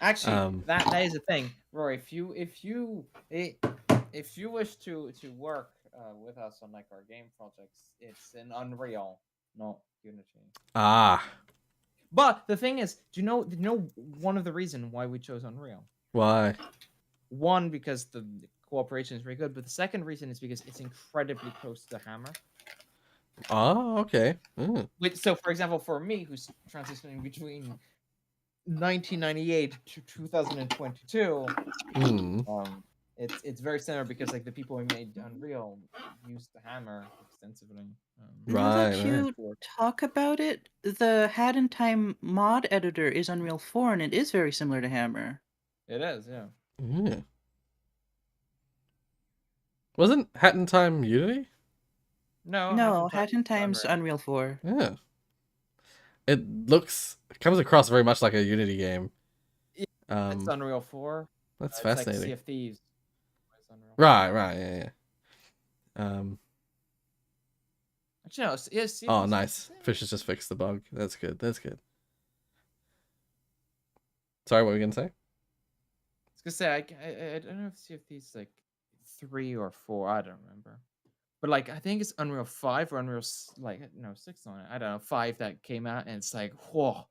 Actually, that is a thing, Rory. If you wish to work with us on like our game projects, it's in Unreal, not Unity. Ah, But the thing is, do you know one of the reasons why we chose Unreal? why? One, because the cooperation is very good, but the second reason is because it's incredibly close to Hammer. Oh, okay. So, for example, for me, who's transitioning between 1998 to 2022, it's very similar because like the people who made Unreal used the Hammer extensively. Now that you talk about it, the Hat in Time mod editor is Unreal 4, and it is very similar to Hammer. It is, yeah. Yeah. Wasn't Hat in Time Unity? No, Hat in Time's Unreal 4. Yeah. It comes across very much like a Unity game. It's Unreal 4. That's it's fascinating. Like Sea of Thieves. Right, yeah. Actually, no, yes. Oh, nice. Fish has just fixed the bug. That's good. Sorry, what were you gonna say? I was gonna say I don't know if Sea of Thieves like 3 or 4. I don't remember. But like I think it's Unreal 5 or Unreal 6 on it. I don't know, 5 that came out, and it's like whoa.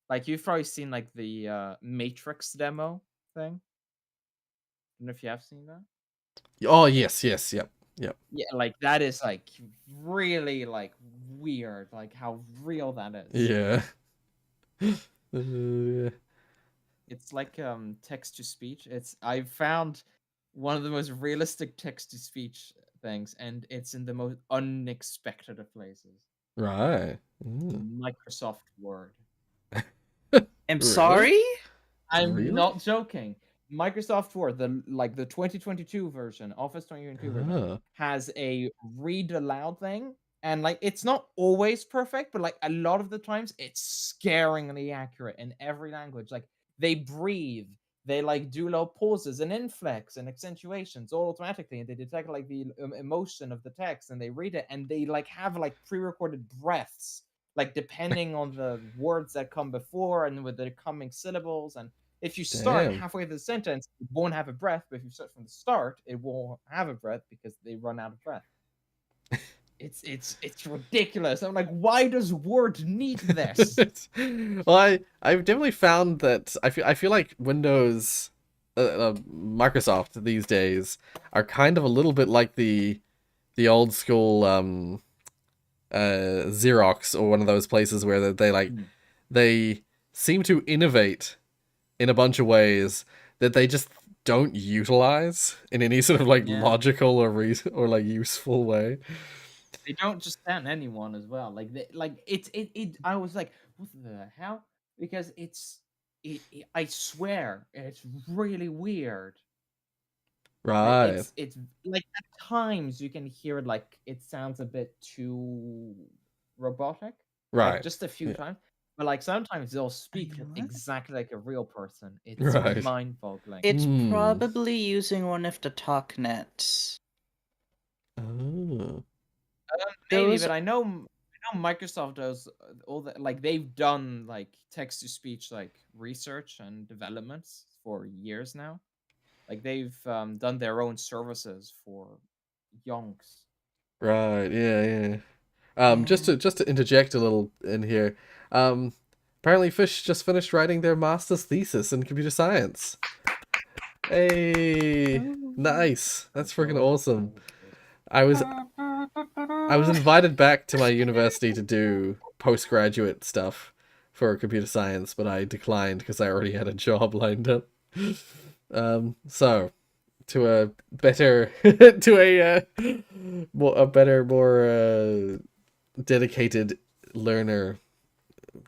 Like you've probably seen like the Matrix demo thing. I don't know if you have seen that. Oh yes, yep. Yeah, like that is like really like weird, like how real that is. Yeah. It's like text to speech. I found one of the most realistic text to speech things, and it's in the most unexpected of places. Right. Microsoft Word. I'm sorry? I'm not joking. Microsoft Word, the 2022 version, Office 2022 version, has a read aloud thing, and like it's not always perfect, but like a lot of the times it's scaringly accurate in every language. Like they breathe, they like do low pauses and inflex and accentuations all automatically, and they detect like the emotion of the text, and they read it, and they like have like pre-recorded breaths, like depending on the words that come before and with the coming syllables. And if you start halfway through the sentence, it won't have a breath, but if you start from the start, it won't have a breath because they run out of breath. It's ridiculous. I'm like, why does Word need this? Well, I've definitely found that I feel like Windows, Microsoft these days are kind of a little bit like the old school Xerox or one of those places where they seem to innovate in a bunch of ways that they just don't utilize in any sort of like logical or like useful way. They don't just stand anyone as well. Like it. I was like, what the hell? Because I swear, it's really weird. Right. It's like at times you can hear it like it sounds a bit too robotic. Right. Like, just a few times. But like sometimes they'll speak exactly like a real person. It's mind-boggling. It's probably using one of the talk nets. Oh. Maybe, but I know Microsoft does all that. Like they've done like text to speech like research and developments for years now. Like they've done their own services for yonks. Right. Yeah. Just to interject a little in here. Apparently Fish just finished writing their master's thesis in computer science. Hey, nice. That's freaking awesome. I was invited back to my university to do postgraduate stuff for computer science, but I declined because I already had a job lined up. So to a better, to a better, more dedicated learner.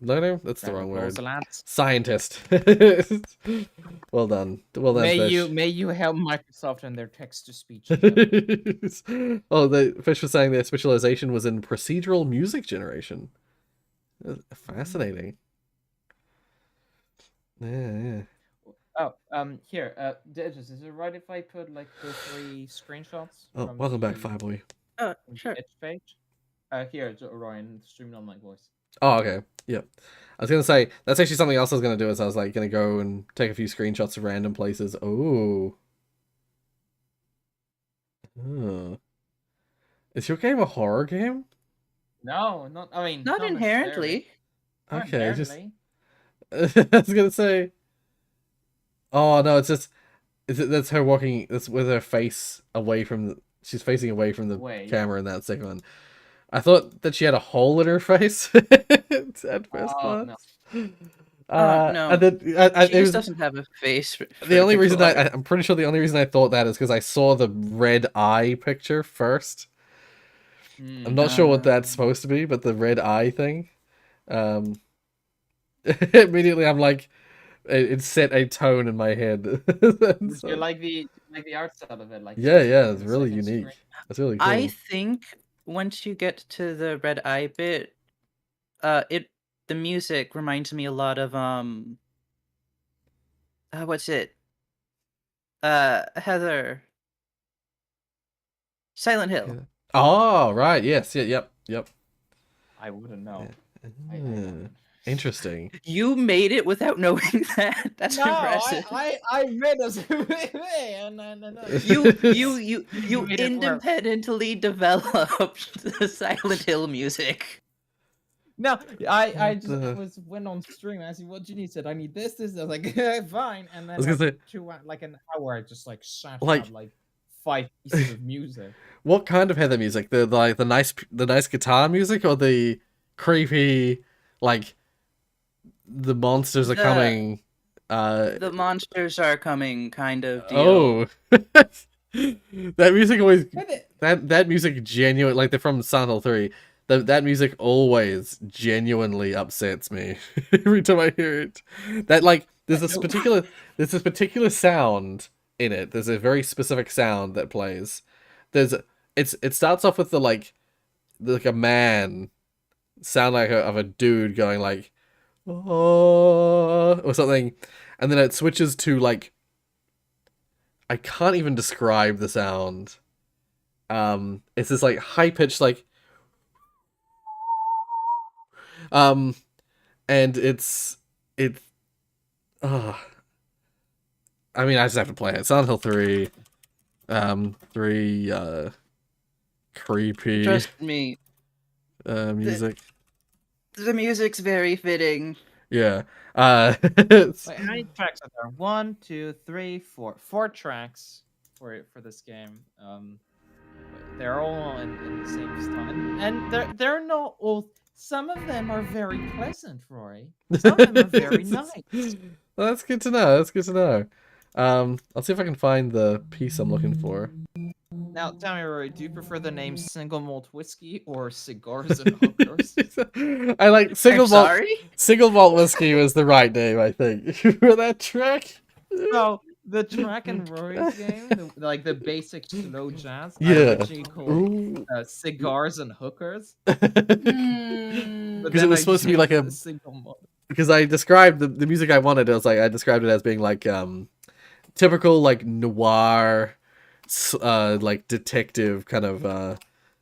Learner? That's the wrong word. Scientist. Well done. Well done, Fish. May you help Microsoft in their text to speech. Oh, the Fish was saying their specialization was in procedural music generation. Fascinating. Yeah. Oh, here, Digis, is it right if I put like the 3 screenshots? Oh, welcome back, Fireboy. Sure. Edge page. Here, Ryan, streaming on my voice. Oh, okay. Yep. I was gonna say that's actually something else I was gonna do. Is I was like gonna go and take a few screenshots of random places. Oh. Is your game a horror game? No, not. I mean, Not inherently. Okay, just. I was gonna say. Oh no, it's just. That's her walking. That's with her face away from the. She's facing away from the camera in that second one. I thought that she had a hole in her face at first glance. No. No. And then, she just doesn't have a face. The only reason I'm pretty sure the only reason I thought that is because I saw the red eye picture first. I'm not sure what that's supposed to be, but the red eye thing. Immediately I'm like, it set a tone in my head. So, you like the art style of it, like yeah, it's really unique. It's really cool. I think once you get to the red eye bit, the music reminds me a lot of what's it? Heather. Silent Hill. Yeah. Oh, right. Yes. Yeah. Yep. I wouldn't know. Yeah. Interesting. You made it without knowing that. That's impressive. I made us. You independently developed the Silent Hill music. No, I just went on stream. I said, "What do you need?" Said, "I need this." I was like, "Fine." And then I was gonna say, like an hour, I just like sat out like 5 pieces of music. What kind of Heather music? The nice guitar music, or the creepy like the monsters are coming? The monsters are coming kind of deal. Oh, that music always that music genuine, like they're from Silent Hill 3. That music always genuinely upsets me every time I hear it. That like there's this particular sound in it. There's a very specific sound that plays. It starts off with the like a man sound like of a dude going like oh or something, and then it switches to like I can't even describe the sound. It's this like high pitched like and it's I mean, I just have to play it. Silent Hill 3 creepy Trust me, music. The music's very fitting. Yeah. Wait, how many tracks are there? 1, 2, 3, 4. 4 tracks for this game. They're all in the same style, and they're not all. Some of them are very pleasant, Rory. Some of them are very nice. Well, that's good to know. I'll see if I can find the piece I'm looking for. Now, tell me, Rory, do you prefer the name Single Malt Whiskey or Cigars and Hookers? I like Single Malt Whiskey was the right name, I think, for that track. So, the track in Rory's game, the basic slow jazz, yeah, I actually called Cigars and Hookers. Because it was supposed to be like a single malt. Because I described the music I wanted, I described it as being like typical like noir, like detective kind of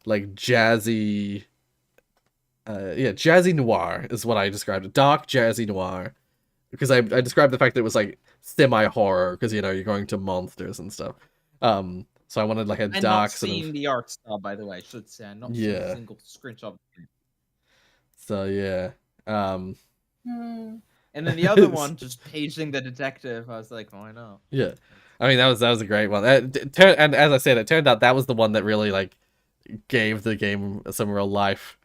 like jazzy, jazzy noir is what I described it. Dark jazzy noir. Because I described the fact that it was like semi-horror, because you're going to monsters and stuff. So I wanted like a dark sort of. I'm not seeing the art style, by the way. I should say, I'm not seeing a single screenshot. So yeah. And then the other one, just paging the detective. I was like, why not? Yeah, I mean that was a great one. And as I said, it turned out that was the one that really like gave the game some real life.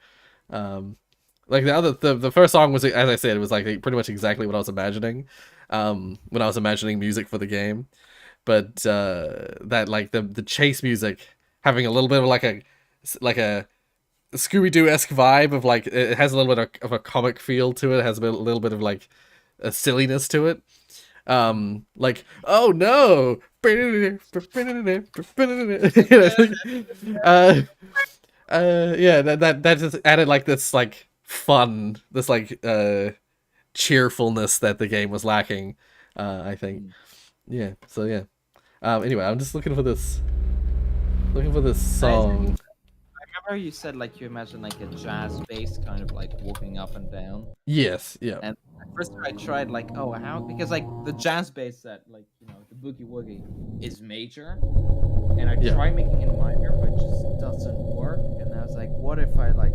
Like the first song was, as I said, it was like pretty much exactly what I was imagining. when I was imagining music for the game. But that like the chase music having a little bit of like a Scooby-Doo-esque vibe of like it has a little bit of a comic feel to it. It has a little bit of like a silliness to it. Like, oh no, yeah, that just added like this like fun, this like cheerfulness that the game was lacking. I think, yeah. So yeah. Anyway, I'm just looking for this song. I remember you said like you imagine like a jazz bass kind of like walking up and down. Yes, yeah. And at first I tried like, oh, how, because like the jazz bass that like, you know, the boogie woogie is major, and I tried making it minor, but it just doesn't work. And I was like, what if I like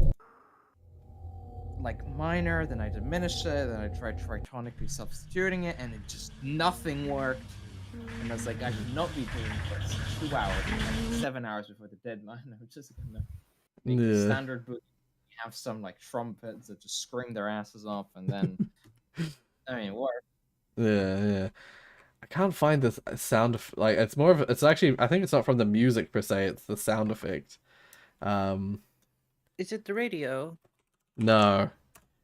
minor, then I diminish it, then I tried tritonically substituting it, and it just nothing worked. And I was like, I should not be doing this 2 hours, like 7 hours before the deadline. I'm just gonna make the standard book. Have some like trumpets that just scream their asses off, and then I mean, it worked. Yeah. I can't find this sound like it's more of it's actually I think it's not from the music per se, it's the sound effect. Is it the radio? No.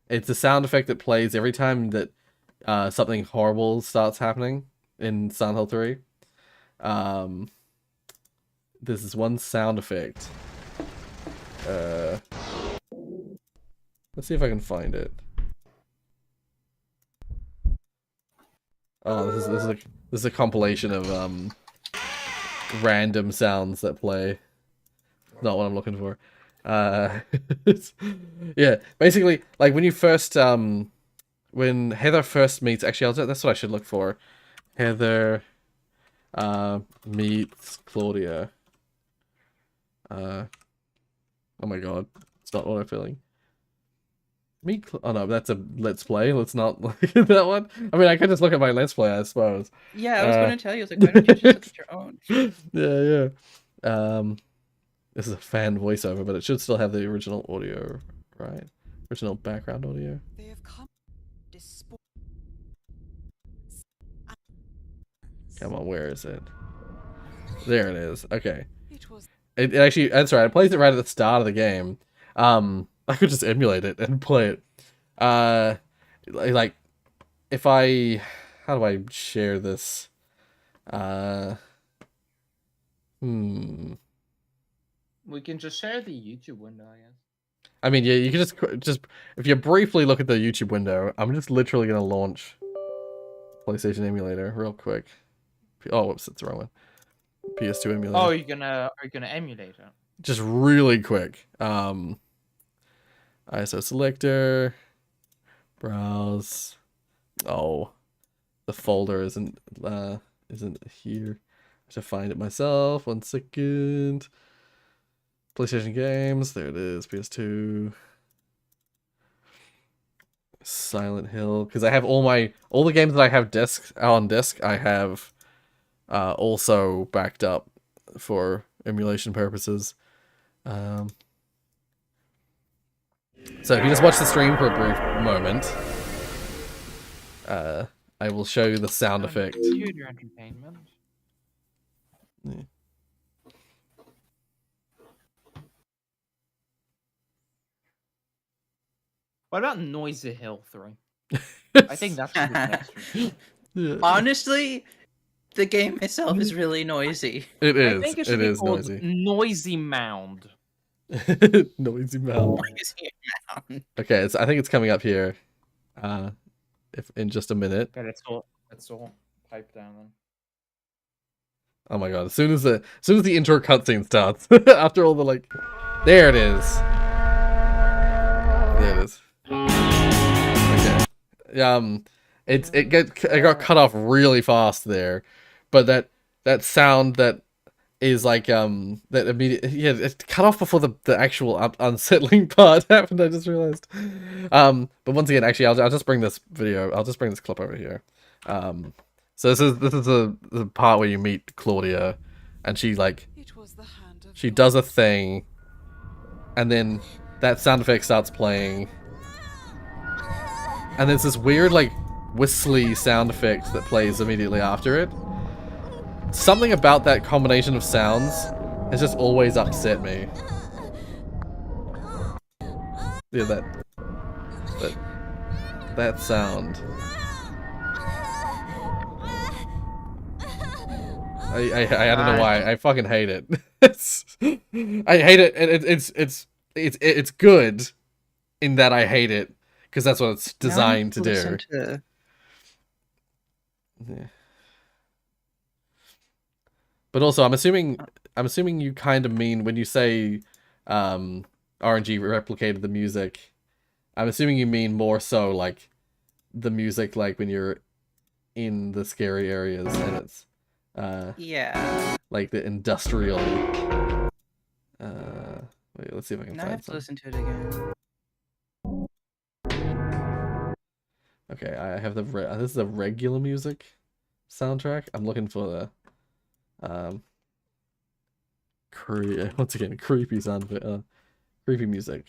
It's the sound effect that plays every time that something horrible starts happening in Silent Hill 3. This is one sound effect. Let's see if I can find it. Oh, this is a compilation of random sounds that play. Not what I'm looking for. Yeah, basically, like when you first when Heather first meets, actually, that's what I should look for. Heather meets Claudia. Oh my god, it's not what I'm feeling. Oh no, that's a let's play. Let's not look at that one. I mean, I could just look at my let's play, I suppose. Yeah, I was going to tell you. I was like, why don't you just look at your own? Yeah. This is a fan voiceover, but it should still have the original audio, right? Original background audio. They have come. Come on, where is it? There it is. Okay. It actually, that's right. It plays it right at the start of the game. I could just emulate it and play it. Like, if I, how do I share this? We can just share the YouTube window, I guess. I mean, yeah, you can just if you briefly look at the YouTube window, I'm just literally gonna launch PlayStation emulator real quick. Oh, whoops, that's the wrong one. PS2 emulator. Oh, are you gonna emulate it? Just really quick. ISO selector, browse. Oh, the folder isn't here. I have to find it myself. 1 second. PlayStation games. There it is. PS2. Silent Hill. Because I have all the games that I have on disc. I have also backed up for emulation purposes. So if you just watch the stream for a brief moment, I will show you the sound effect. Computer entertainment. Yeah. What about Noisy Hill 3? I think that's a good next one. Yeah. Honestly, the game itself is really noisy. It is. I think it should be called Noisy Mound. Noisy Mound. Okay, I think it's coming up here. If in just a minute. Okay, let's all pipe down then. Oh my god! As soon as the intro cutscene starts, after all the like, there it is. There it is. Okay. It got cut off really fast there, but that sound that is like that immediate it's cut off before the actual unsettling part happened. I just realized. But once again, actually, I'll just bring this clip over here. So this is the part where you meet Claudia, and she does a thing, and then that sound effect starts playing, and there's this weird like whistly sound effect that plays immediately after it. Something about that combination of sounds has just always upset me. Yeah, that sound. I don't know why. I fucking hate it. I hate it, and it's good in that I hate it because that's what it's designed to do. Yeah. But also, I'm assuming you kind of mean when you say RNG replicated the music. I'm assuming you mean more so like the music, like when you're in the scary areas and it's yeah, like the industrial. Wait, let's see if I can now find I have to some. listen to it again. Okay, I have this is a regular music soundtrack. I'm looking for the once again creepy sound creepy music.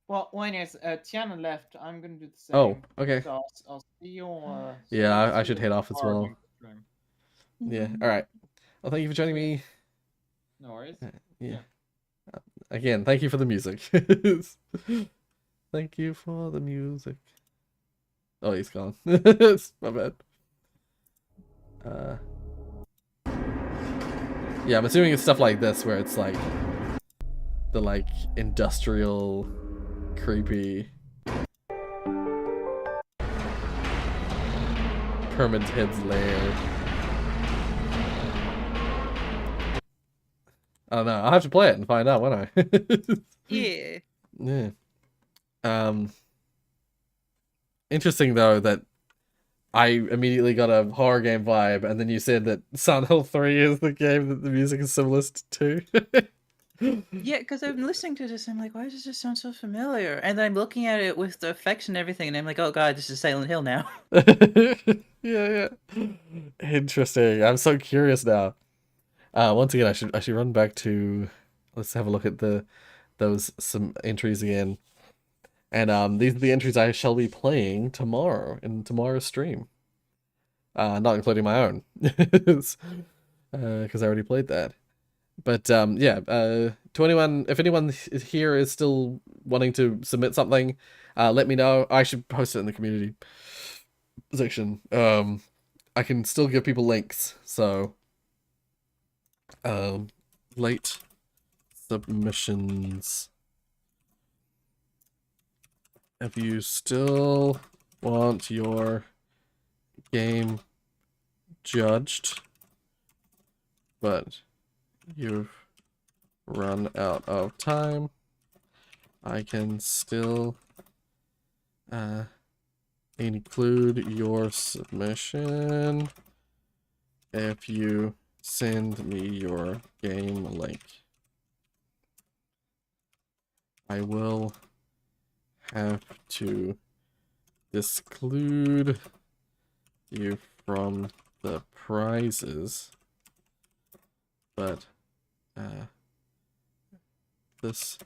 Well, when Tiana left, I'm gonna do the same. Oh, okay. So I'll see you. Yeah, I should head off as well. Yeah. All right. Well, thank you for joining me. No worries. Yeah. Again, thank you for the music. Thank you for the music. Oh, he's gone. My bad. Yeah, I'm assuming it's stuff like this where it's like the like industrial, creepy Pyramid Head's lair. I don't know. I'll have to play it and find out, won't I? Yeah. Yeah. Interesting though that I immediately got a horror game vibe, and then you said that Silent Hill 3 is the game that the music is similar to. Yeah, because I'm listening to this, I'm like, why does this sound so familiar? And then I'm looking at it with the effects and everything, and I'm like, oh god, this is Silent Hill now. Yeah. Interesting. I'm so curious now. Once again, I should run back to. Let's have a look at some entries again. And these are the entries I shall be playing tomorrow in tomorrow's stream. Not including my own, because I already played that. But yeah, to anyone, if anyone here is still wanting to submit something, let me know. I should post it in the community section. I can still give people links, so late submissions. If you still want your game judged, but you've run out of time, I can still include your submission if you send me your game link. I will have to exclude you from the prizes, but this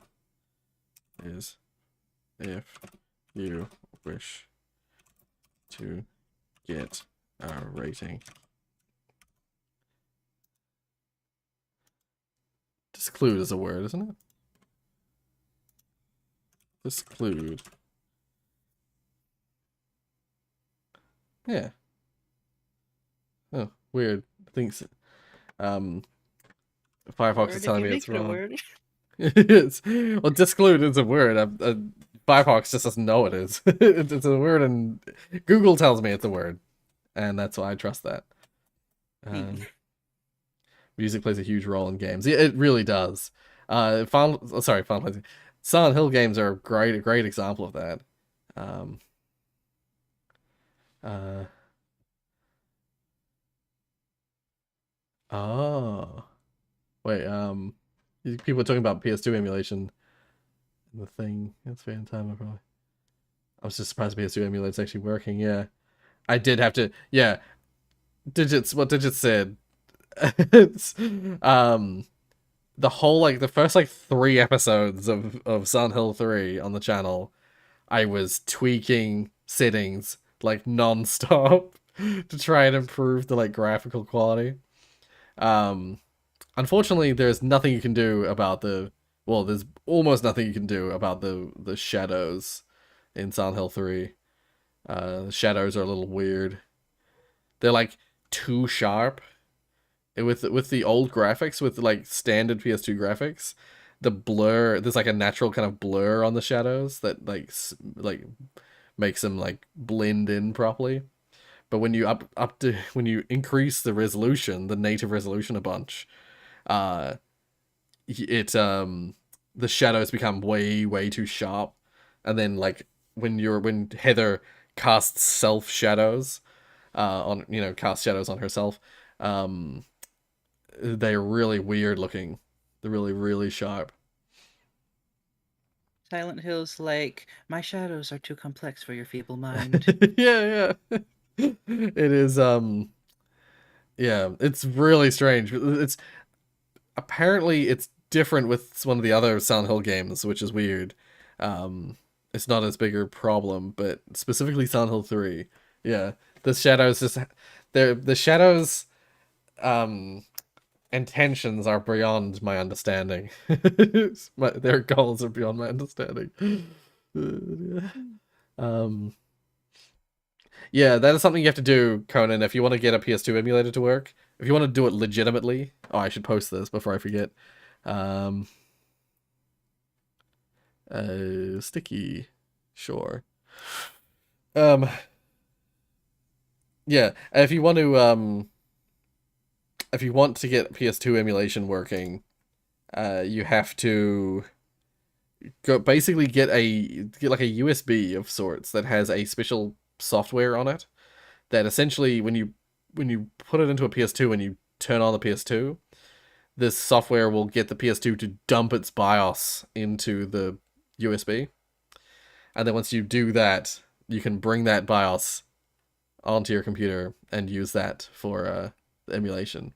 is if you wish to get a rating. Disclude is a word, isn't it? Disclude. Yeah. Oh, weird. I think Firefox is telling me it's wrong. It's, well, disclude is a word. Firefox just doesn't know it is. It's a word, and Google tells me it's a word, and that's why I trust that. Music plays a huge role in games. Yeah, it really does. Final Fantasy. Silent Hill games are a great example of that. Oh. Wait, people are talking about PS2 emulation. The thing. That's very in time, probably. I was just surprised PS2 emulate's actually working, yeah. I did have to, yeah. What Digits said. It's, the whole, like, the first, like, 3 episodes of Silent Hill 3 on the channel, I was tweaking settings like non-stop to try and improve the like graphical quality. Unfortunately, there's nothing you can do about there's almost nothing you can do about the shadows in Silent Hill 3. The shadows are a little weird. They're like too sharp. With the old graphics, with like standard PS2 graphics, the blur, there's like a natural kind of blur on the shadows that like makes them like blend in properly. But when you when you increase the resolution, the native resolution a bunch, the shadows become way too sharp. And then like when Heather casts self shadows cast shadows on herself, they're really weird looking. They're really sharp. Silent Hill's like, my shadows are too complex for your feeble mind. yeah. It is yeah, it's really strange. It's apparently it's different with one of the other Silent Hill games, which is weird. It's not as big a problem, but specifically Silent Hill 3. Yeah. The shadows the shadows intentions are beyond my understanding. Their goals are beyond my understanding. Yeah, that is something you have to do, Conan, if you want to get a PS2 emulator to work. If you want to do it legitimately. Oh, I should post this before I forget. Sticky. Sure. Yeah, if you want to get PS2 emulation working, you have to basically get like a USB of sorts that has a special software on it that essentially when you put it into a PS2 and you turn on the PS2, this software will get the PS2 to dump its BIOS into the USB. And then once you do that, you can bring that BIOS onto your computer and use that for emulation.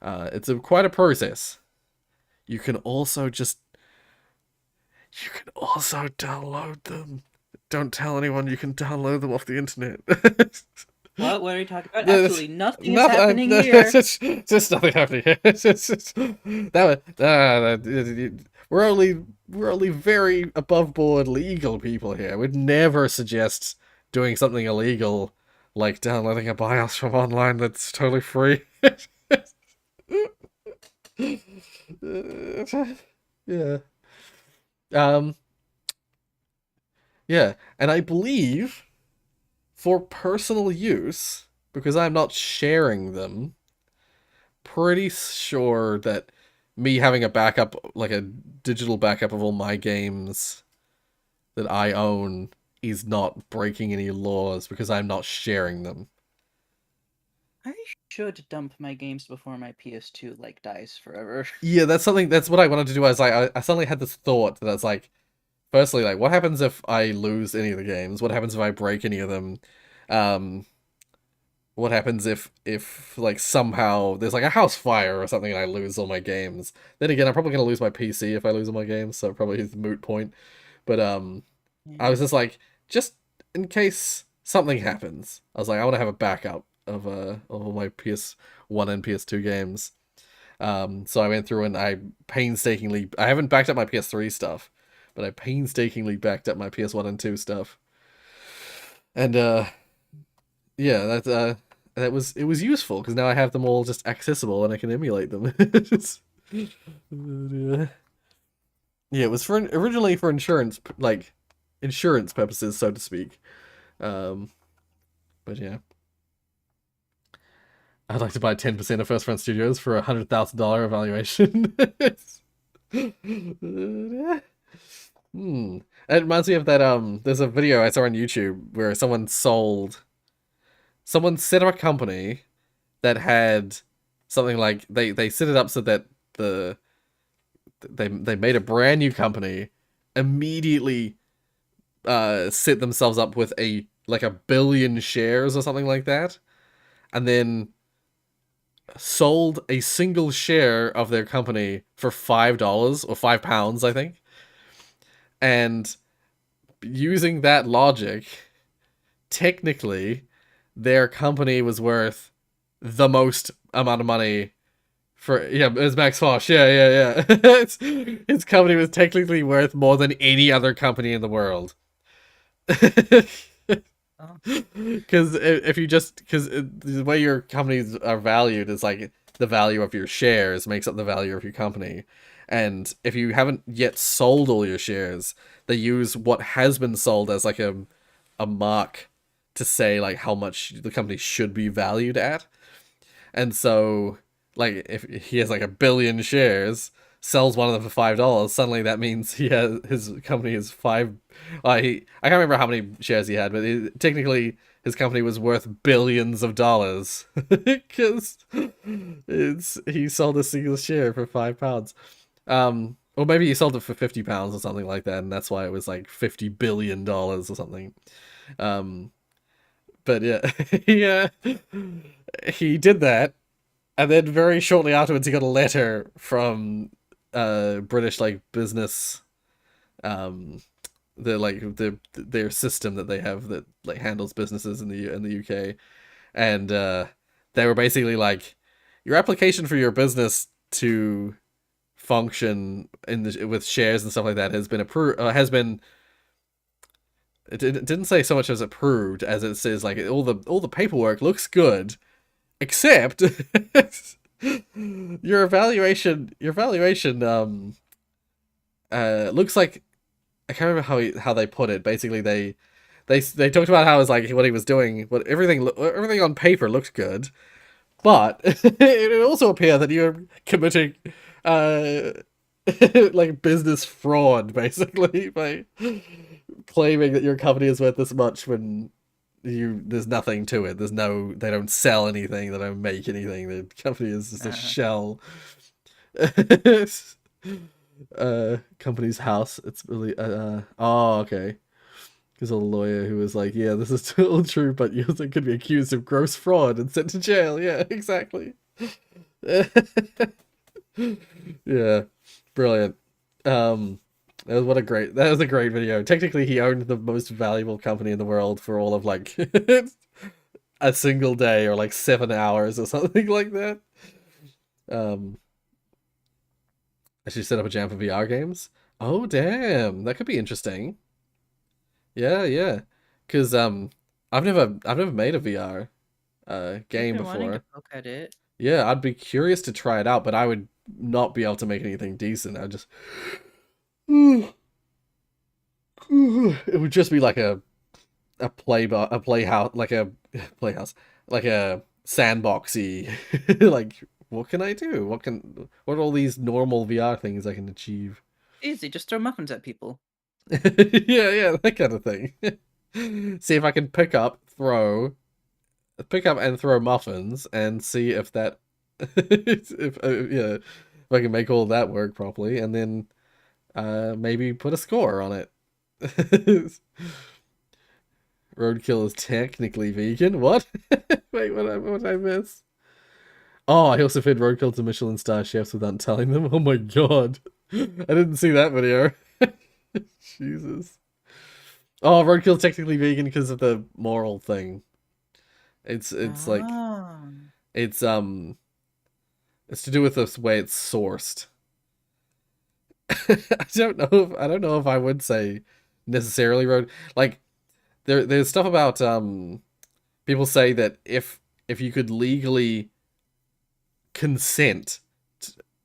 It's quite a process. You can also download them. Don't tell anyone you can download them off the internet. What are you talking about? Absolutely nothing is happening here. Just nothing happening here. We're only very above board legal people here. We'd never suggest doing something illegal like downloading a BIOS from online that's totally free. Yeah. Yeah, and I believe for personal use, because I'm not sharing them, pretty sure that me having a backup, like a digital backup of all my games that I own, is not breaking any laws because I'm not sharing them. I should dump my games before my PS2 like dies forever. Yeah, that's what I wanted to do. I was like, I suddenly had this thought that I was like, firstly, like, what happens if I lose any of the games? What happens if I break any of them? What happens if like somehow there's like a house fire or something and I lose all my games? Then again, I'm probably gonna lose my PC if I lose all my games, so probably it's a moot point. But I was just like, just in case something happens, I was like, I want to have a backup of all my PS1 and PS2 games. So I went through and I haven't backed up my PS3 stuff, but I painstakingly backed up my PS1 and 2 stuff. And yeah, it was useful because now I have them all just accessible and I can emulate them. Yeah, it was originally for insurance purposes, so to speak. But yeah. I'd like to buy 10% of First Front Studios for $100,000 evaluation. It reminds me of that, there's a video I saw on YouTube where someone set up a company that had something like, they set it up so that they made a brand new company, immediately set themselves up with a 1 billion shares or something like that, and then sold a single share of their company for $5 or £5, I think. And using that logic, technically their company was worth the most amount of money for it was Max Fosh. Yeah. His company was technically worth more than any other company in the world. Because if you just the way your companies are valued is like the value of your shares makes up the value of your company, and if you haven't yet sold all your shares, they use what has been sold as like a mark to say like how much the company should be valued at. And so like if he has like 1 billion shares, sells one of them for $5, suddenly that means his company is I can't remember how many shares he had, but technically his company was worth billions of dollars because he sold a single share for £5. Or maybe he sold it for £50 or something like that, and that's why it was like $50 billion or something. But yeah, he did that. And then very shortly afterwards, he got a letter from British like business, their system that they have that like handles businesses in the UK, and they were basically like, your application for your business to function with shares and stuff like that has been approved. It didn't say so much as approved as it says like all the paperwork looks good. Except your evaluation looks like, I can't remember how they put it. Basically they talked about how it was like what he was doing, but everything on paper looked good, but it also appeared that you're committing like business fraud basically by claiming that your company is worth this much when there's nothing to it. They don't sell anything, they don't make anything. The company is just a shell. Company's house. It's really okay. There's a lawyer who was like, yeah, this is still true, but you also could be accused of gross fraud and sent to jail. Yeah, exactly. Yeah, brilliant. That was a great video. Technically, he owned the most valuable company in the world for all of like a single day or like 7 hours or something like that. I should set up a jam for VR games. Oh damn, that could be interesting. Yeah. Cause I've never made a VR game before. Poke at it. Yeah, I'd be curious to try it out, but I would not be able to make anything decent. I'd just it would just be like a playhouse, like a sandboxy. Like, what can I do? What are all these normal VR things I can achieve? Easy, just throw muffins at people. yeah, that kind of thing. See if I can pick up and throw muffins and see if that if I can make all that work properly, and then maybe put a score on it. Roadkill is technically vegan. What? Wait, what did I miss? Oh, I also fed Roadkill to Michelin star chefs without telling them. Oh my god. I didn't see that video. Jesus. Oh, Roadkill's technically vegan because of the moral thing. It's like it's to do with the way it's sourced. I don't know if I would say necessarily like there's stuff about people say that if you could legally consent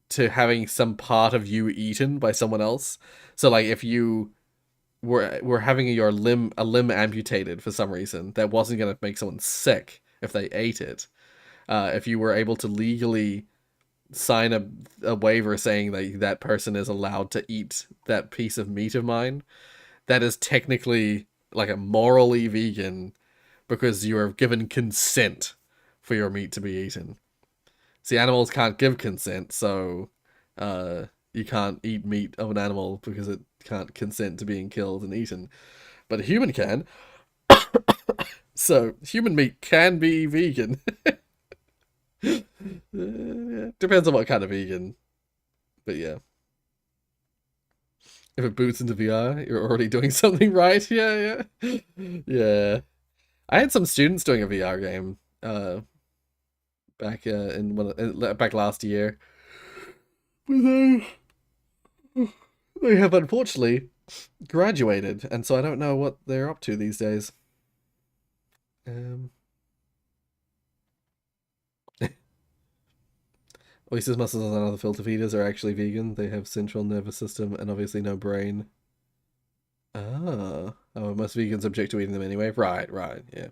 to having some part of you eaten by someone else, so like if you were having a limb amputated for some reason that wasn't going to make someone sick if they ate it, if you were able to legally sign a waiver saying that person is allowed to eat that piece of meat of mine, that is technically like a morally vegan because you are given consent for your meat to be eaten. See, animals can't give consent, so you can't eat meat of an animal because it can't consent to being killed and eaten. But a human can. So human meat can be vegan. Depends on what kind of vegan. But yeah. If it boots into VR, you're already doing something right. Yeah. I had some students doing a VR game back last year. But they have unfortunately graduated, and so I don't know what they're up to these days. Oysters, mussels, and other filter feeders are actually vegan. They have central nervous system and obviously no brain. Oh, most vegans object to eating them anyway. Right, yeah.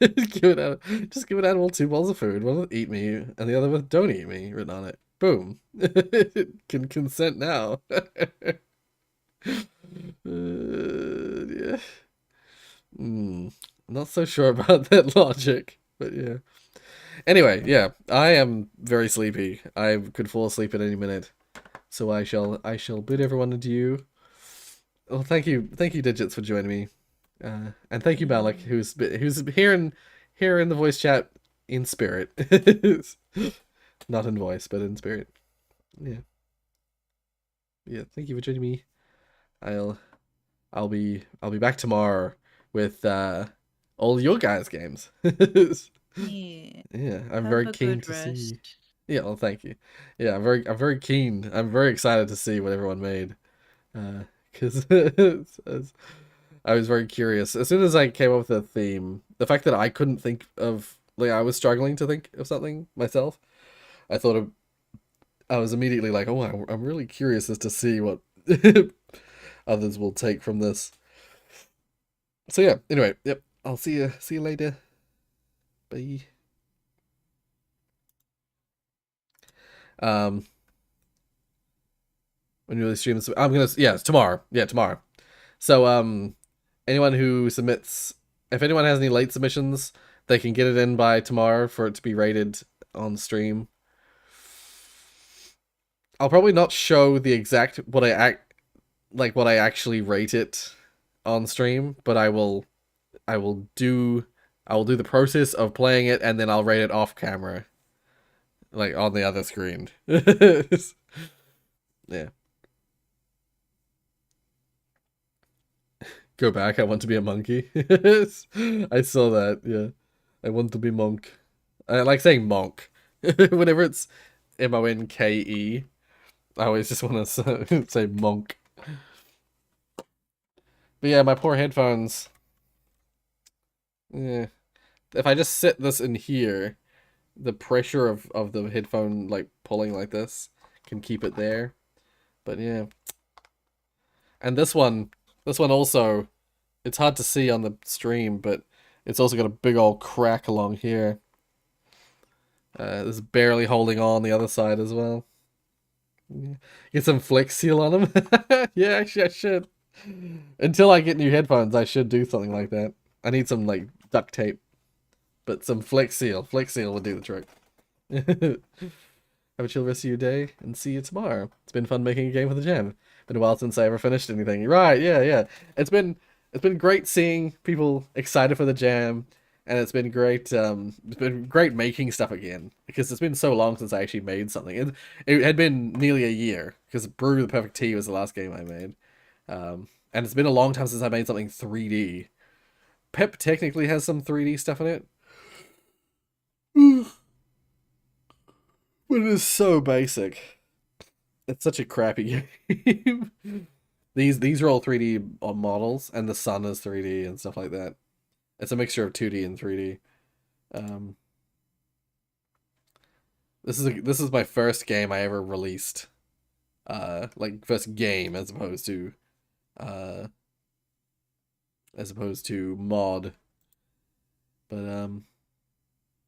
Just give an animal 2 bowls of food, one with eat me, and the other with don't eat me written on it. Boom. Can consent now. Yeah. Not so sure about that logic, but yeah. Anyway, yeah, I am very sleepy. I could fall asleep at any minute, so I shall bid everyone adieu. Well, thank you, Digits, for joining me, and thank you, Malik, who's here in the voice chat in spirit, not in voice, but in spirit. Yeah. Thank you for joining me. I'll be back tomorrow with all your guys' games. Yeah, I'm very keen to see. Yeah, well, thank you. Yeah, I'm very keen. I'm very excited to see what everyone made, because I was very curious. As soon as I came up with a theme, the fact that I couldn't think of, like, I was struggling to think of something myself, I was immediately like, oh, I'm really curious as to see what others will take from this. So yeah, anyway, yep, I'll see you later. Bye. When you really stream this, it's tomorrow. Yeah, tomorrow. So anyone who submits, if anyone has any late submissions, they can get it in by tomorrow for it to be rated on stream. I'll probably not show the exact what I actually rate it on stream, but I will do the process of playing it, and then I'll rate it off camera, like on the other screen. Yeah. Go back. I want to be a monkey. I saw that. Yeah. I want to be monk. I like saying monk. Whenever it's MONKE, I always just want to say monk. But yeah, my poor headphones. Yeah. If I just sit this in here, the pressure of the headphone, like, pulling like this can keep it there. But yeah. And this one also, it's hard to see on the stream, but it's also got a big old crack along here. It's barely holding on the other side as well. Yeah. Get some Flex Seal on them. Yeah, actually I should. Until I get new headphones, I should do something like that. I need some, like, duct tape. But some Flex Seal. Flex Seal would do the trick. Have a chill rest of your day, and see you tomorrow. It's been fun making a game for the jam. Been a while since I ever finished anything. Right, yeah. It's been great seeing people excited for the jam, and it's been great making stuff again, because it's been so long since I actually made something. It had been nearly a year, because Brew the Perfect Tea was the last game I made. And it's been a long time since I made something 3D. Pep technically has some 3D stuff in it. But it is so basic. It's such a crappy game. These are all 3D models, and the sun is 3D and stuff like that. It's a mixture of 2D and 3D. This is my first game I ever released. Like, first game as opposed to mod. But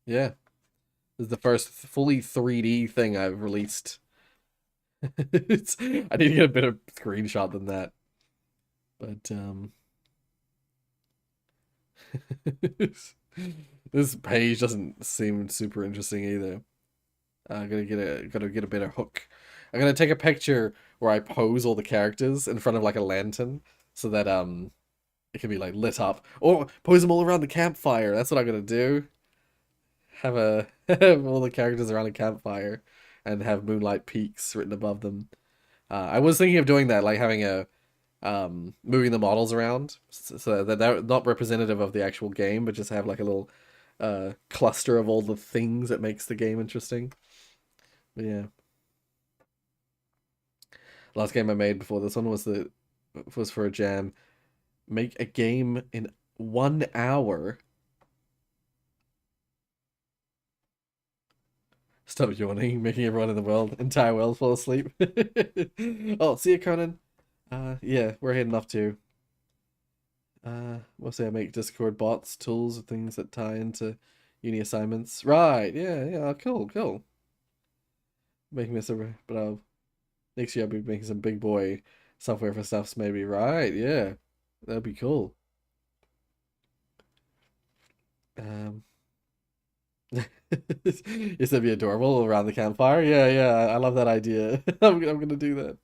yeah. This is the first fully 3D thing I've released. I need to get a better screenshot than that. But this page doesn't seem super interesting either. Gotta get a better hook. I'm gonna take a picture where I pose all the characters in front of, like, a lantern, so that it can be, like, lit up, or pose them all around the campfire. That's what I'm gonna do. Have all the characters around a campfire, and have Moonlight Peaks written above them. I was thinking of doing that, like having a moving the models around so that they're not representative of the actual game, but just have like a little cluster of all the things that makes the game interesting. But yeah. Last game I made before this one was for a jam. Make a game in 1 hour. Stop yawning, making everyone in the entire world fall asleep. Oh, see you, Conan. Yeah, we're heading off to. We'll say I make Discord bots, tools, things that tie into uni assignments. Right, yeah, cool. Making this over, but next year I'll be making some big boy software for stuffs, maybe. Right, yeah. That'd be cool. Yes, that'd be adorable around the campfire. Yeah, I love that idea. I'm gonna do that.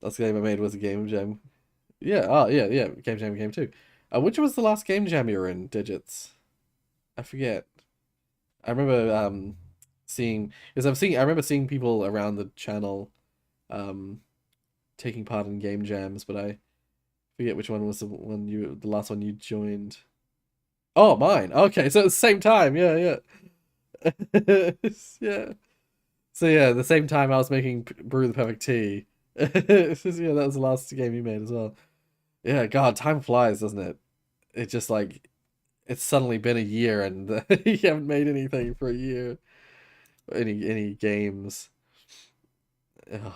Last game I made was a game jam. Yeah, yeah, game jam game too. Which was the last game jam you were in, Digits? I forget. I remember seeing, because I remember seeing people around the channel taking part in game jams, but I forget which one was the last one you joined. Oh, mine. Okay, so at the same time. Yeah. Yeah. So yeah, the same time I was making Brew the Perfect Tea. Yeah, that was the last game you made as well. Yeah, God, time flies, doesn't it? It just like it's suddenly been a year and you haven't made anything for a year. Any games. Ugh.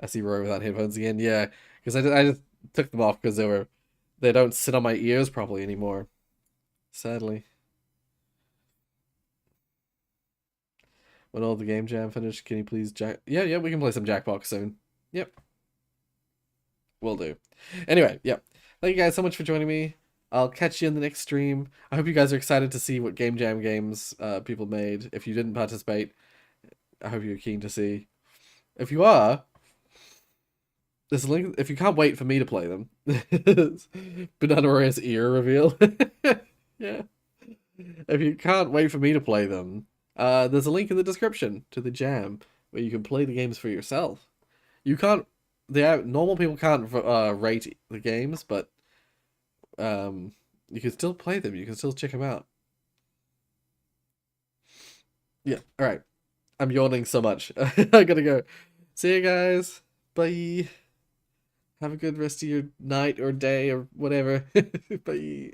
I see Roy without headphones again. Yeah, because I just took them off because they don't sit on my ears properly anymore. Sadly. When all the game jam finished, can you please Yeah, we can play some Jackbox soon. Yep. Will do. Anyway, yep. Thank you guys so much for joining me. I'll catch you in the next stream. I hope you guys are excited to see what game jam games people made. If you didn't participate, I hope you're keen to see. If you are, there's a link. If you can't wait for me to play them, Banana Rorius ear reveal. Yeah. If you can't wait for me to play them, there's a link in the description to the jam where you can play the games for yourself. You can't. Normal people can't rate the games, but you can still play them. You can still check them out. Yeah. All right. I'm yawning so much. I gotta go. See you guys. Bye. Have a good rest of your night or day or whatever. Bye.